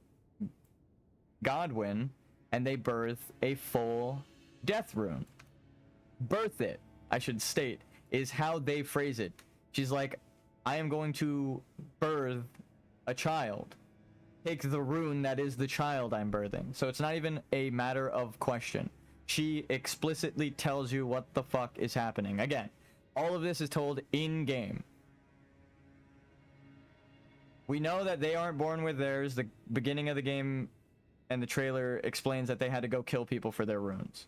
Speaker 1: Godwin, and they birth a full death rune. Birth it, I should state, is how they phrase it. She's like, I am going to birth a child. Take the rune that is the child I'm birthing. So it's not even a matter of question. She explicitly tells you what the fuck is happening. Again, all of this is told in-game. We know that they aren't born with theirs. The beginning of the game and the trailer explains that they had to go kill people for their runes.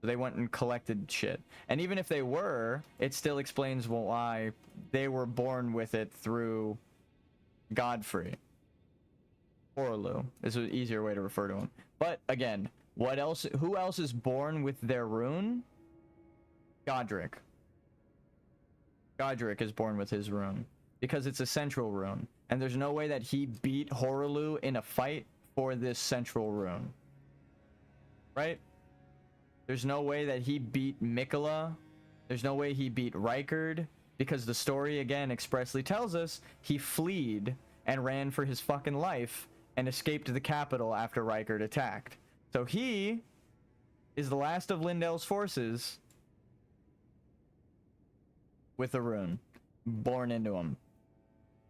Speaker 1: So they went and collected shit. And even if they were, it still explains why they were born with it through Godfrey. Orlu is an easier way to refer to him. But again, what else? Who else is born with their rune? Godric. Godric is born with his rune because it's a central rune, and there's no way that he beat Horaloo in a fight for this central rune. Right? There's no way that he beat Mikola. There's no way he beat Rykard, because the story again expressly tells us he fled and ran for his fucking life and escaped the capital after Rykard attacked. So he is the last of Lindell's forces with a rune born into him.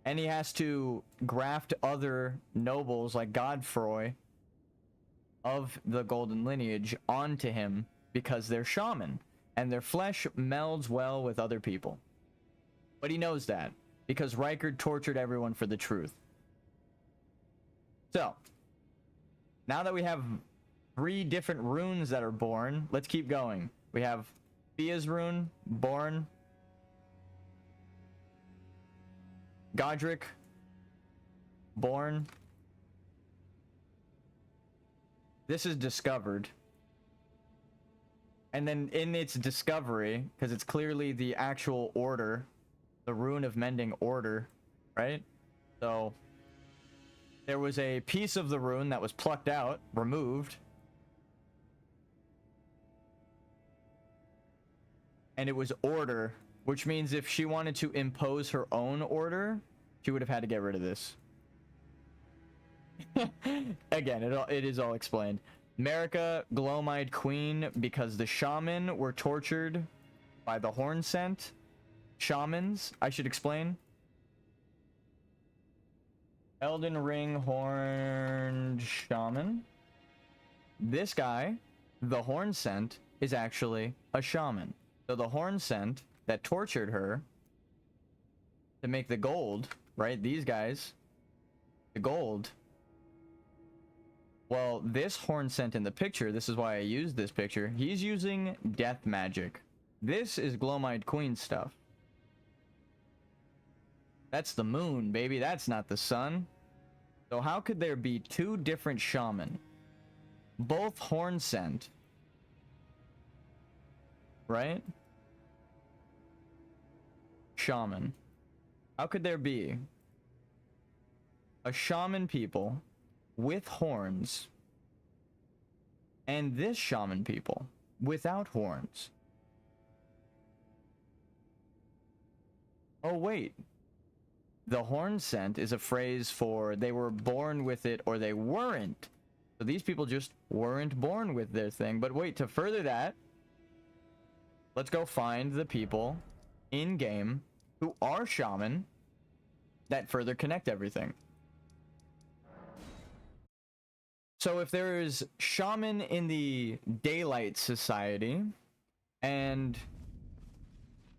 Speaker 1: And he has to graft other nobles like Godfroy of the golden lineage onto him because they're shaman and their flesh melds well with other people. But he knows that because Rykard tortured everyone for the truth. So, now that we have 3 different runes that are born, let's keep going. We have Fia's rune, born. Godric, born. This is discovered. And then in its discovery, because it's clearly the actual order, the rune of mending order, right? So there was a piece of the rune that was plucked out, removed. And it was order, which means if she wanted to impose her own order, she would have had to get rid of this. Again, it is all explained. Marika, Glowmide Queen, because the shaman were tortured by the horn scent. Shamans, I should explain. Elden Ring horned shaman. This guy, the horn scent, is actually a shaman. So the horn scent that tortured her to make the gold, right? These guys, the gold. Well, this horn scent in the picture, this is why I used this picture. He's using death magic. This is Glowmide Queen stuff. That's the moon, baby. That's not the sun. So how could there be 2 different shaman? Both horn scent. Right? Shaman. How could there be a shaman people with horns and this shaman people without horns? Oh wait, the horn scent is a phrase for they were born with it or they weren't. So these people just weren't born with their thing. But wait, to further that, let's go find the people in game who are shaman that further connect everything. So if there is shaman in the Daylight Society, and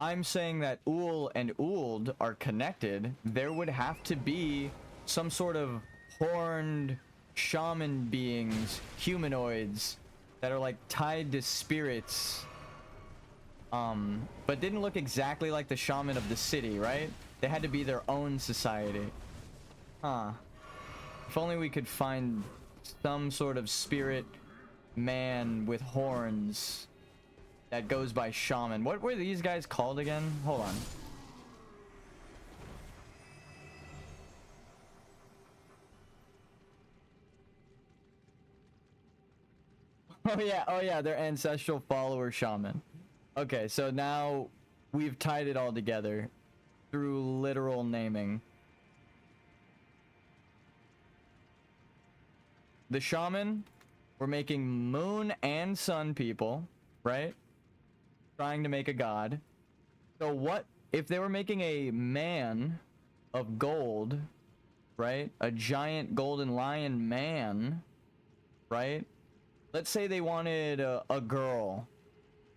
Speaker 1: I'm saying that Ul and Uld are connected, there would have to be some sort of horned shaman beings, humanoids, that are like tied to spirits, but didn't look exactly like the shaman of the city, right? They had to be their own society. Huh. If only we could find some sort of spirit man with horns that goes by shaman. What were these guys called again? Hold on. Oh yeah, they're ancestral follower shaman. Okay, so now we've tied it all together through literal naming. The shaman were making moon and sun people, right? Trying to make a god. So what if they were making a man of gold, right? A giant golden lion man, right? Let's say they wanted a girl.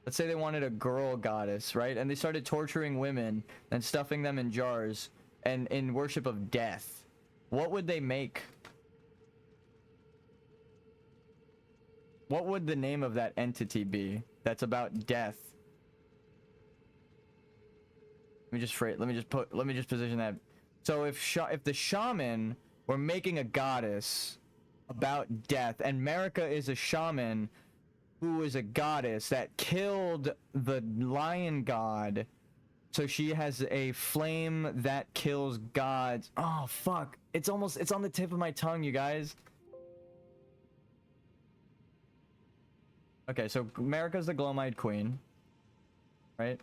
Speaker 1: Let's say they wanted a girl goddess, right? And they started torturing women and stuffing them in jars and in worship of death. What would they make? What would the name of that entity be that's about death? Let me just position that. So if the shaman were making a goddess about death, and Marika is a shaman who is a goddess that killed the lion god, so she has a flame that kills gods. Oh fuck, it's on the tip of my tongue, you guys. Okay, so Marika's the Glowmite Queen, right?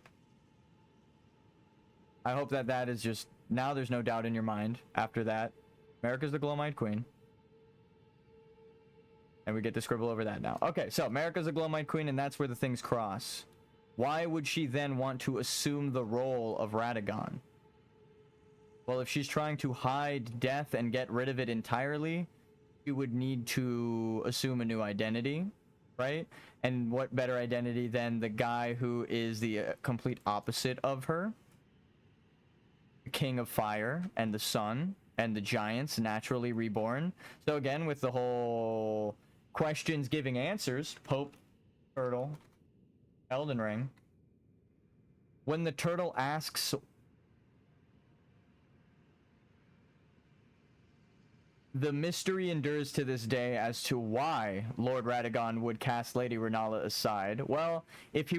Speaker 1: I hope that is just, now there's no doubt in your mind after that. Marika's the Glowmite Queen. And we get to scribble over that now. Okay, so Marika's the Glowmite Queen, and that's where the things cross. Why would she then want to assume the role of Radagon? Well, if she's trying to hide death and get rid of it entirely, she would need to assume a new identity, right? And what better identity than the guy who is the complete opposite of her? The King of Fire and the Sun and the Giants naturally reborn. So again, with the whole questions giving answers, Pope, Turtle, Elden Ring. When the turtle asks, the mystery endures to this day as to why Lord Radagon would cast Lady Renala aside. Well, if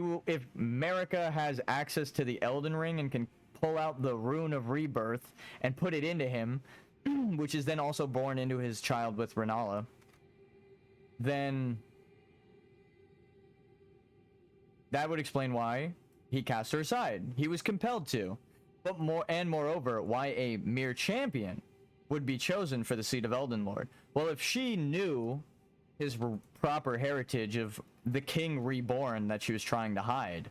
Speaker 1: Marika has access to the Elden Ring and can pull out the rune of rebirth and put it into him, which is then also born into his child with Renala, then that would explain why he cast her aside. He was compelled to. But moreover, why a mere champion would be chosen for the seat of Elden Lord. Well, if she knew his proper heritage of the king reborn that she was trying to hide,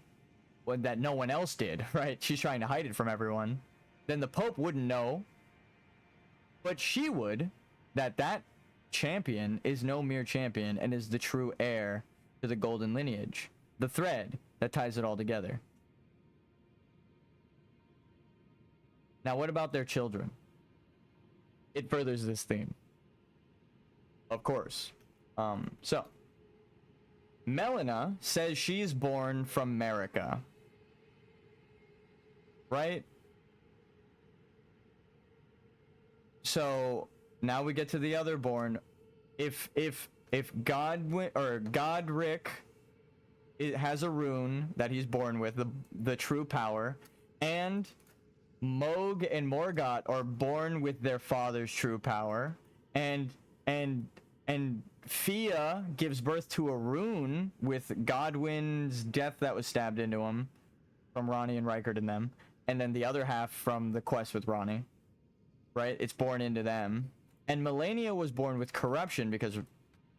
Speaker 1: that no one else did, right? She's trying to hide it from everyone. Then the Pope wouldn't know. But she would, that champion is no mere champion and is the true heir to the golden lineage. The thread that ties it all together. Now, what about their children? It furthers this theme. Of course. So, Melina says she's born from Marika. Right? So, now we get to the other born. If Godric it has a rune that he's born with, the true power, and Moog and Morgott are born with their father's true power, and Fia gives birth to a rune with Godwin's death that was stabbed into him from Ronnie and Rykard and them, and then the other half from the quest with Ronnie, right? It's born into them. And Melania was born with corruption because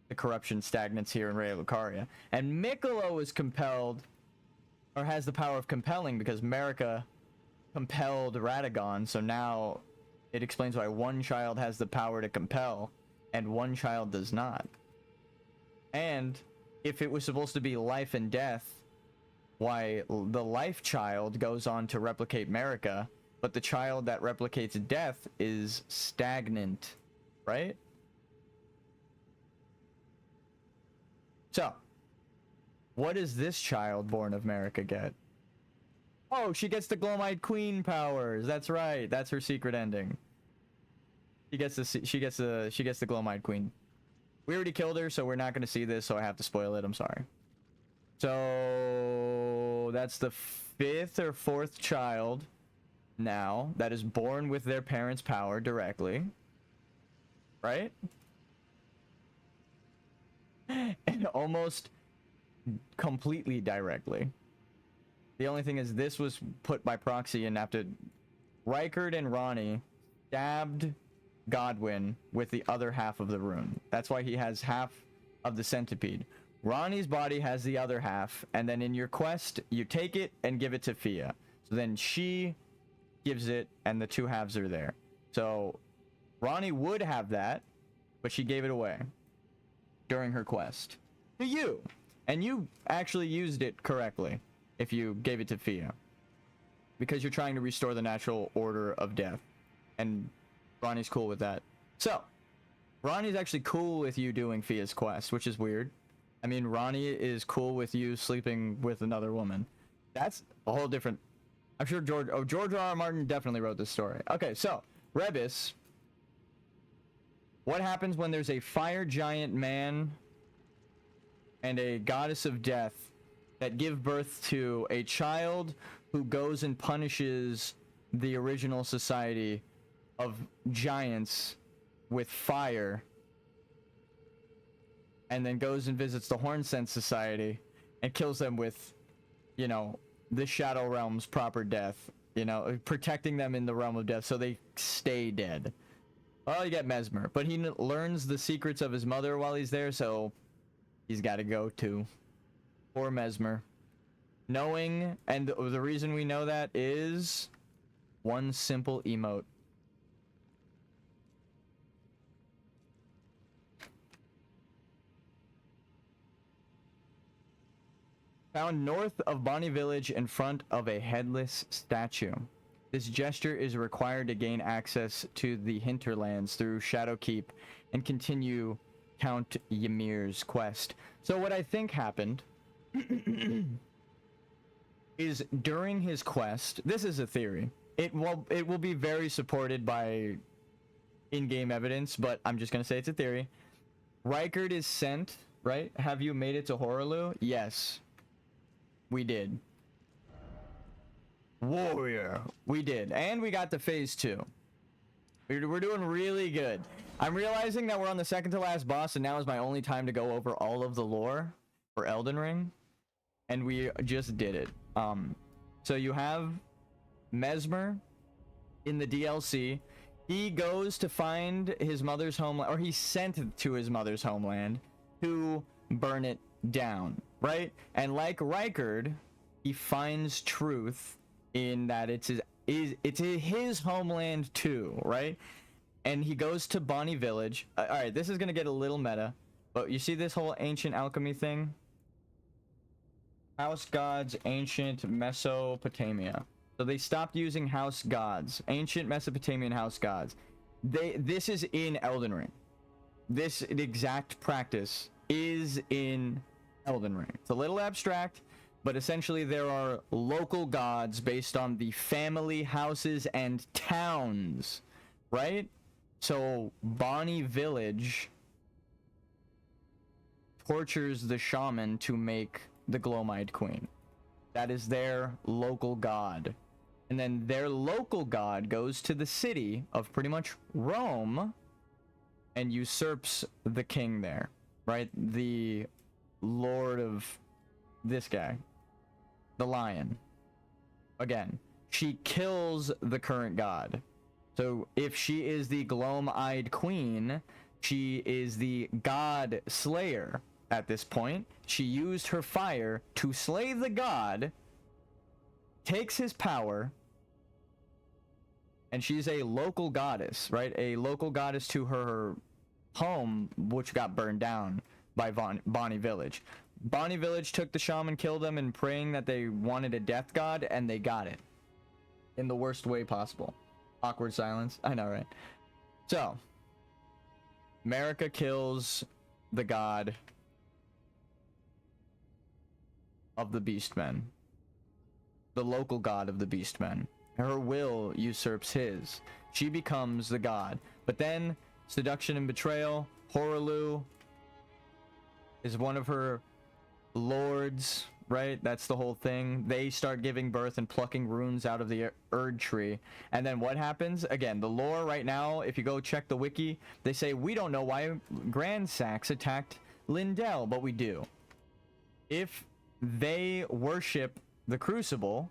Speaker 1: the corruption stagnates here in Raya Lucaria. And Miquella was compelled, or has the power of compelling, because Marika compelled Radagon, so now it explains why one child has the power to compel and one child does not. And if it was supposed to be life and death, why the life child goes on to replicate America, but the child that replicates death is stagnant, right? So, what does this child born of America get? Oh, she gets the Glowmite Queen powers. That's right. That's her secret ending. She gets the Glowmite Queen. We already killed her, so we're not going to see this, so I have to spoil it. I'm sorry. So that's the 5th or 4th child now that is born with their parents' power directly. Right? And almost completely directly. The only thing is this was put by proxy, and after Rykard and Ronnie stabbed Godwin with the other half of the rune. That's why he has half of the centipede. Ronnie's body has the other half, and then in your quest, you take it and give it to Fia. So then she gives it, and the 2 halves are there. So Ronnie would have that, but she gave it away during her quest to you. And you actually used it correctly if you gave it to Fia, because you're trying to restore the natural order of death. And Ronnie's cool with that. So Ronnie's actually cool with you doing Fia's quest, which is weird. I mean, Ronnie is cool with you sleeping with another woman. That's a whole different... I'm sure George R.R. Martin definitely wrote this story. Okay, so, Rebus. What happens when there's a fire giant man and a goddess of death that give birth to a child who goes and punishes the original society of giants with fire, and then goes and visits the Hornsense Society and kills them with, you know, the Shadow Realm's proper death, you know, protecting them in the realm of death so they stay dead? Well, you get Mesmer, but he learns the secrets of his mother while he's there, so he's got to go too. Poor Mesmer. Knowing, and the reason we know that is one simple emote. Found north of Bonnie Village in front of a headless statue. This gesture is required to gain access to the hinterlands through Shadowkeep and continue Count Ymir's quest. So what I think happened is during his quest, this is a theory. It will be very supported by in-game evidence, but I'm just gonna say it's a theory. Rykard is sent, right? Have you made it to Horaloo? Yes. We did. Warrior. We did. And we got to phase 2. We're doing really good. I'm realizing that we're on the second to last boss, and now is my only time to go over all of the lore for Elden Ring. And we just did it. So you have Mesmer in the DLC. He goes to find his mother's homeland, or he's sent to his mother's homeland to burn it down, right? And like Rykard, he finds truth in that it's his homeland too, right? And he goes to Bonnie Village. All right, this is gonna get a little meta, but you see this whole ancient alchemy thing? House gods, ancient Mesopotamia. So they stopped using house gods, ancient Mesopotamian house gods. This is in Elden Ring. This exact practice is in Elden Ring. It's a little abstract, but essentially there are local gods based on the family houses and towns, right? So Bonnie Village tortures the shaman to make the Glowmite Queen. That is their local god. And then their local god goes to the city of pretty much Rome and usurps the king there, right? The lord of this guy, the lion. Again, she kills the current god. So if she is the Gloam-eyed queen, she is the god slayer at this point. She used her fire to slay the god, takes his power, and she's a local goddess, right? A local goddess to her home, which got burned down by Bonnie Village. Bonnie Village took the shaman, killed them, and praying that they wanted a death god, and they got it. In the worst way possible. Awkward silence. I know, right? So, America kills the god of the Beastmen. The local god of the Beastmen. Her will usurps his. She becomes the god. But then, seduction and betrayal. Horaloo is one of her lords, right? That's the whole thing. They start giving birth and plucking runes out of the Erd tree. And then what happens? Again, the lore right now, if you go check the wiki, they say, we don't know why Grand Sax attacked Lindell, but we do. If they worship the Crucible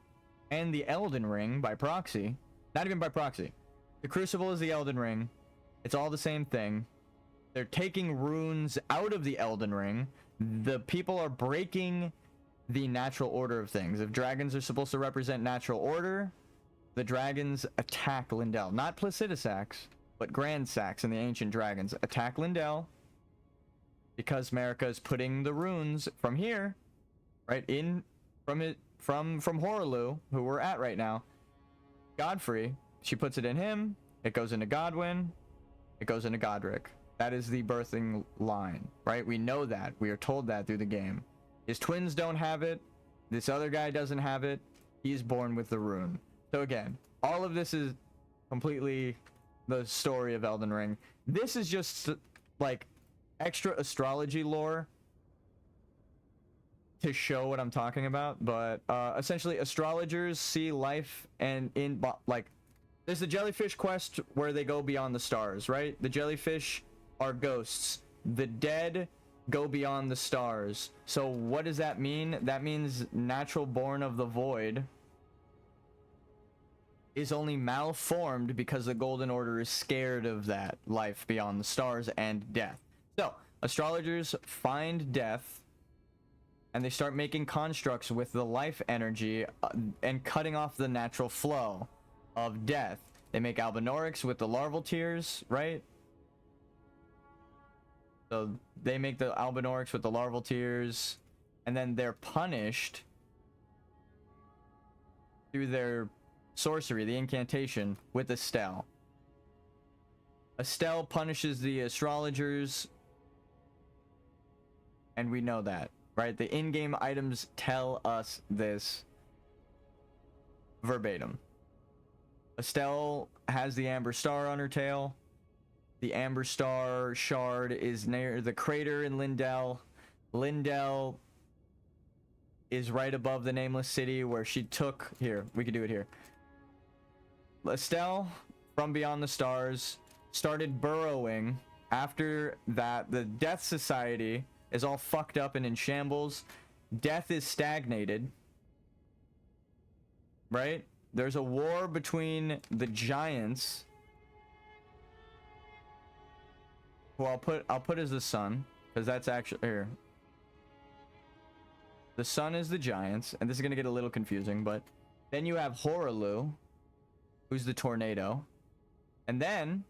Speaker 1: and the Elden Ring by proxy, not even by proxy, the Crucible is the Elden Ring. It's all the same thing. They're taking runes out of the Elden Ring. The people are breaking the natural order of things. If dragons are supposed to represent natural order, the dragons attack Lindell. Not Placidusax, but Grand Sax and the ancient dragons attack Lindell because Marika is putting the runes from here, right in from Horaloo, who we're at right now. Godfrey, she puts it in him. It goes into Godwyn. It goes into Godric. That is the birthing line, right? We know that. We are told that through the game. His twins don't have it. This other guy doesn't have it. He's born with the rune. So again, all of this is completely the story of Elden Ring. This is just like extra astrology lore to show what I'm talking about. But essentially, astrologers see life and like there's the jellyfish quest where they go beyond the stars, right? The jellyfish are ghosts. The dead go beyond the stars. So what does that mean? That means natural born of the void is only malformed because the Golden Order is scared of that life beyond the stars and death. So astrologers find death and they start making constructs with the life energy and cutting off the natural flow of death. They make Albinaurics with the larval tears, right? So they make the Albinaurics with the larval tears, and then they're punished through their sorcery, the incantation, with Estelle. Estelle punishes the astrologers, and we know that, right? The in-game items tell us this verbatim. Estelle has the Amber Star on her tail. The Amber Star shard is near the crater in Lindell. Lindell is right above the Nameless City where she took... Here, we could do it here. Estelle, from beyond the stars, started burrowing. After that, the Death Society is all fucked up and in shambles. Death is stagnated. Right? There's a war between the giants, who I'll put as the sun, because that's actually here. The sun is the giants, and this is gonna get a little confusing, but then you have Horaloo, who's the tornado, and then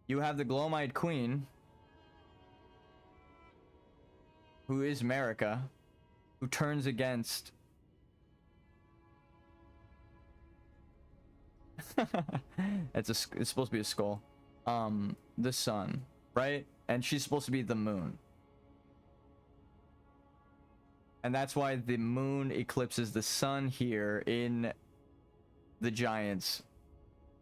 Speaker 1: you have the Glomite Queen, who is Marika, who turns against it's supposed to be a skull. The sun, right? And she's supposed to be the moon. And that's why the moon eclipses the sun here in the giants'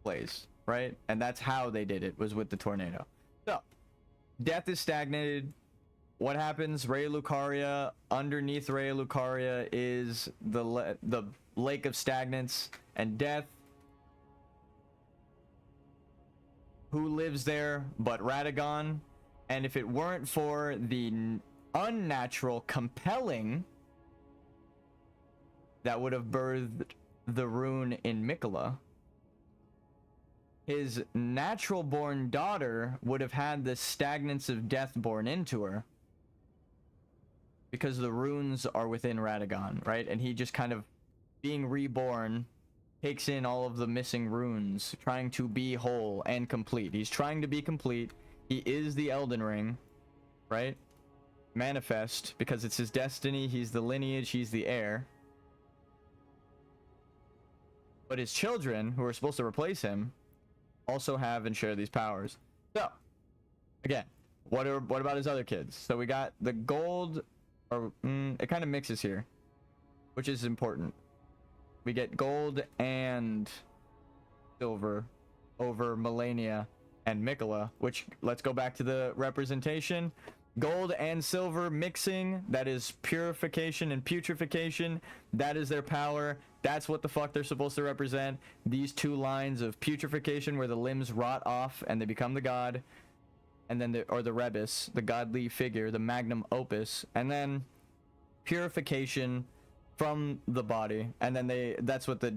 Speaker 1: place, right? And that's how they did it, was with the tornado. So, death is stagnated. What happens? Raya Lucaria, underneath Raya Lucaria is the Lake of Stagnance and Death. Who lives there but Radagon? And if it weren't for the unnatural compelling that would have birthed the rune in Mikola, his natural born daughter would have had the stagnance of death born into her, because the runes are within Radagon, right? And he just kind of being reborn takes in all of the missing runes, trying to be whole and complete. He's trying to be complete. He is the Elden Ring, right? Manifest, because it's his destiny. He's the lineage, he's the heir. But his children, who are supposed to replace him, also have and share these powers. So, again, what about his other kids? So we got the gold, or it kind of mixes here, which is important. We get gold and silver over Melania and Mikola, which, let's go back to the representation. Gold and silver mixing, that is purification and putrefaction. That is their power. That's what the fuck they're supposed to represent. These two lines of putrefaction, where the limbs rot off and they become the god, and then the rebus, the godly figure, the magnum opus, and then purification from the body, and then that's what the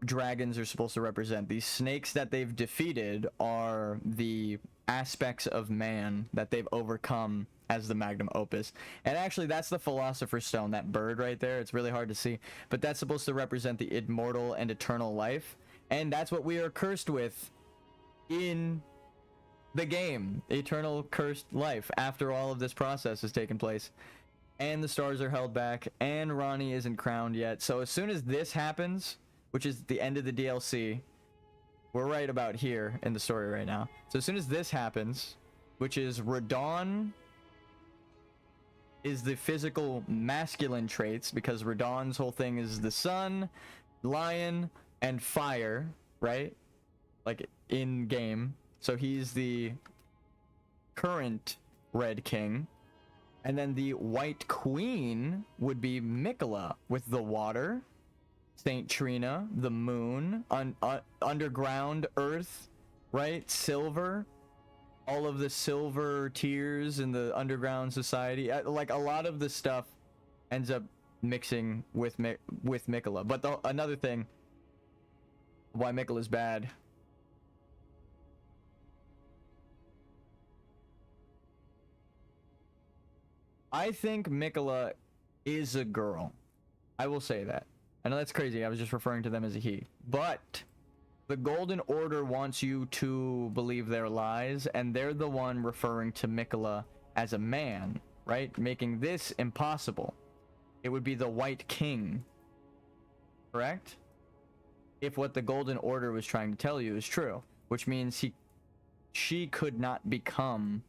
Speaker 1: dragons are supposed to represent. These snakes that they've defeated are the aspects of man that they've overcome as the magnum opus. And actually, that's the philosopher's stone, that bird right there. It's really hard to see, but that's supposed to represent the immortal and eternal life, and that's what we are cursed with in the game. Eternal cursed life after all of this process has taken place, and the stars are held back, and Ronnie isn't crowned yet. So as soon as this happens, which is the end of the DLC, we're right about here in the story right now. So as soon as this happens, which is Radon is the physical masculine traits, because Radon's whole thing is the sun, lion, and fire, right? Like in game. So he's the current Red King. And then the White Queen would be Mikola, with the water, Saint Trina, the moon, underground earth, right? Silver, all of the silver tiers in the underground society. Like, a lot of the stuff ends up mixing with Mikola. But another thing why Mikola's bad. I think Mikola is a girl. I will say that. I know that's crazy. I was just referring to them as a he. But the Golden Order wants you to believe their lies, and they're the one referring to Mikola as a man, right? Making this impossible. It would be the White King. Correct? If what the Golden Order was trying to tell you is true, which means she could not become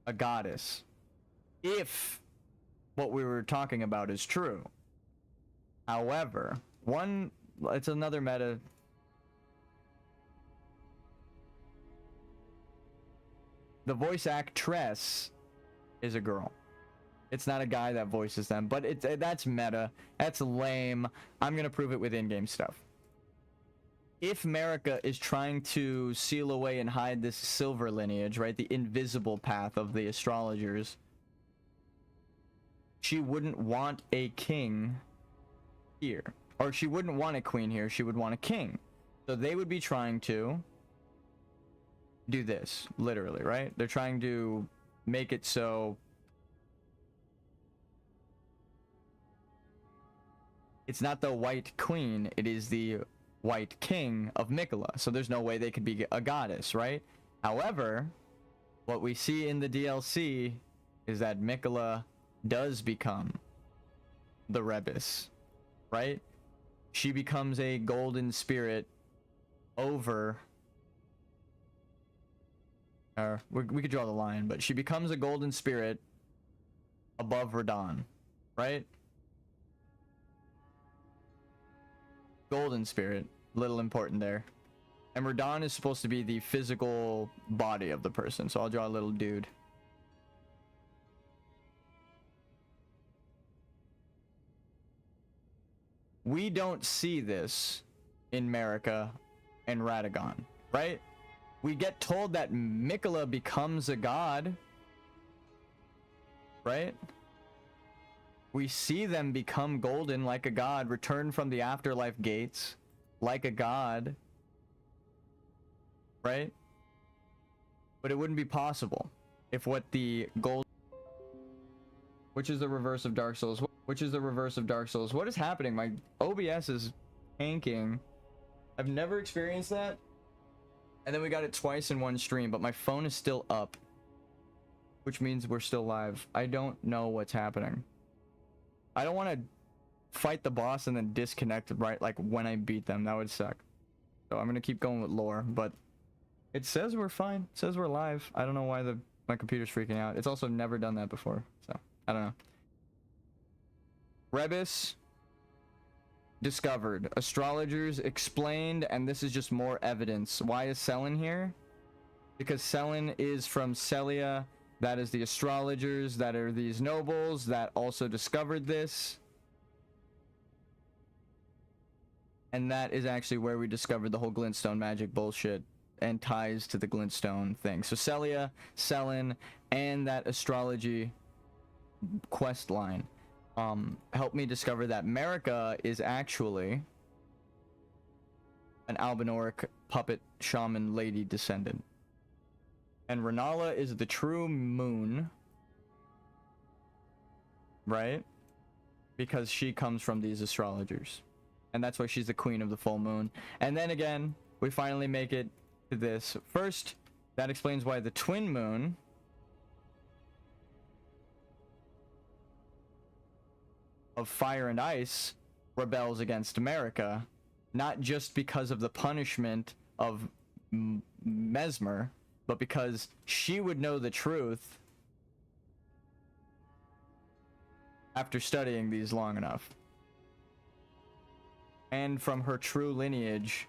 Speaker 1: a goddess if what we were talking about is true. However, it's another meta. The voice actress is a girl. It's not a guy that voices them, but that's meta. That's lame. I'm gonna prove it with in-game stuff. If Marika is trying to seal away and hide this silver lineage, right, the invisible path of the astrologers, she wouldn't want a king here. Or she wouldn't want a queen here, she would want a king. So they would be trying to do this, literally, right? They're trying to make it so it's not the White Queen, it is the White King of Mikola. So there's no way they could be a goddess, right? However, what we see in the DLC is that Mikola does become the rebus, right? She becomes a golden spirit over, we could draw the line, but she becomes a golden spirit above Radon, right? Golden spirit, little important there. And Radon is supposed to be the physical body of the person, so I'll draw a little dude. We don't see this in Marika and Radagon, right? We get told that Mikola becomes a god, right? We see them become golden like a god, return from the afterlife gates like a god, right? But it wouldn't be possible if what the gold, which is the reverse of Dark Souls. which is the reverse of Dark Souls. What is happening? My OBS is tanking. I've never experienced that. And then we got it twice in one stream, but my phone is still up, which means we're still live. I don't know what's happening. I don't want to fight the boss and then disconnect right like when I beat them. That would suck. So I'm gonna keep going with lore, but it says we're fine. It says we're live. I don't know why my computer's freaking out. It's also never done that before, so I don't know. Rebus discovered. Astrologers explained, and this is just more evidence. Why is Selin here? Because Selin is from Celia. That is the astrologers that are these nobles that also discovered this. And that is actually where we discovered the whole glintstone magic bullshit and ties to the glintstone thing. So Celia, Selin, and that astrology quest line helped me discover that Marika is actually an Albinoric puppet shaman lady descendant. And Renala is the true moon, right? Because she comes from these astrologers. And that's why she's the queen of the full moon. And then again, we finally make it to this. First, that explains why the twin moon of fire and ice rebels against America, not just because of the punishment of Mesmer, but because she would know the truth after studying these long enough. And from her true lineage,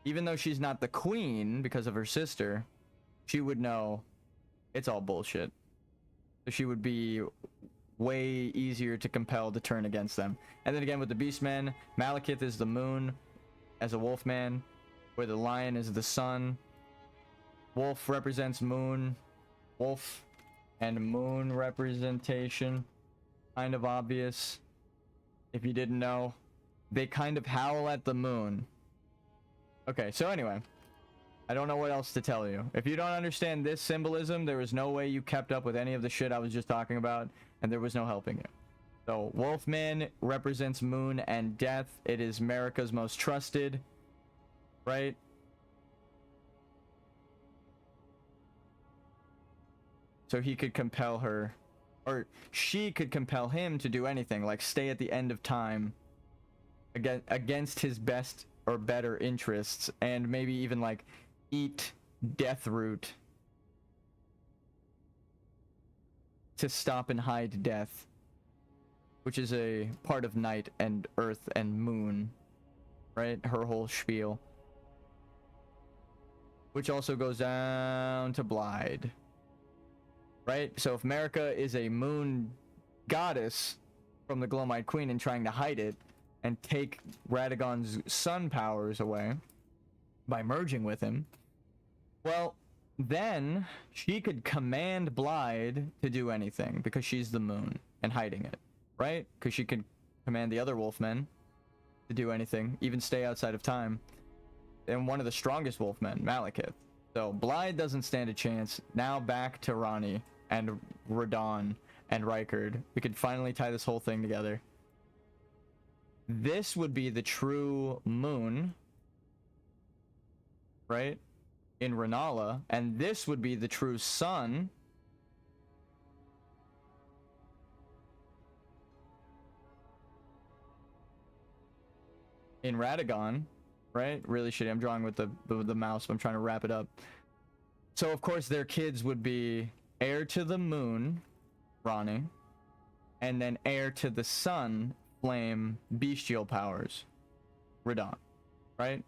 Speaker 1: even though she's not the queen because of her sister, she would know it's all bullshit. So she would be way easier to compel to turn against them. And then again with the Beastmen, Malekith is the moon as a wolfman, where the lion is the sun. Wolf represents moon. Wolf and moon representation. Kind of obvious. If you didn't know, they kind of howl at the moon. Okay, so anyway, I don't know what else to tell you. If you don't understand this symbolism, there is no way you kept up with any of the shit I was just talking about, and there was no helping you. So, Wolfman represents moon and death. It is Marika's most trusted, right? So he could compel her, or she could compel him to do anything, like stay at the end of time against his best or better interests, and maybe even like eat death root to stop and hide death, which is a part of night and earth and moon, right? Her whole spiel, which also goes down to Blide, right? So if Marika is a moon goddess from the Glowmite Queen and trying to hide it and take Radagon's sun powers away by merging with him, well, then she could command Blide to do anything because she's the moon and hiding it, right? Because she could command the other wolfmen to do anything, even stay outside of time. And one of the strongest wolfmen, Malekith. So Blide doesn't stand a chance. Now back to Ronnie and Radon and Rykard. We could finally tie this whole thing together. This would be the true moon, right? In Renala, and this would be the true sun in Radagon, right? Really shitty. I'm drawing with the mouse, but I'm trying to wrap it up. So of course their kids would be heir to the moon, Ronnie, and then heir to the sun, flame, bestial powers, Radon, right?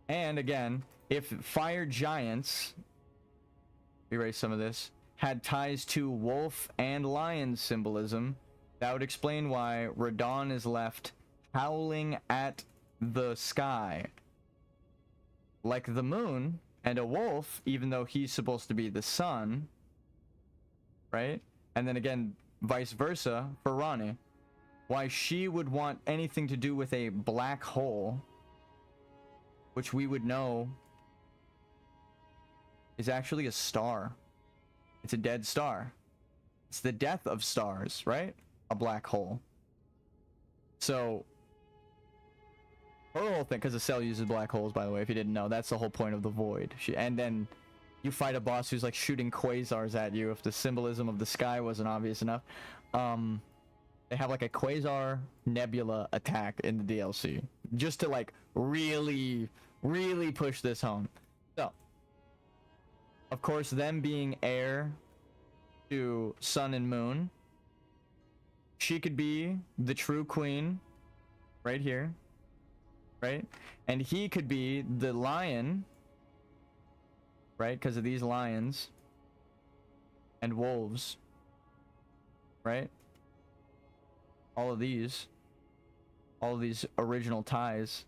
Speaker 1: And again, if fire giants, erase some of this, had ties to wolf and lion symbolism, that would explain why Radon is left howling at the sky like the moon and a wolf, even though he's supposed to be the sun, right? And then again, vice versa for Ronnie. Why she would want anything to do with a black hole, which we would know is actually a star. It's a dead star. It's the death of stars, right? a black hole. So her whole thing, because the cell uses black holes, by the way, if you didn't know, that's the whole point of the void. And then you fight a boss who's like shooting quasars at you. If the symbolism of the sky wasn't obvious enough, they have like a quasar nebula attack in the DLC, just to like really push this home. So of course, them being heir to sun and moon, she could be the true queen right here, right? And he could be the lion, right? Because of these lions and wolves, right? All of these original ties.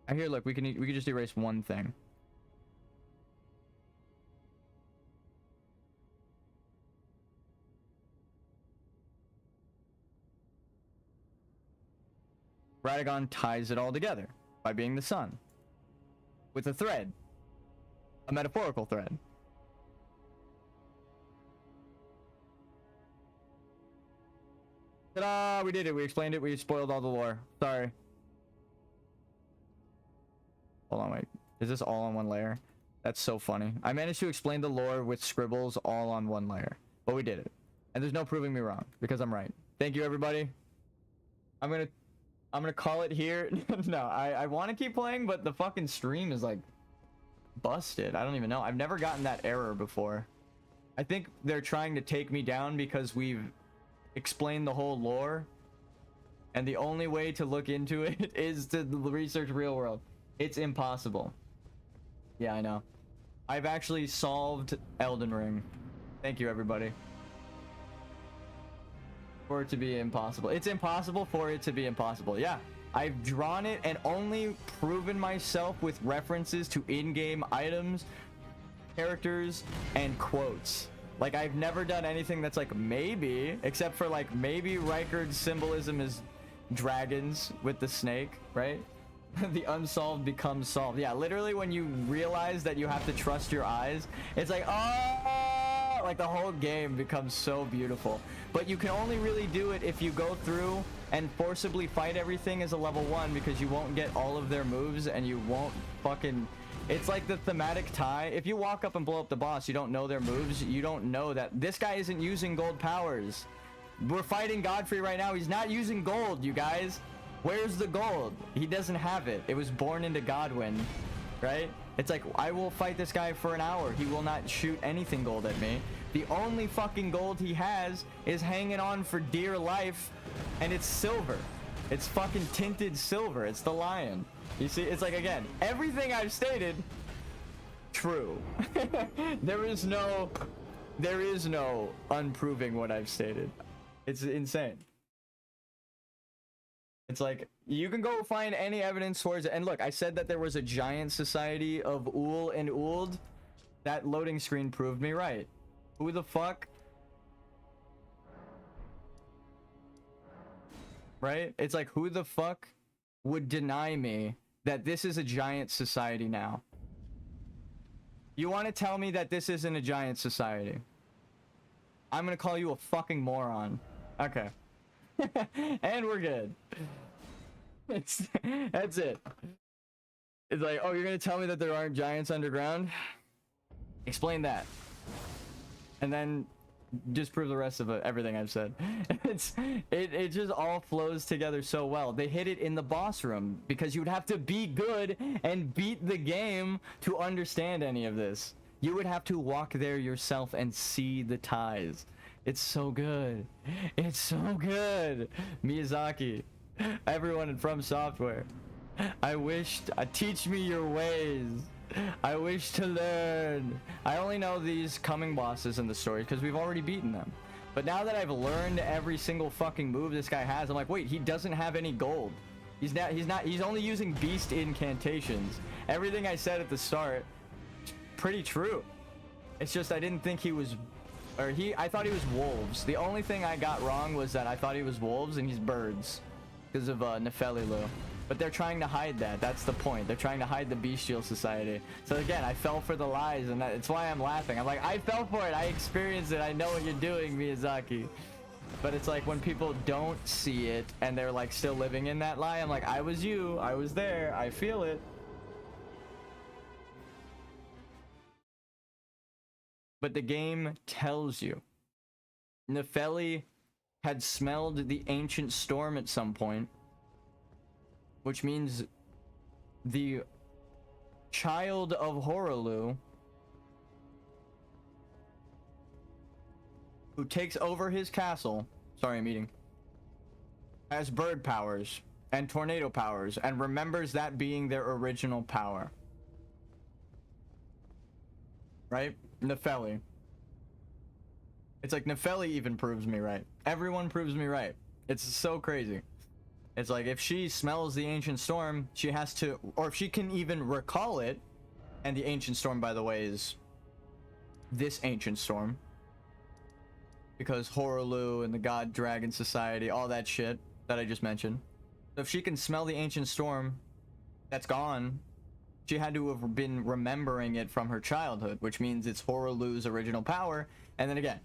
Speaker 1: I hear, look, we can just erase one thing. Radagon ties it all together by being the sun with a thread, a metaphorical thread. Ta-da! We did it. We explained it. We spoiled all the lore. Sorry. Hold on, wait. Is this all on one layer? That's so funny. I managed to explain the lore with scribbles all on one layer, but we did it. And there's no proving me wrong because I'm right. Thank you, everybody. I'm gonna call it here. No, I want to keep playing, but the fucking stream is like busted. I don't even know. I've never gotten that error before. I think they're trying to take me down because we've explained the whole lore, and the only way to look into it is to research real world. It's impossible. Yeah, I know. I've actually solved Elden Ring. Thank you, everybody. For it to be impossible. It's impossible for it to be impossible. Yeah, I've drawn it and only proven myself with references to in-game items, characters, and quotes. Like, I've never done anything that's like maybe, except for like maybe Rykard's symbolism is dragons with the snake, right? The unsolved becomes solved. Yeah, literally when you realize that you have to trust your eyes, it's like, oh, like the whole game becomes so beautiful. But you can only really do it if you go through and forcibly fight everything as a level 1, because you won't get all of their moves and you won't fucking... It's like the thematic tie. If you walk up and blow up the boss, you don't know their moves. You don't know that this guy isn't using gold powers. We're fighting Godfrey right now. He's not using gold, you guys. Where's the gold? He doesn't have it. It was born into Godwin, right? It's like, I will fight this guy for an hour. He will not shoot anything gold at me. The only fucking gold he has is hanging on for dear life, and it's silver. It's fucking tinted silver. It's the lion. You see, it's like, again, everything I've stated, true. There is no unproving what I've stated. It's insane. It's like, you can go find any evidence towards it. And look, I said that there was a giant society of Ul and Uld. That loading screen proved me right. Who the fuck? Right? It's like, who the fuck would deny me that this is a giant society now? You want to tell me that this isn't a giant society? I'm gonna call you a fucking moron. Okay. And we're good. That's it. It's like, oh, you're gonna tell me that there aren't giants underground? Explain that. And then just prove the rest of it, everything I've said. It just all flows together so well. They hit it in the boss room because you would have to be good and beat the game to understand any of this. You would have to walk there yourself and see the ties. It's so good. It's so good. Miyazaki, everyone from Software, I wish teach me your ways. I wish to learn. I only know these coming bosses in the story because we've already beaten them. But now that I've learned every single fucking move this guy has, I'm like, wait, he doesn't have any gold. He's only using beast incantations. Everything I said at the start, pretty true. It's just I didn't think he was, I thought he was wolves. The only thing I got wrong was that I thought he was wolves and he's birds because of Nefelilu. But they're trying to hide that. That's the point. They're trying to hide the bestial society. So again, I fell for the lies, and that's why I'm laughing. I'm like, I fell for it. I experienced it. I know what you're doing, Miyazaki. But it's like when people don't see it and they're like still living in that lie, I'm like, I was you, I was there, I feel it. But the game tells you. Nefeli had smelled the ancient storm at some point, which means the child of Horaloo, who takes over his castle, sorry, I'm eating, has bird powers and tornado powers and remembers that being their original power. Right? Nefeli. It's like Nefeli even proves me right. Everyone proves me right. It's so crazy. It's like if she smells the ancient storm, she has to, or if she can even recall it, and the ancient storm, by the way, is this ancient storm. Because Horaloo and the God Dragon Society, all that shit that I just mentioned. So if she can smell the ancient storm that's gone, she had to have been remembering it from her childhood, which means it's Horaloo's original power. And then again,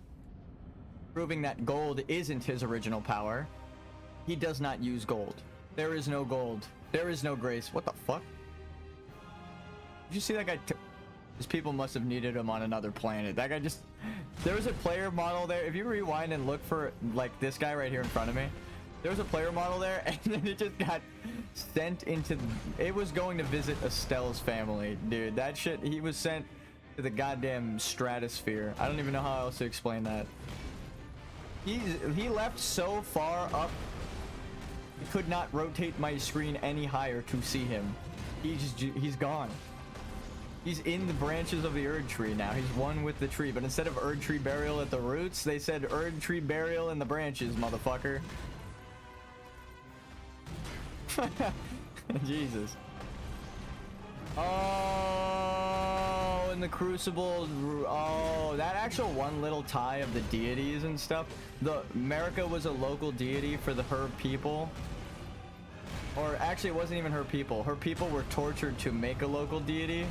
Speaker 1: proving that gold isn't his original power, he does not use gold. There is no gold. There is no grace. What the fuck? Did you see that guy? These people must have needed him on another planet. That guy just... There was a player model there. If you rewind and look for, like, this guy right here in front of me, there was a player model there, and then it just got sent into... It was going to visit Estelle's family, dude. That shit, he was sent to the goddamn stratosphere. I don't even know how else to explain that. He left so far up, I could not rotate my screen any higher to see him. He's gone. He's in the branches of the Erd Tree now. He's one with the tree. But instead of Erd Tree burial at the roots, they said Erd Tree burial in the branches, motherfucker. Jesus. Oh, in the Crucible. Oh, that actual one little tie of the deities and stuff. The America was a local deity for her people. Or actually, it wasn't even her people. Her people were tortured to make a local deity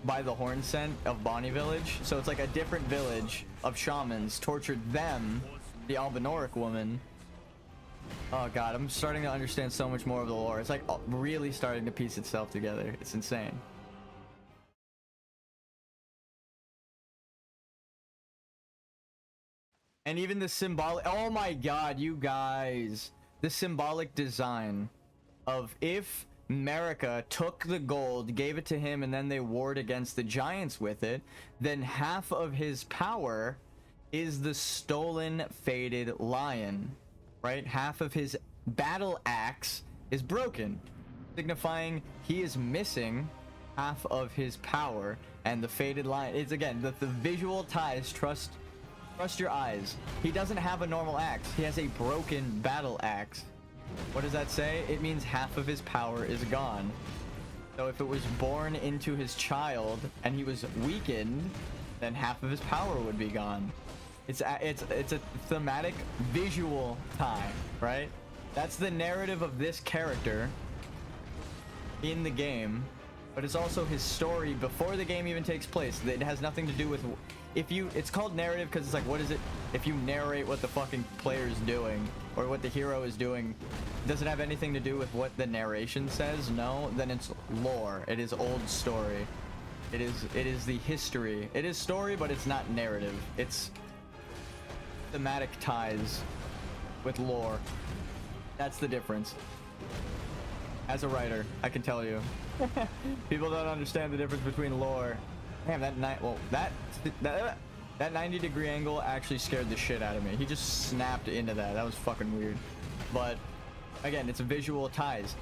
Speaker 1: by the Horn Scent of Bonnie Village. So it's like a different village of shamans tortured them, the Albinoric woman. Oh god, I'm starting to understand so much more of the lore. It's like really starting to piece itself together. It's insane. And even the symbolic... Oh my god, you guys. The symbolic design of if America took the gold, gave it to him, and then they warred against the giants with it, then half of his power is the stolen faded lion, right? Half of his battle axe is broken, signifying he is missing half of his power, and the faded lion is, again, the visual ties. Trust your eyes. He doesn't have a normal axe. He has a broken battle axe. What does that say? It means half of his power is gone. So if it was born into his child and he was weakened, then half of his power would be gone. It's a thematic visual tie, right? That's the narrative of this character in the game, but it's also his story before the game even takes place. It has nothing to do with... It's called narrative because it's like, what is it? If you narrate what the fucking player's doing or what the hero is doing, does it have anything to do with what the narration says? No, then it's lore. It is old story. It is the history. It is story, but it's not narrative. It's thematic ties with lore. That's the difference. As a writer, I can tell you. People don't understand the difference between lore. Damn, that 90-degree angle actually scared the shit out of me. He just snapped into that. That was fucking weird. But again, it's visual ties.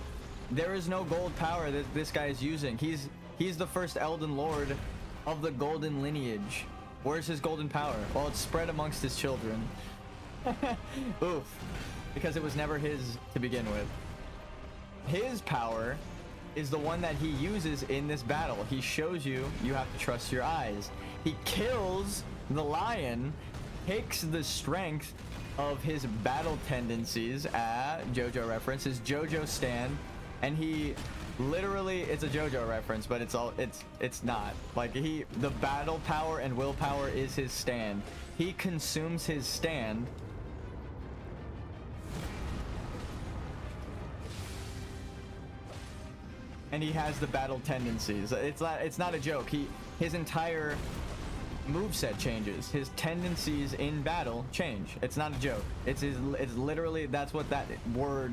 Speaker 1: There is no gold power that this guy is using. He's the first Elden Lord of the golden lineage. Where's his golden power? Well, it's spread amongst his children. Oof. Because it was never his to begin with. His power is the one that he uses in this battle. He shows you have to trust your eyes. He kills the lion, takes the strength of his battle tendencies, JoJo reference, his JoJo stand, and he literally, it's a JoJo reference, but it's not. Like the battle power and willpower is his stand. he consumes his stand. And he has the battle tendencies. It's not a joke. His entire moveset changes. His tendencies in battle change. It's not a joke. It's literally, that's what that word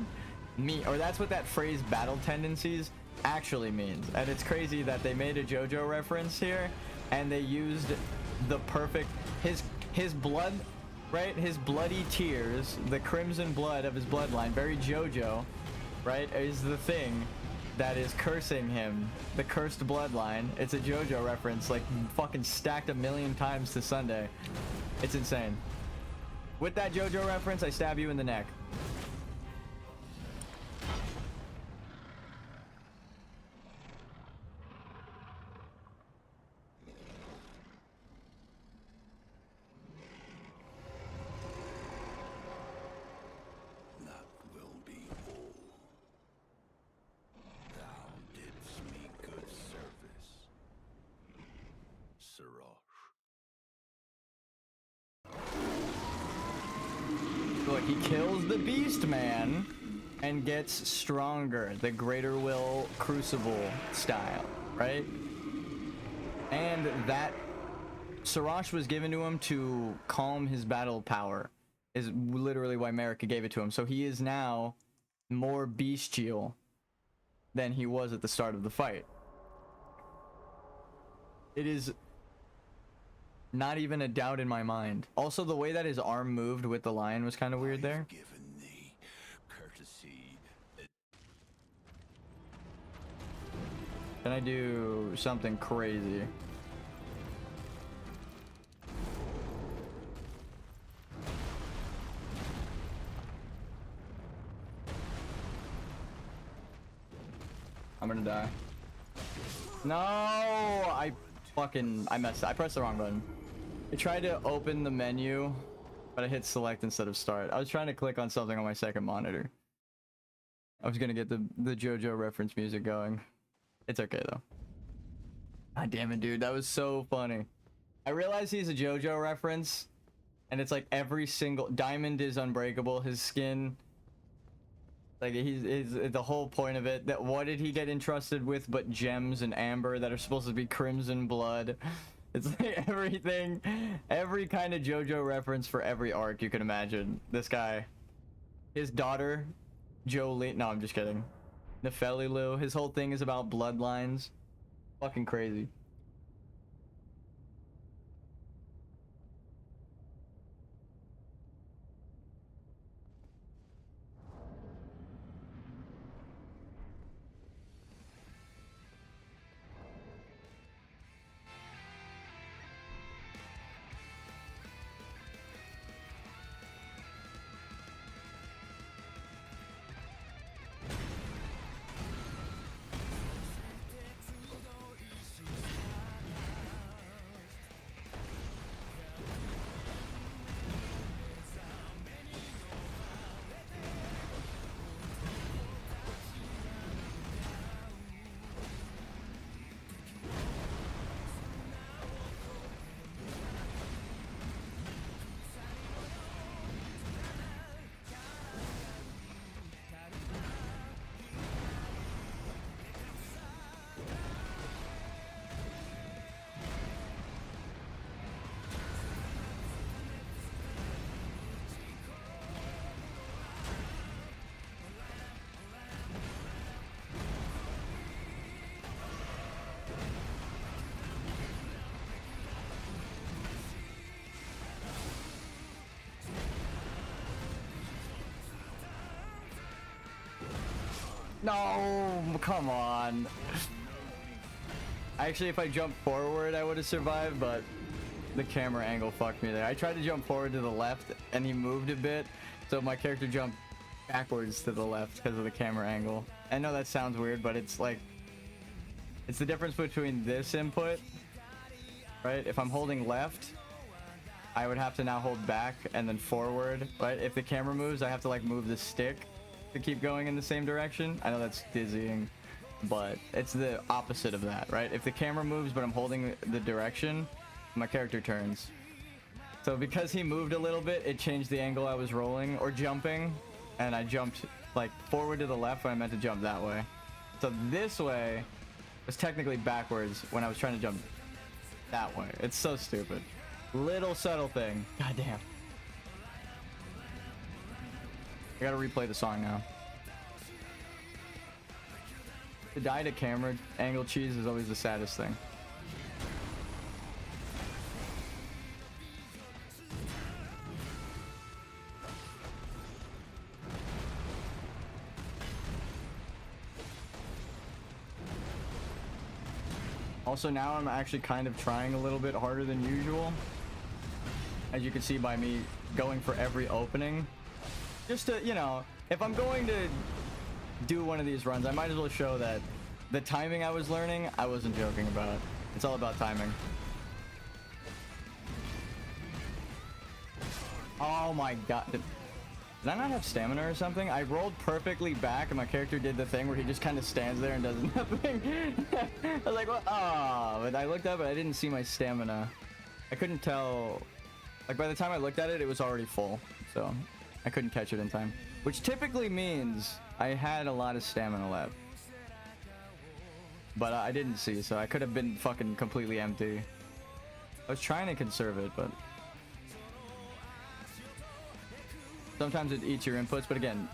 Speaker 1: or that's what that phrase battle tendencies actually means. And it's crazy that they made a JoJo reference here and they used the perfect his blood, right? His bloody tears, the crimson blood of his bloodline, very JoJo, right? Is the thing that is cursing him, the cursed bloodline. It's a JoJo reference, like fucking stacked a million times to Sunday. It's insane. With that JoJo reference, I stab you in the neck.
Speaker 3: That will be all. Thou didst me good service, Sirach.
Speaker 1: Look, he kills the beast man and gets stronger, the greater will crucible style, right? And that Sirach was given to him to calm his battle power, is literally why Marika gave it to him. So he is now more bestial than he was at the start of the fight. It is not even a doubt in my mind. Also, the way that his arm moved with the lion was kind of weird there.
Speaker 3: Given thee courtesy.
Speaker 1: Can I do something crazy? I'm gonna die. No, I messed up. I pressed the wrong button. I tried to open the menu, but I hit select instead of start. I was trying to click on something on my second monitor. I was gonna get the JoJo reference music going. It's okay though. God damn it, dude. That was so funny. I realized he's a JoJo reference, and it's like every single diamond is unbreakable. His skin, like he's the whole point of it. That what did he get entrusted with but gems and amber that are supposed to be crimson blood? It's like everything, every kind of JoJo reference for every arc you can imagine. This guy, his daughter, Jolie. No, I'm just kidding. Nefelilu. His whole thing is about bloodlines. Fucking crazy. No, come on. Actually, if I jumped forward, I would have survived, but the camera angle fucked me there. I tried to jump forward to the left, and he moved a bit, so my character jumped backwards to the left because of the camera angle. I know that sounds weird, but it's like, it's the difference between this input, right? If I'm holding left, I would have to now hold back and then forward, right? If the camera moves, I have to like move the stick to keep going in the same direction. I know that's dizzying, but it's the opposite of that, right? If the camera moves but I'm holding the direction, my character turns. So because he moved a little bit, it changed the angle I was rolling or jumping, and I jumped like forward to the left when I meant to jump that way. So this way was technically backwards when I was trying to jump that way. It's so stupid. Little subtle thing. God damn. I gotta replay the song now. To die to camera angle cheese is always the saddest thing. Also, now I'm actually kind of trying a little bit harder than usual. As you can see by me going for every opening. Just to, you know, if I'm going to do one of these runs, I might as well show that the timing I was learning, I wasn't joking about. It's all about timing. Oh my god. Did I not have stamina or something? I rolled perfectly back and my character did the thing where he just kind of stands there and does nothing. I was like, well, oh, but I looked up and I didn't see my stamina. I couldn't tell. Like, by the time I looked at it, it was already full. So I couldn't catch it in time. Which typically means I had a lot of stamina left. But I didn't see, so I could have been fucking completely empty. I was trying to conserve it, but sometimes it eats your inputs. But again,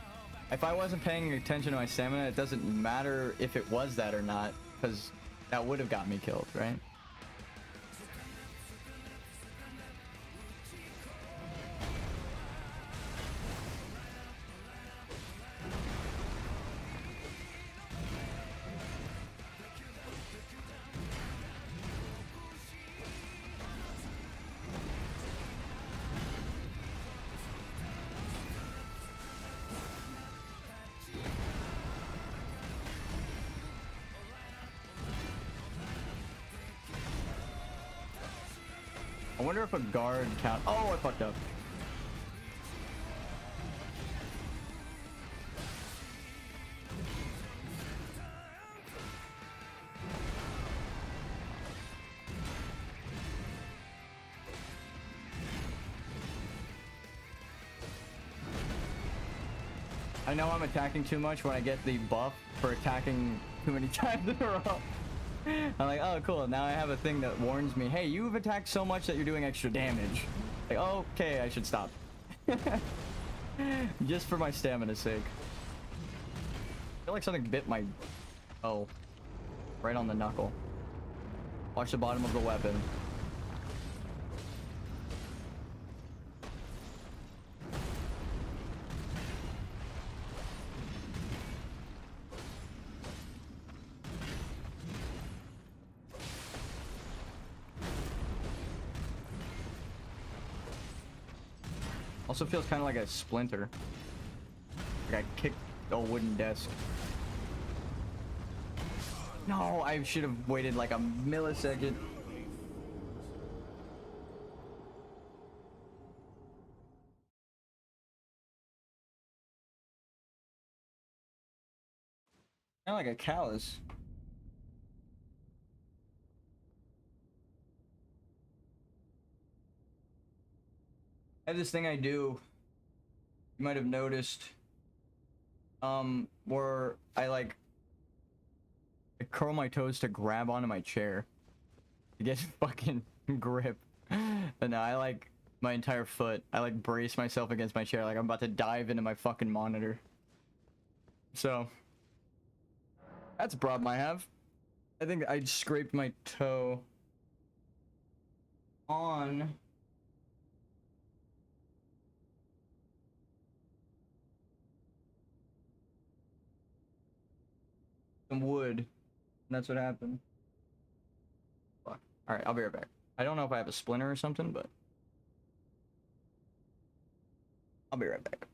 Speaker 1: if I wasn't paying attention to my stamina, it doesn't matter if it was that or not, because that would have got me killed, right? I wonder if a guard count. Oh, I fucked up. I know I'm attacking too much when I get the buff for attacking too many times in a row. I'm like, oh, cool. Now I have a thing that warns me, hey, you've attacked so much that you're doing extra damage. Like, okay, I should stop. Just for my stamina's sake. I feel like something bit my... Oh. Right on the knuckle. Watch the bottom of the weapon. Also feels kind of like a splinter. Like I kicked a wooden desk. No, I should have waited like a millisecond. Kind of like a callus. I have this thing I do, you might have noticed, where I curl my toes to grab onto my chair to get fucking grip. But no, I like my entire foot. I like brace myself against my chair like I'm about to dive into my fucking monitor. So that's a problem I have. I think I scraped my toe on some wood, and that's what happened. Fuck. All right, I'll be right back. I don't know if I have a splinter or something, but I'll be right back.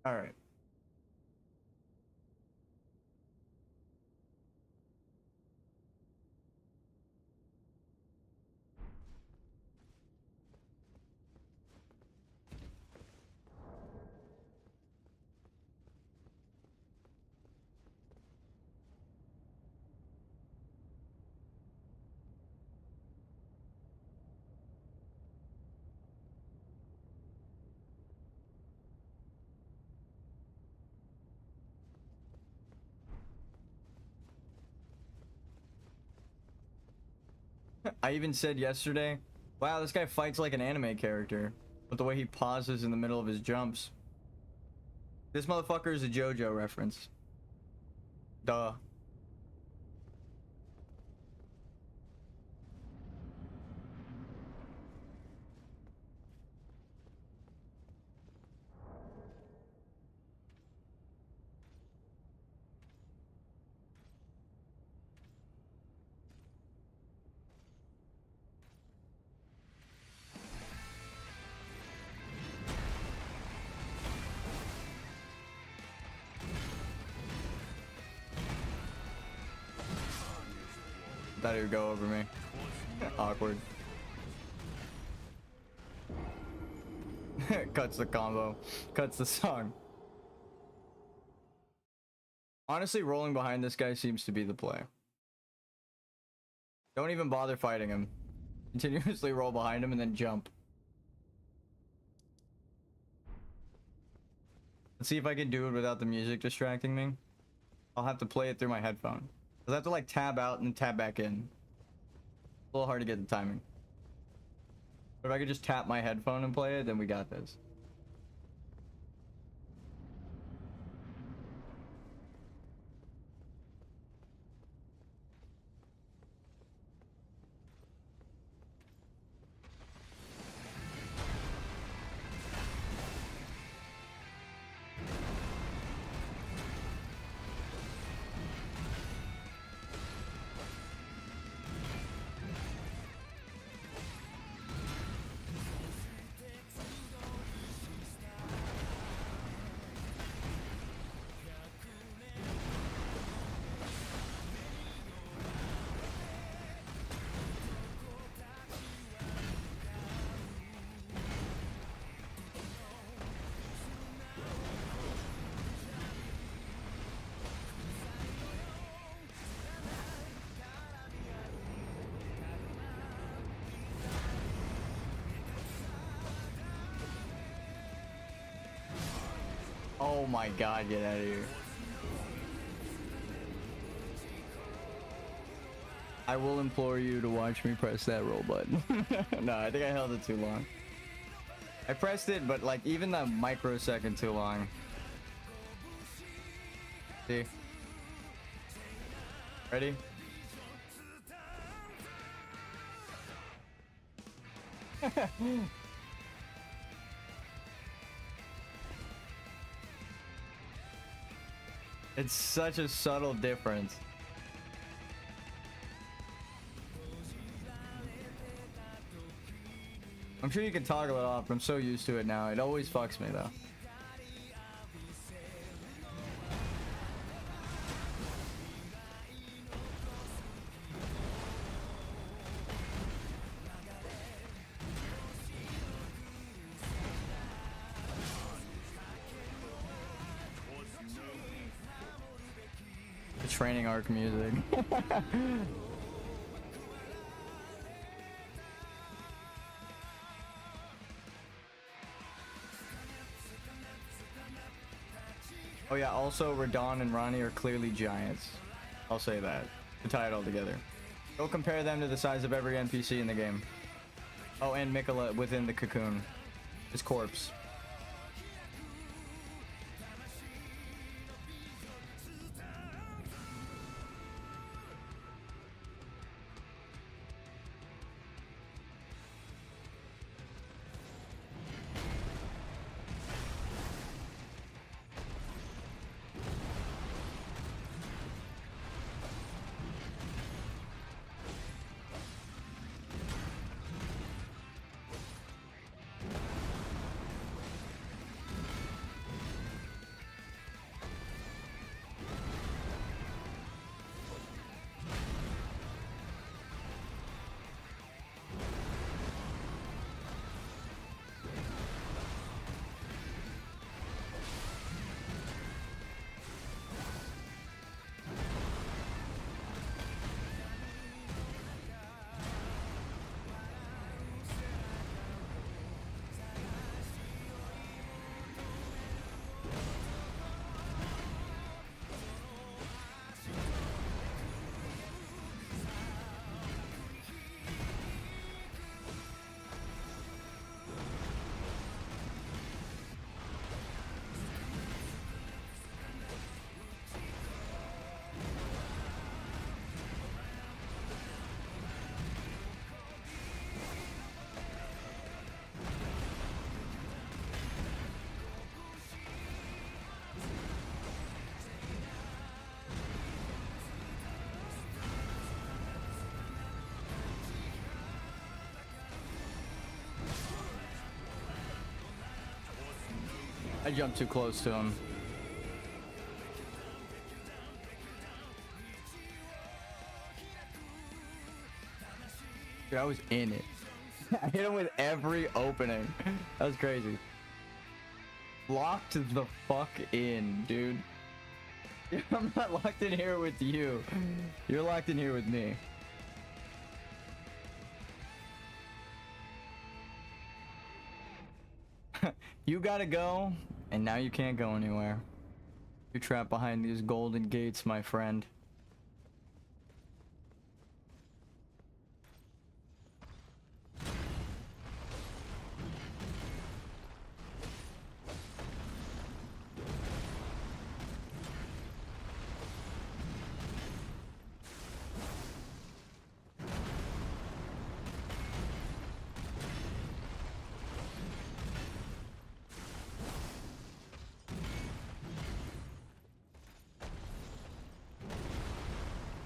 Speaker 1: All right. I even said yesterday, wow, this guy fights like an anime character with the way he pauses in the middle of his jumps. This motherfucker is a JoJo reference. Duh. Thought he would go over me. Awkward. Cuts the combo. Cuts the song. Honestly, rolling behind this guy seems to be the play. Don't even bother fighting him. Continuously roll behind him and then jump. Let's see if I can do it without the music distracting me. I'll have to play it through my headphone. I have to like tab out and tab back in. A little hard to get the timing. But if I could just tap my headphone and play it, then we got this. Oh my god, get out of here. I will implore you to watch me press that roll button. No, I think I held it too long. I pressed it, but like even that microsecond too long. See? Ready? It's such a subtle difference. I'm sure you can toggle it off, but I'm so used to it now. It always fucks me though. The training arc music. Oh yeah, also Radon and Ronnie are clearly giants. I'll say that. To tie it all together. Go compare them to the size of every NPC in the game. Oh, and Mikola within the cocoon. His corpse. I jumped too close to him. Dude, I was in it. I hit him with every opening. That was crazy. Locked the fuck in, dude. I'm not locked in here with you. You're locked in here with me. You gotta go, and now you can't go anywhere. You're trapped behind these golden gates, my friend.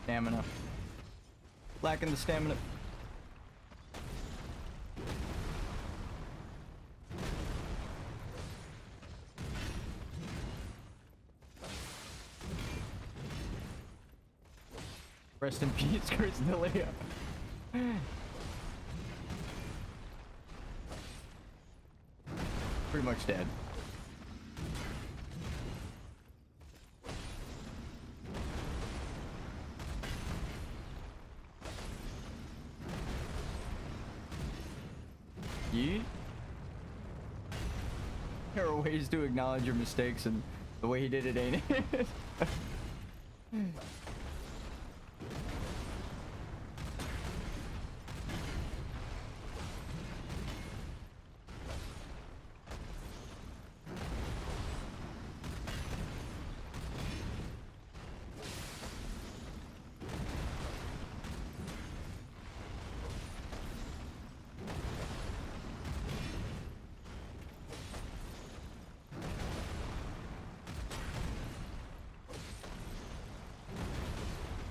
Speaker 1: Stamina. Lacking the stamina. Rest in peace, Cornelia. Pretty much dead. Yeet. There are ways to acknowledge your mistakes, and the way he did it ain't it.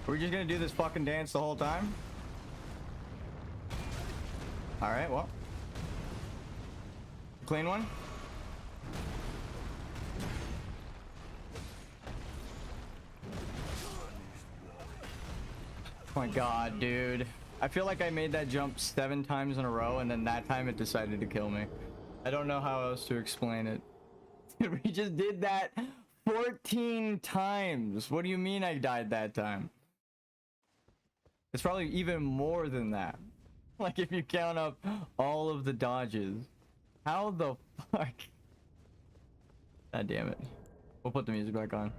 Speaker 1: We're just gonna do this fucking dance the whole time? Alright, well. Clean one? Oh my god, dude. I feel like I made that jump 7 times in a row, and then that time it decided to kill me. I don't know how else to explain it. We just did that 14 times. What do you mean I died that time? It's probably even more than that. Like if you count up all of the dodges. How the fuck? God damn it. We'll put the music back on.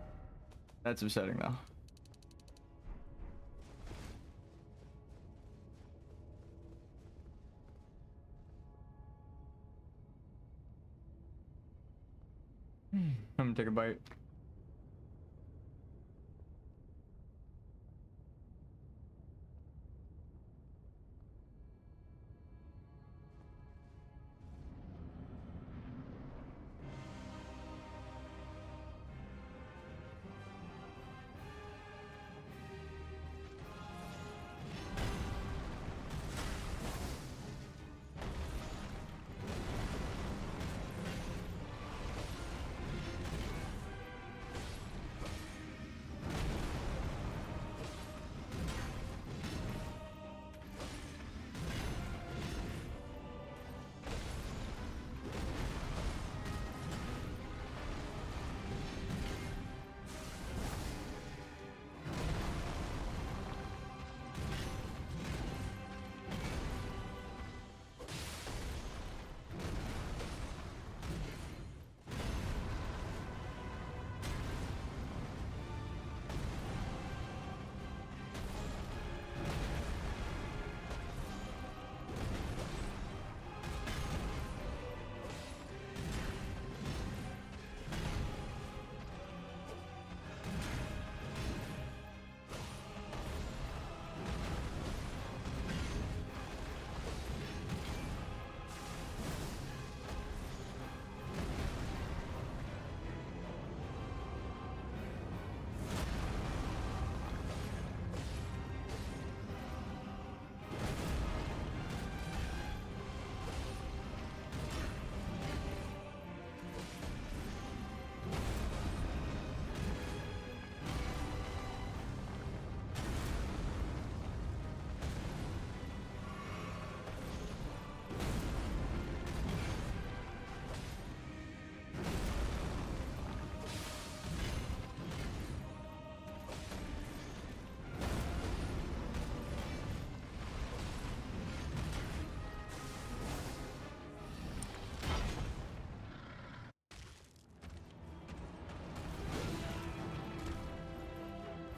Speaker 1: That's upsetting though. I'm gonna take a bite.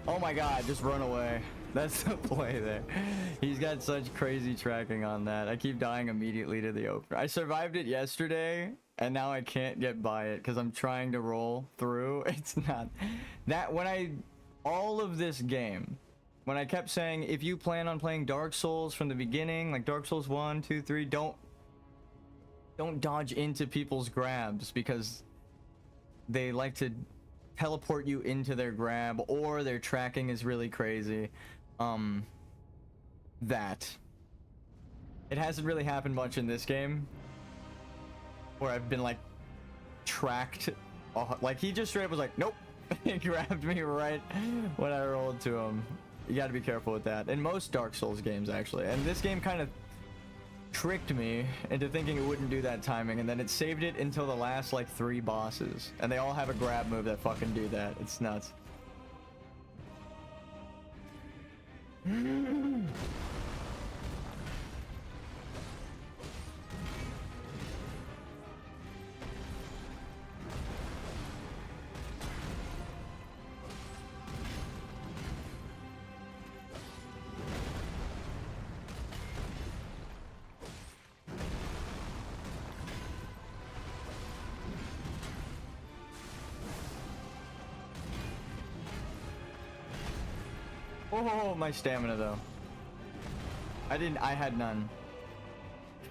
Speaker 1: Oh my god, just run away. That's the play there. He's got such crazy tracking on that. I keep dying immediately to the opener. I survived it yesterday, and now I can't get by it because I'm trying to roll through. It's not... That, when I... All of this game, when I kept saying, if you plan on playing Dark Souls from the beginning, like Dark Souls 1, 2, 3, don't dodge into people's grabs because they like to teleport you into their grab, or their tracking is really crazy. That it hasn't really happened much in this game where I've been like tracked. Like he just straight up was like, nope. He grabbed me right when I rolled to him. You got to be careful with that in most Dark Souls games, actually. And this game kind of tricked me into thinking it wouldn't do that timing, and then it saved it until the last like 3 bosses, and they all have a grab move that fucking do that. It's nuts. Oh, my stamina though. I had none.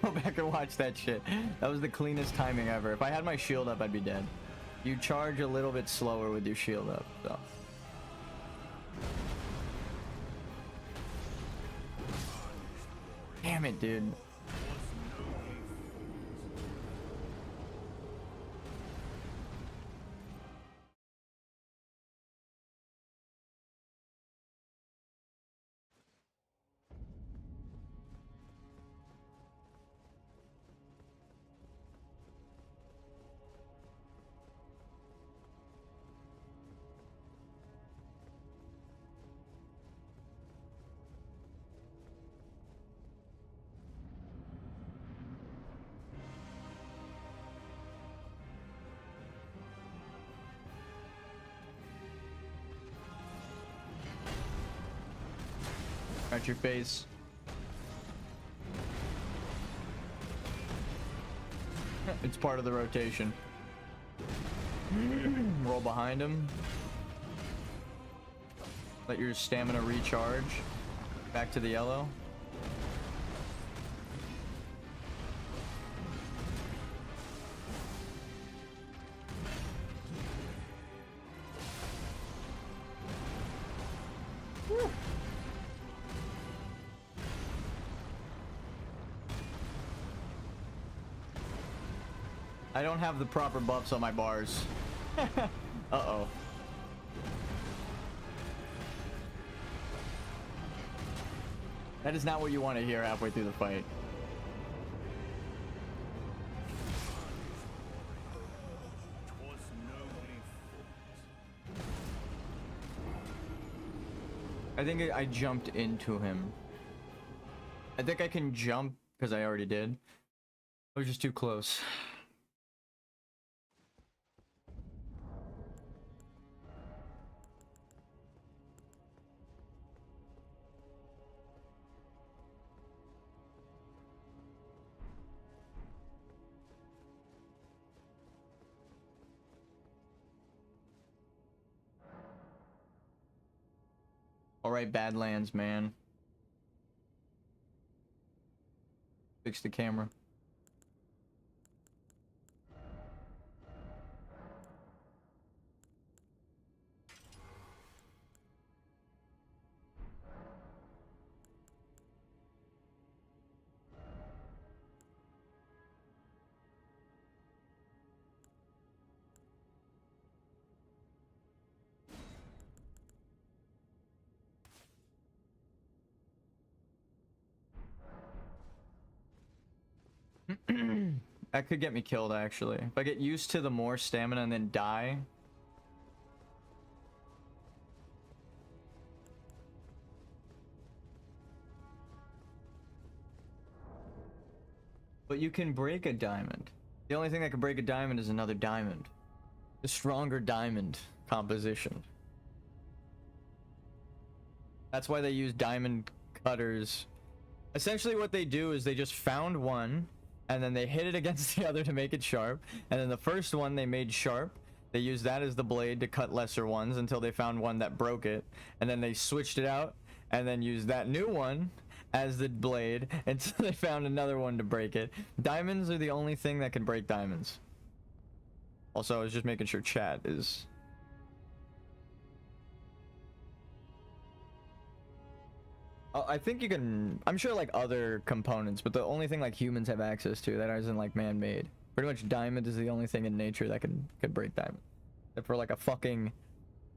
Speaker 1: Go back and watch that shit. That was the cleanest timing ever. If I had my shield up, I'd be dead. You charge a little bit slower with your shield up, so. Damn it, dude. At your face. It's part of the rotation. Roll behind him. Let your stamina recharge. Back to the yellow. Woo. I don't have the proper buffs on my bars. Uh-oh. That is not what you want to hear halfway through the fight. I think I jumped into him. I think I can jump because I already did. I was just too close. Alright, Badlands, man. Fix the camera. That could get me killed, actually. If I get used to the more stamina and then die. But you can break a diamond. The only thing that can break a diamond is another diamond. A stronger diamond composition. That's why they use diamond cutters. Essentially what they do is they just found one and then they hit it against the other to make it sharp, and then the first one they made sharp. They used that as the blade to cut lesser ones until they found one that broke it, and then they switched it out and then used that new one as the blade until they found another one to break it. Diamonds are the only thing that can break diamonds. Also, I was just making sure chat is... I think you can... I'm sure like other components, but the only thing like humans have access to that isn't like man-made. Pretty much diamond is the only thing in nature that can break diamond. Except for like a fucking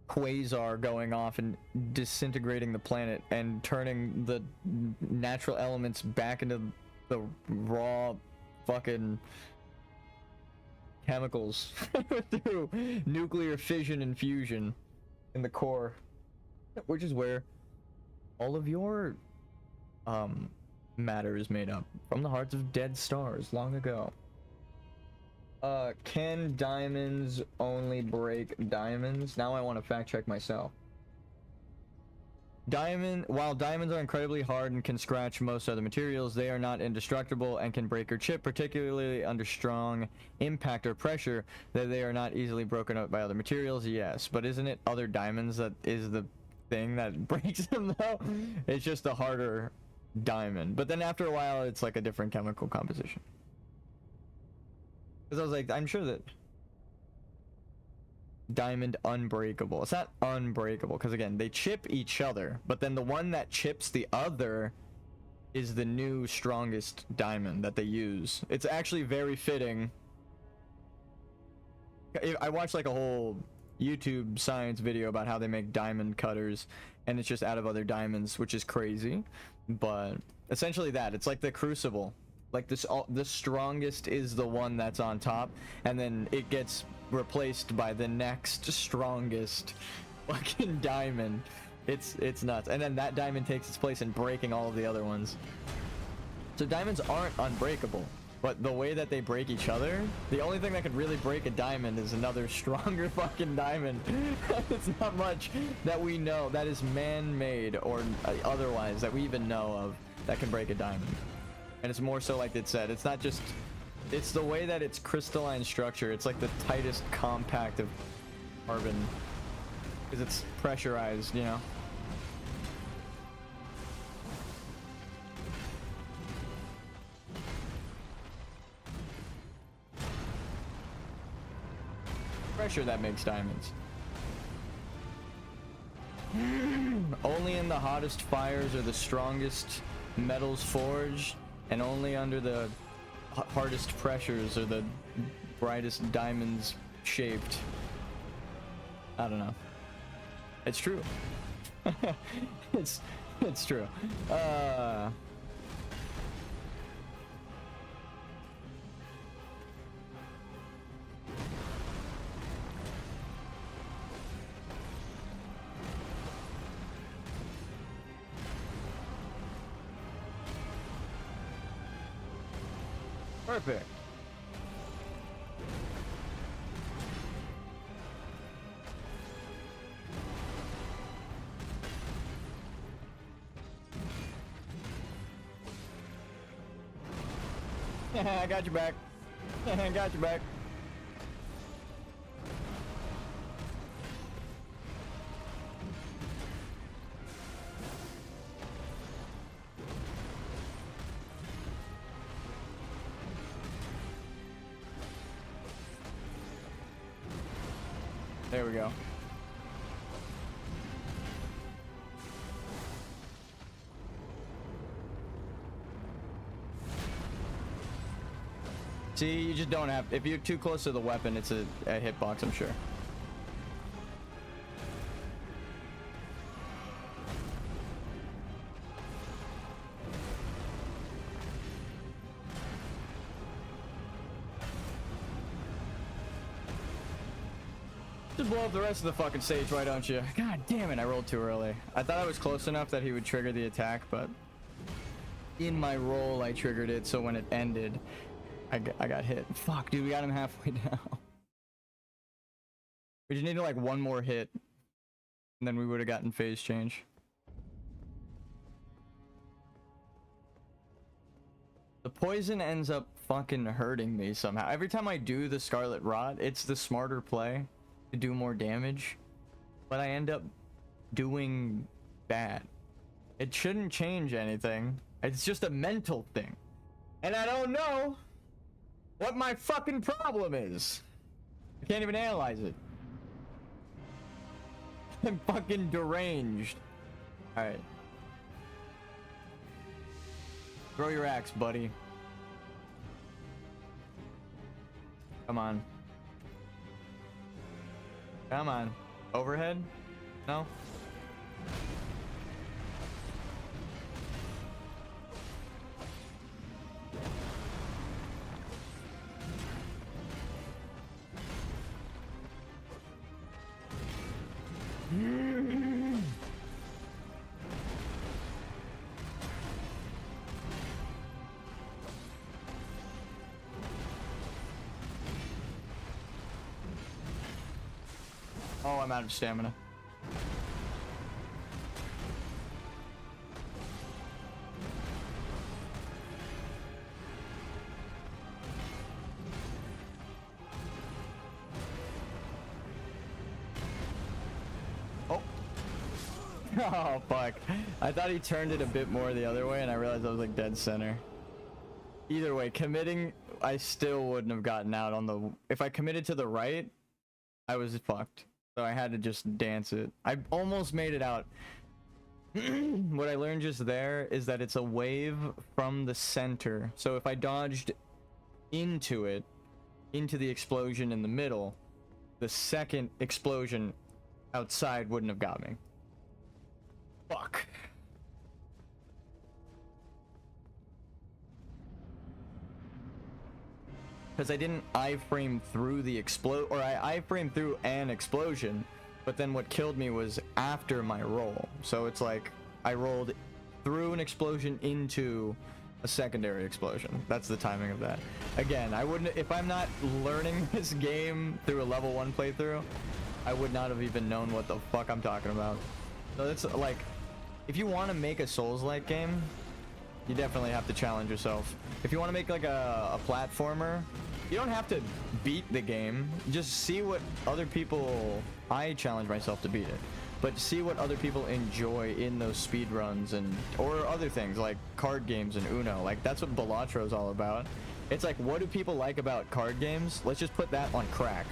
Speaker 1: quasar going off and disintegrating the planet and turning the natural elements back into the raw fucking chemicals through nuclear fission and fusion in the core, which is where all of your matter is made up, from the hearts of dead stars long ago. Can diamonds only break diamonds? Now I want to fact check myself. While diamonds are incredibly hard and can scratch most other materials, they are not indestructible and can break or chip, particularly under strong impact or pressure. That they are not easily broken up by other materials, yes. But isn't it other diamonds that is the thing that breaks them though? It's just a harder diamond. But then after a while, it's like a different chemical composition. Because I was like, I'm sure that diamond unbreakable. It's not unbreakable because again, they chip each other, but then the one that chips the other is the new strongest diamond that they use. It's actually very fitting. I watched like a whole YouTube science video about how they make diamond cutters, and it's just out of other diamonds, which is crazy. But essentially that, it's like the crucible. Like this, the strongest is the one that's on top, and then it gets replaced by the next strongest fucking diamond. It's nuts. And then that diamond takes its place in breaking all of the other ones. So diamonds aren't unbreakable, but the way that they break each other, the only thing that could really break a diamond is another stronger fucking diamond. It's not much that we know that is man-made or otherwise that we even know of that can break a diamond. And it's more so like it said, it's not just, it's the way that it's crystalline structure. It's like the tightest compact of carbon because it's pressurized, you know. Pressure that makes diamonds. Only in the hottest fires are the strongest metals forged, and only under the hardest pressures are the brightest diamonds shaped. I don't know. It's true. it's true. Perfect. I got you back. I got you back. There we go. See, you just don't have, if you're too close to the weapon, it's a hitbox, I'm sure. Just blow up the rest of the fucking stage, why don't you? God damn it, I rolled too early. I thought I was close enough that he would trigger the attack, but in my roll, I triggered it, so when it ended, I got hit. Fuck, dude, we got him halfway down. We just needed like one more hit, and then we would have gotten phase change. The poison ends up fucking hurting me somehow. Every time I do the Scarlet Rot, it's the smarter play to do more damage, but I end up doing bad. It shouldn't change anything. It's just a mental thing. And I don't know what my fucking problem is. I can't even analyze it. I'm fucking deranged. Alright. Throw your axe, buddy. Come on. Come on. Overhead? No? Oh, I'm out of stamina. Oh. Oh, fuck. I thought he turned it a bit more the other way, and I realized I was like dead center. Either way, committing, I still wouldn't have gotten out on the... If I committed to the right, I was fucked. So I had to just dance it. I almost made it out. What I learned just there is that it's a wave from the center. So if I dodged into it, into the explosion in the middle, the second explosion outside wouldn't have got me. Fuck. Because I didn't iframe through the I iframed through an explosion, but then what killed me was after my roll. So it's like I rolled through an explosion into a secondary explosion. That's the timing of that. Again, I wouldn't, if I'm not learning this game through a level 1 playthrough, I would not have even known what the fuck I'm talking about. So it's like, if you want to make a Souls-like game, you definitely have to challenge yourself. If you want to make like a platformer, you don't have to beat the game. Just see what other people... I challenge myself to beat it, but see what other people enjoy in those speed runs and or other things like card games and Uno. Like that's what Balatro is all about. It's like, what do people like about card games? Let's just put that on crack,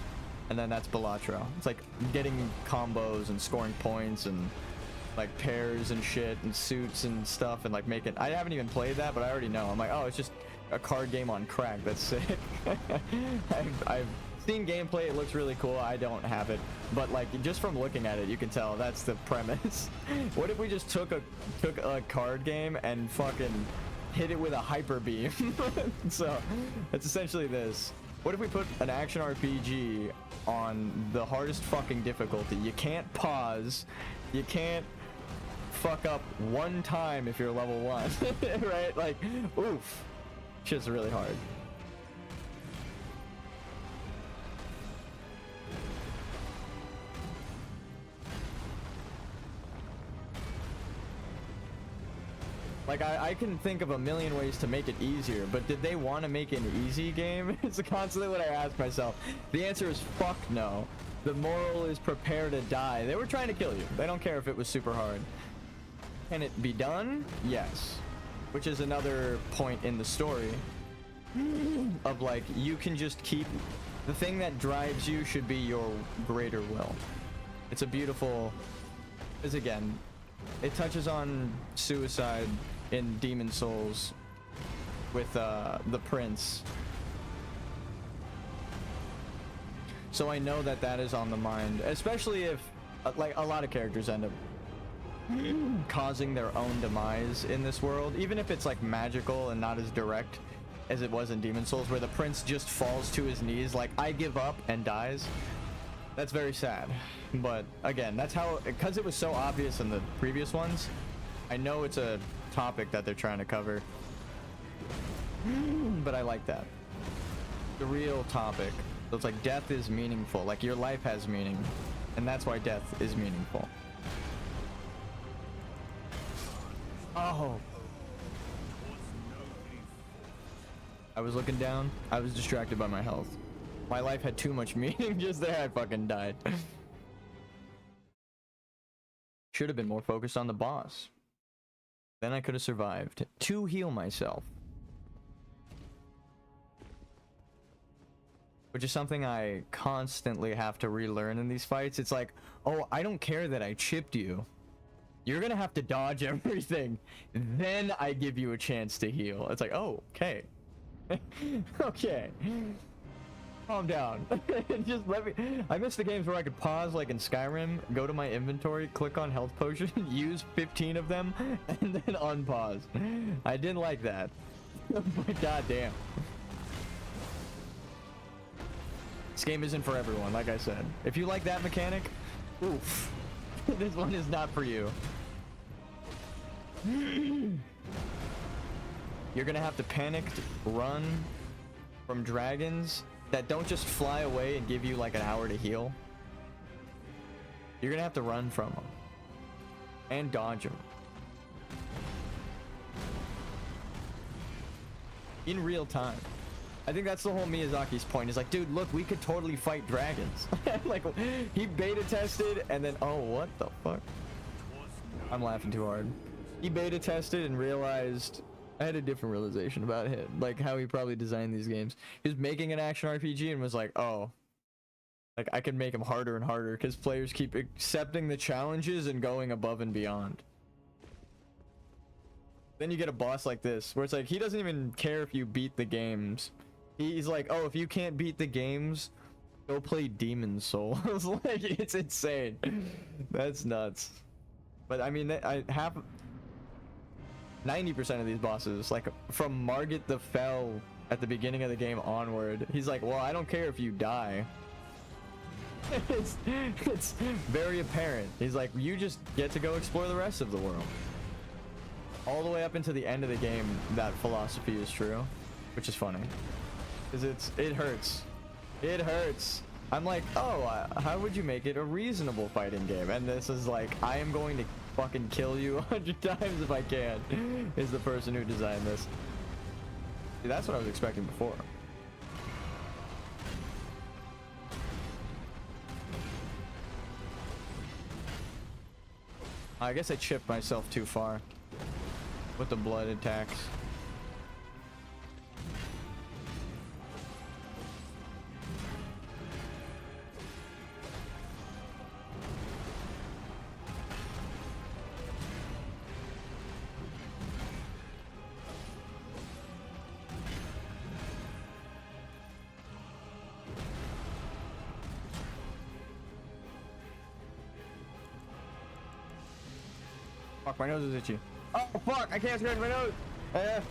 Speaker 1: and then that's Balatro. It's like getting combos and scoring points and like pairs and shit and suits and stuff and like making... I haven't even played that, but I already know. I'm like, oh, it's just a card game on crack. That's sick. I've seen gameplay. It looks really cool. I don't have it, but like just from looking at it, you can tell that's the premise. What if we just took a card game and fucking hit it with a hyper beam? So it's essentially this. What if we put an action RPG on the hardest fucking difficulty? You can't pause. You can't fuck up one time if you're level 1. Right? Like, oof. Shit's really hard. Like, I can think of a million ways to make it easier, but did they want to make an easy game? It's constantly what I ask myself. The answer is fuck no. The moral is prepare to die. They were trying to kill you. They don't care if it was super hard. Can it be done? Yes. Which is another point in the story of like, you can just keep... The thing that drives you should be your greater will. It's a beautiful... Because again, it touches on suicide in Demon Souls with the prince. So I know that that is on the mind, especially if like a lot of characters end up causing their own demise in this world, even if it's like magical and not as direct as it was in Demon Souls, where the prince just falls to his knees like, I give up, and dies. That's very sad. But again, that's how, because it was so obvious in the previous ones, I know it's a topic that they're trying to cover. But I like that. The real topic. So it's like, death is meaningful. Like, your life has meaning. And that's why death is meaningful. Oh. I was looking down. I was distracted by my health. My life had too much meaning just there. I fucking died. Should have been more focused on the boss. Then I could have survived to heal myself. Which is something I constantly have to relearn in these fights. It's like, oh, I don't care that I chipped you. You're gonna have to dodge everything. Then I give you a chance to heal. It's like, oh, okay. Okay. Calm down. Just let me. I miss the games where I could pause, like in Skyrim, go to my inventory, click on health potion, use 15 of them, and then unpause. I didn't like that. But goddamn. This game isn't for everyone, like I said. If you like that mechanic, oof. This one is not for you. You're gonna have to panicked run from dragons that don't just fly away and give you like an hour to heal. You're gonna have to run from them and dodge them in real time. I think that's the whole Miyazaki's point. Is like, dude, look, we could totally fight dragons. Like, he beta tested and then, oh, what the fuck? I'm laughing too hard. He beta tested and realized, I had a different realization about him, like how he probably designed these games. He was making an action RPG and was like, oh, like I can make them harder and harder because players keep accepting the challenges and going above and beyond. Then you get a boss like this where it's like, he doesn't even care if you beat the games. He's like, oh, if you can't beat the games, go play Demon Souls. Like, it's insane. That's nuts. But I mean, I have 90% of these bosses, like from Margit the Fell at the beginning of the game onward, he's like, well, I don't care if you die. it's very apparent. He's like, you just get to go explore the rest of the world. All the way up into the end of the game, that philosophy is true, which is funny. Because it hurts. It hurts. I'm like, oh, how would you make it a reasonable fighting game? And this is like, I am going to fucking kill you 100 times if I can, is the person who designed this. See, that's what I was expecting before. I guess I chipped myself too far with the blood attacks. Fuck, my nose is itchy. Oh fuck, I can't scratch my nose. It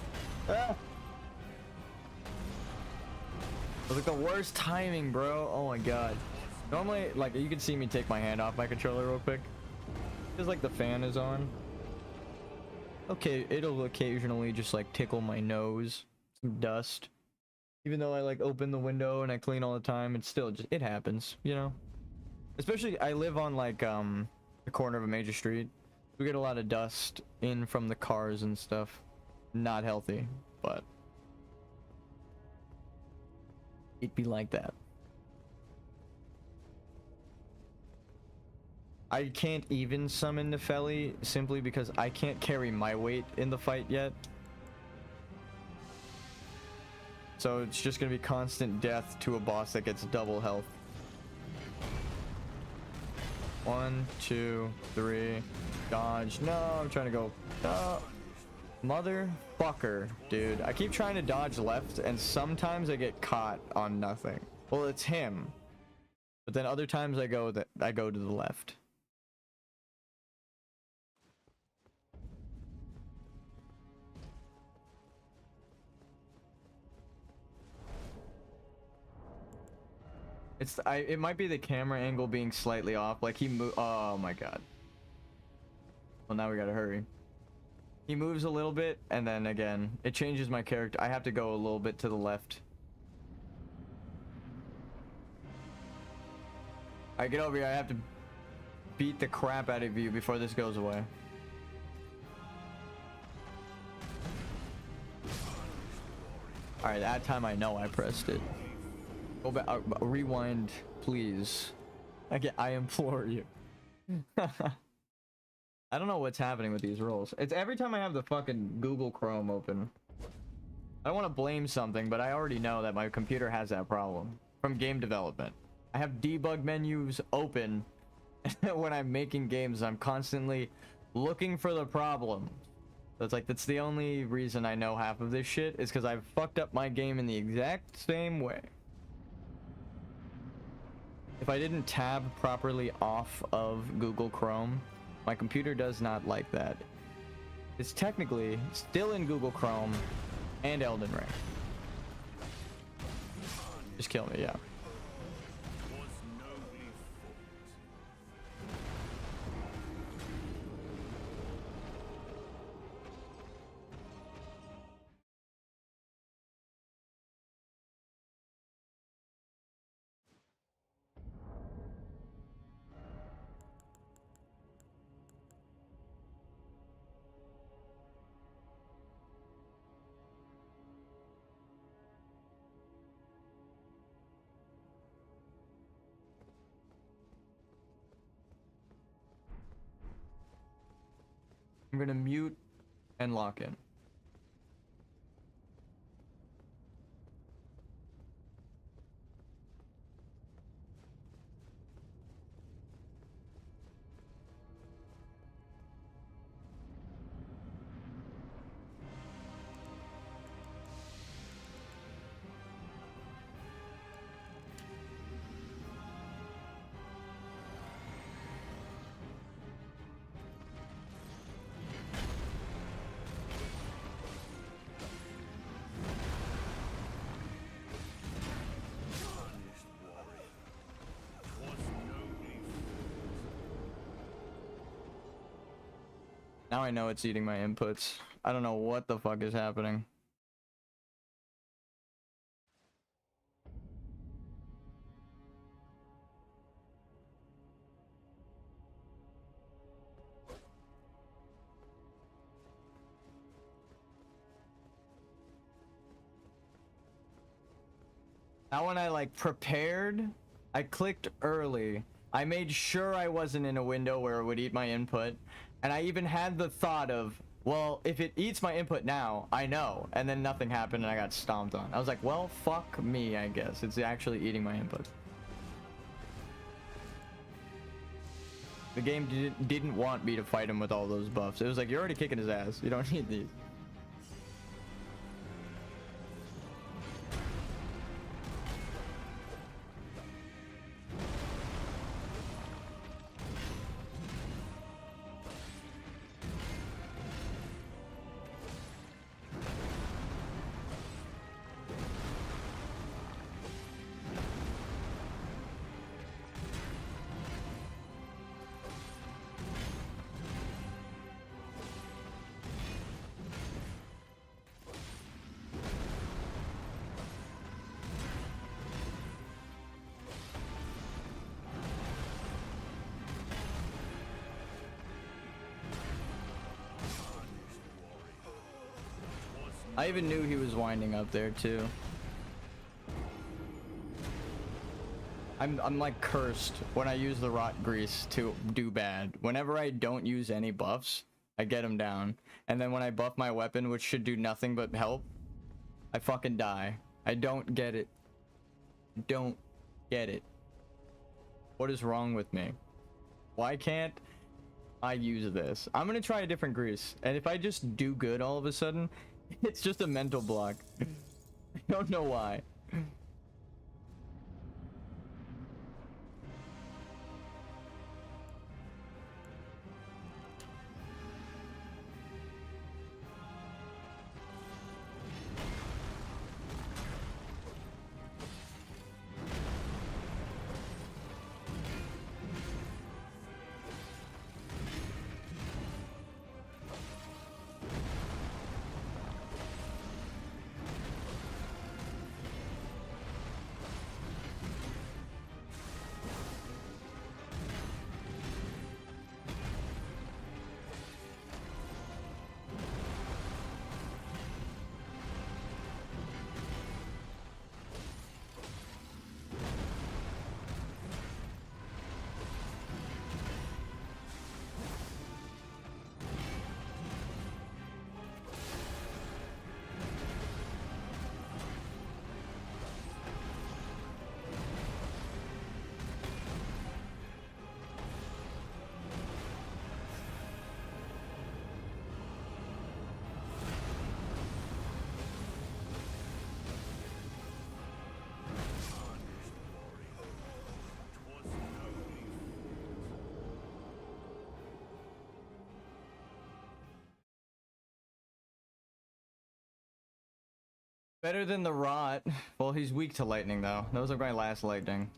Speaker 1: was like the worst timing, bro. Oh my god. Normally, like, you can see me take my hand off my controller real quick. Just like the fan is on. Okay, it'll occasionally just like tickle my nose. Some dust. Even though I like open the window and I clean all the time, it's still just, it happens, you know? Especially, I live on like the corner of a major street. We get a lot of dust in from the cars and stuff. Not healthy, but it'd be like that. I can't even summon Nefeli simply because I can't carry my weight in the fight yet. So it's just gonna be constant death to a boss that gets double health. 1, 2, 3. Dodge. No, I'm trying to go. Motherfucker, dude. I keep trying to dodge left, and sometimes I get caught on nothing. Well, it's him. But then other times I go to the left. It might be the camera angle being slightly off. Like he oh my god. Well, now we gotta hurry. He moves a little bit, and then again, it changes my character. I have to go a little bit to the left. Alright, get over here. I have to beat the crap out of you before this goes away. All right, that time I know I pressed it. Go back, rewind, please. I implore you. I don't know what's happening with these rolls. It's every time I have the fucking Google Chrome open. I don't want to blame something, but I already know that my computer has that problem from game development. I have debug menus open when I'm making games. I'm constantly looking for the problem. So it's like, that's the only reason I know half of this shit is because I've fucked up my game in the exact same way. If I didn't tab properly off of Google Chrome, my computer does not like that. It's technically still in Google Chrome and Elden Ring. Just kill me, yeah. I'm gonna mute and lock in. Now I know it's eating my inputs. I don't know what the fuck is happening. Now when I like prepared, I clicked early. I made sure I wasn't in a window where it would eat my input. And I even had the thought of, well, if it eats my input now, I know. And then nothing happened and I got stomped on. I was like, well, fuck me, I guess. It's actually eating my input. The game didn't want me to fight him with all those buffs. It was like, you're already kicking his ass. You don't need these. I even knew he was winding up there too. I'm like cursed when I use the rot grease to do bad. Whenever I don't use any buffs, I get him down. And then when I buff my weapon, which should do nothing but help, I fucking die. I don't get it. Don't get it. What is wrong with me? Why can't I use this? I'm gonna try a different grease. And if I just do good all of a sudden, it's just a mental block. I don't know why. Better than the rot. Well, he's weak to lightning though. That was like my last lightning.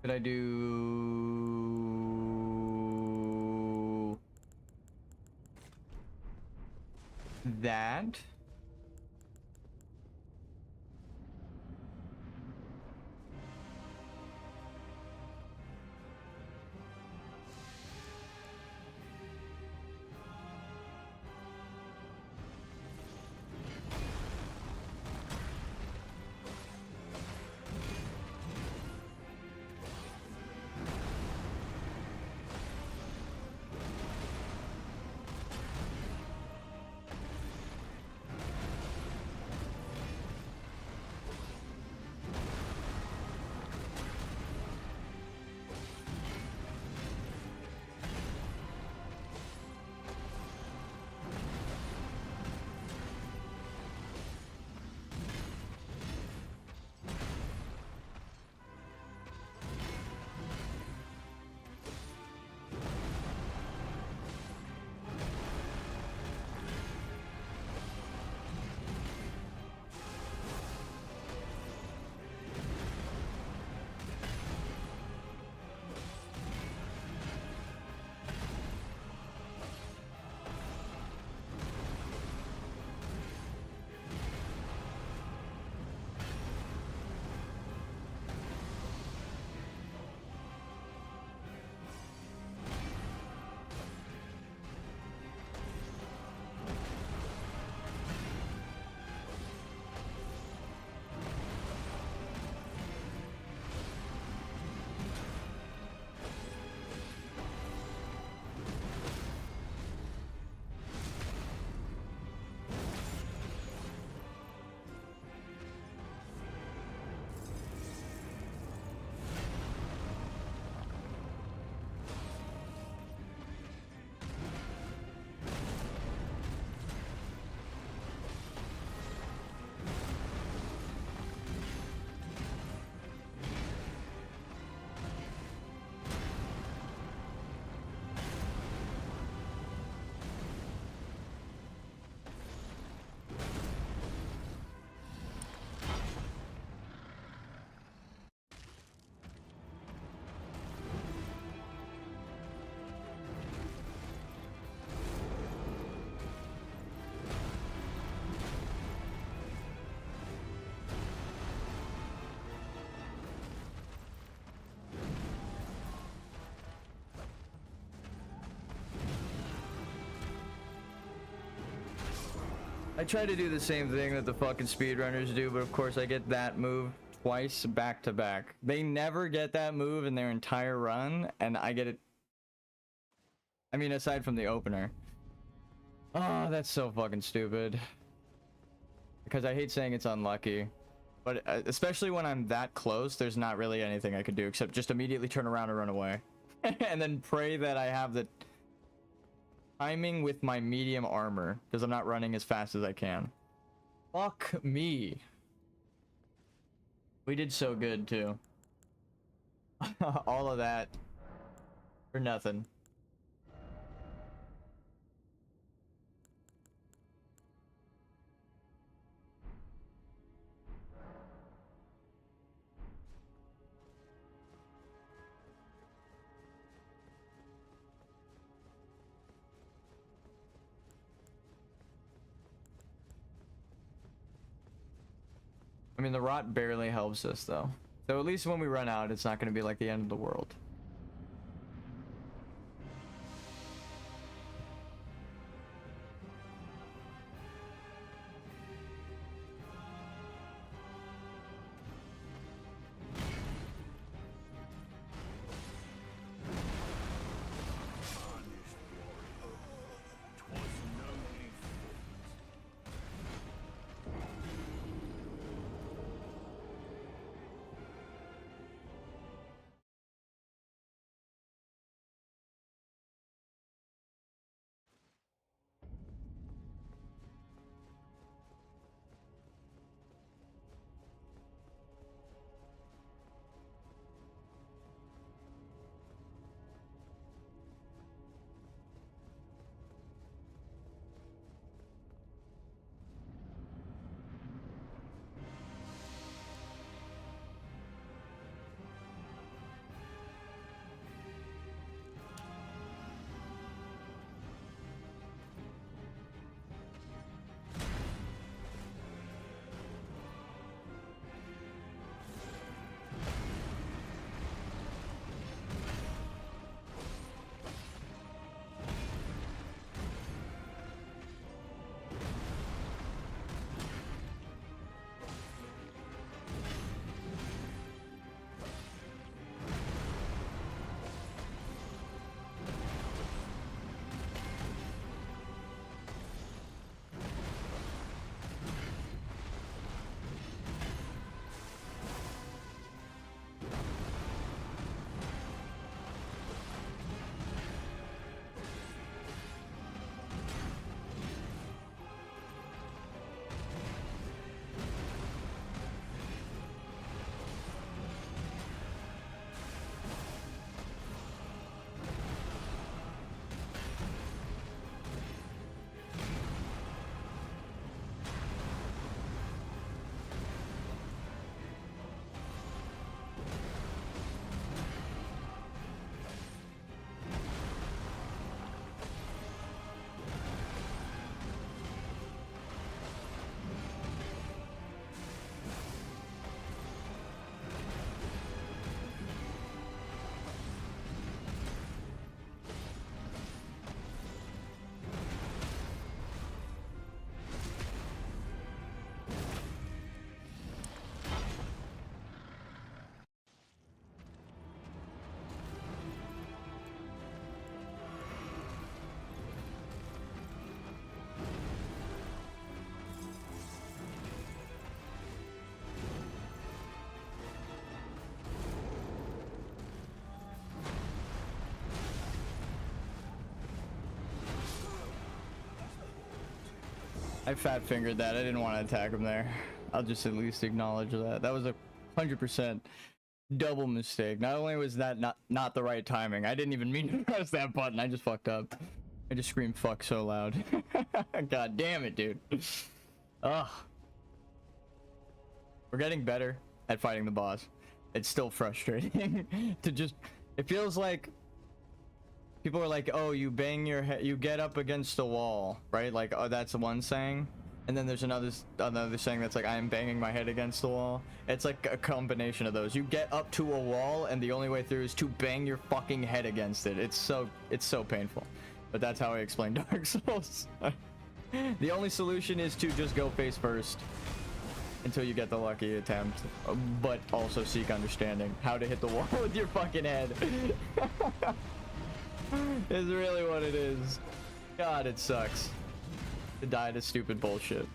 Speaker 1: Could I do that? I try to do the same thing that the fucking speedrunners do, but of course I get that move twice back to back. They never get that move in their entire run, and I get it. I mean, aside from the opener. Oh, that's so fucking stupid. Because I hate saying it's unlucky. But especially when I'm that close, there's not really anything I could do except just immediately turn around and run away. And then pray that I have the timing with my medium armor, because I'm not running as fast as I can. Fuck me. We did so good too. All of that for nothing. I mean, the rot barely helps us though. So at least when we run out, it's not going to be like the end of the world.
Speaker 4: I fat fingered that. I didn't want to attack him there. I'll just at least acknowledge that. That was a 100% double mistake. Not only was that not the right timing, I didn't even mean to press that button. I just fucked up. I just screamed fuck so loud. God damn it, dude. Ugh. We're getting better at fighting the boss. It's still frustrating to just, it feels like people are like, oh, you bang your head, you get up against the wall, right? Like, oh, that's the one saying. And then there's another saying that's like, I am banging my head against the wall. It's like a combination of those. You get up to a wall and the only way through is to bang your fucking head against it. It's so painful. But that's how I explain Dark Souls. The only solution is to just go face first until you get the lucky attempt, but also seek understanding how to hit the wall with your fucking head. Is really what it is. God, it sucks to die to stupid bullshit.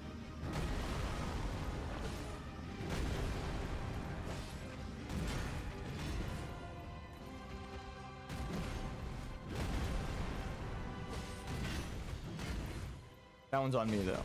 Speaker 4: That one's on me though.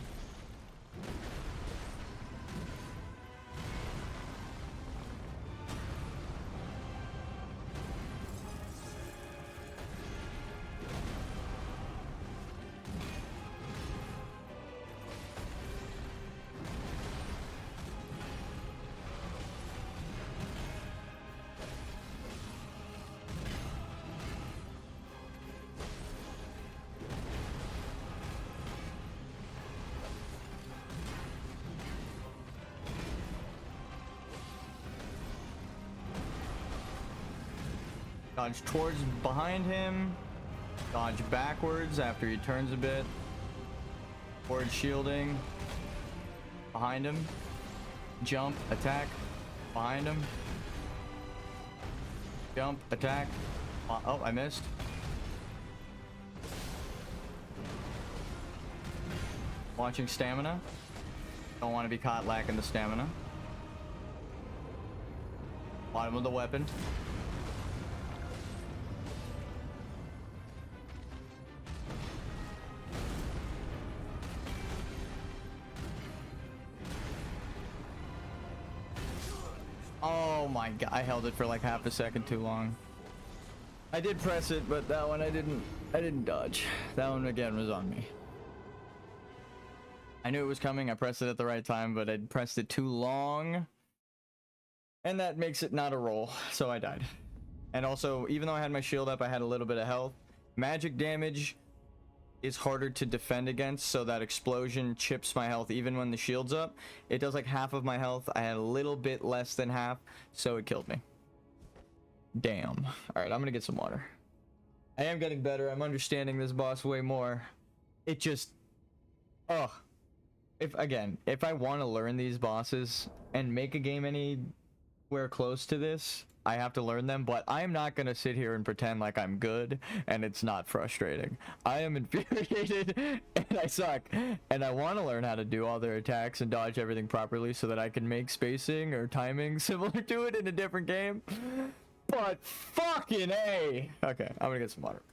Speaker 4: Dodge towards behind him. Dodge backwards after he turns a bit. Forward shielding. Behind him. Jump, attack. Behind him. Jump, attack. Oh, I missed. Watching stamina. Don't want to be caught lacking the stamina. Bottom of the weapon. Oh my god, I held it for like half a second too long. I did press it, but that one I didn't dodge. That one again was on me. I knew it was coming. I pressed it at the right time, but I pressed it too long. And that makes it not a roll, so I died. And also, even though I had my shield up, I had a little bit of health. Magic damage is harder to defend against, so that explosion chips my health even when the shield's up. It does like half of my health. I had a little bit less than half, so it killed me. Damn. Alright, I'm gonna get some water. I am getting better. I'm understanding this boss way more. It just... Ugh. If I want to learn these bosses and make a game anywhere close to this, I have to learn them, but I'm not gonna sit here and pretend like I'm good and it's not frustrating. I am infuriated and I suck, and I want to learn how to do all their attacks and dodge everything properly so that I can make spacing or timing similar to it in a different game. But fucking A. Okay, I'm gonna get some water.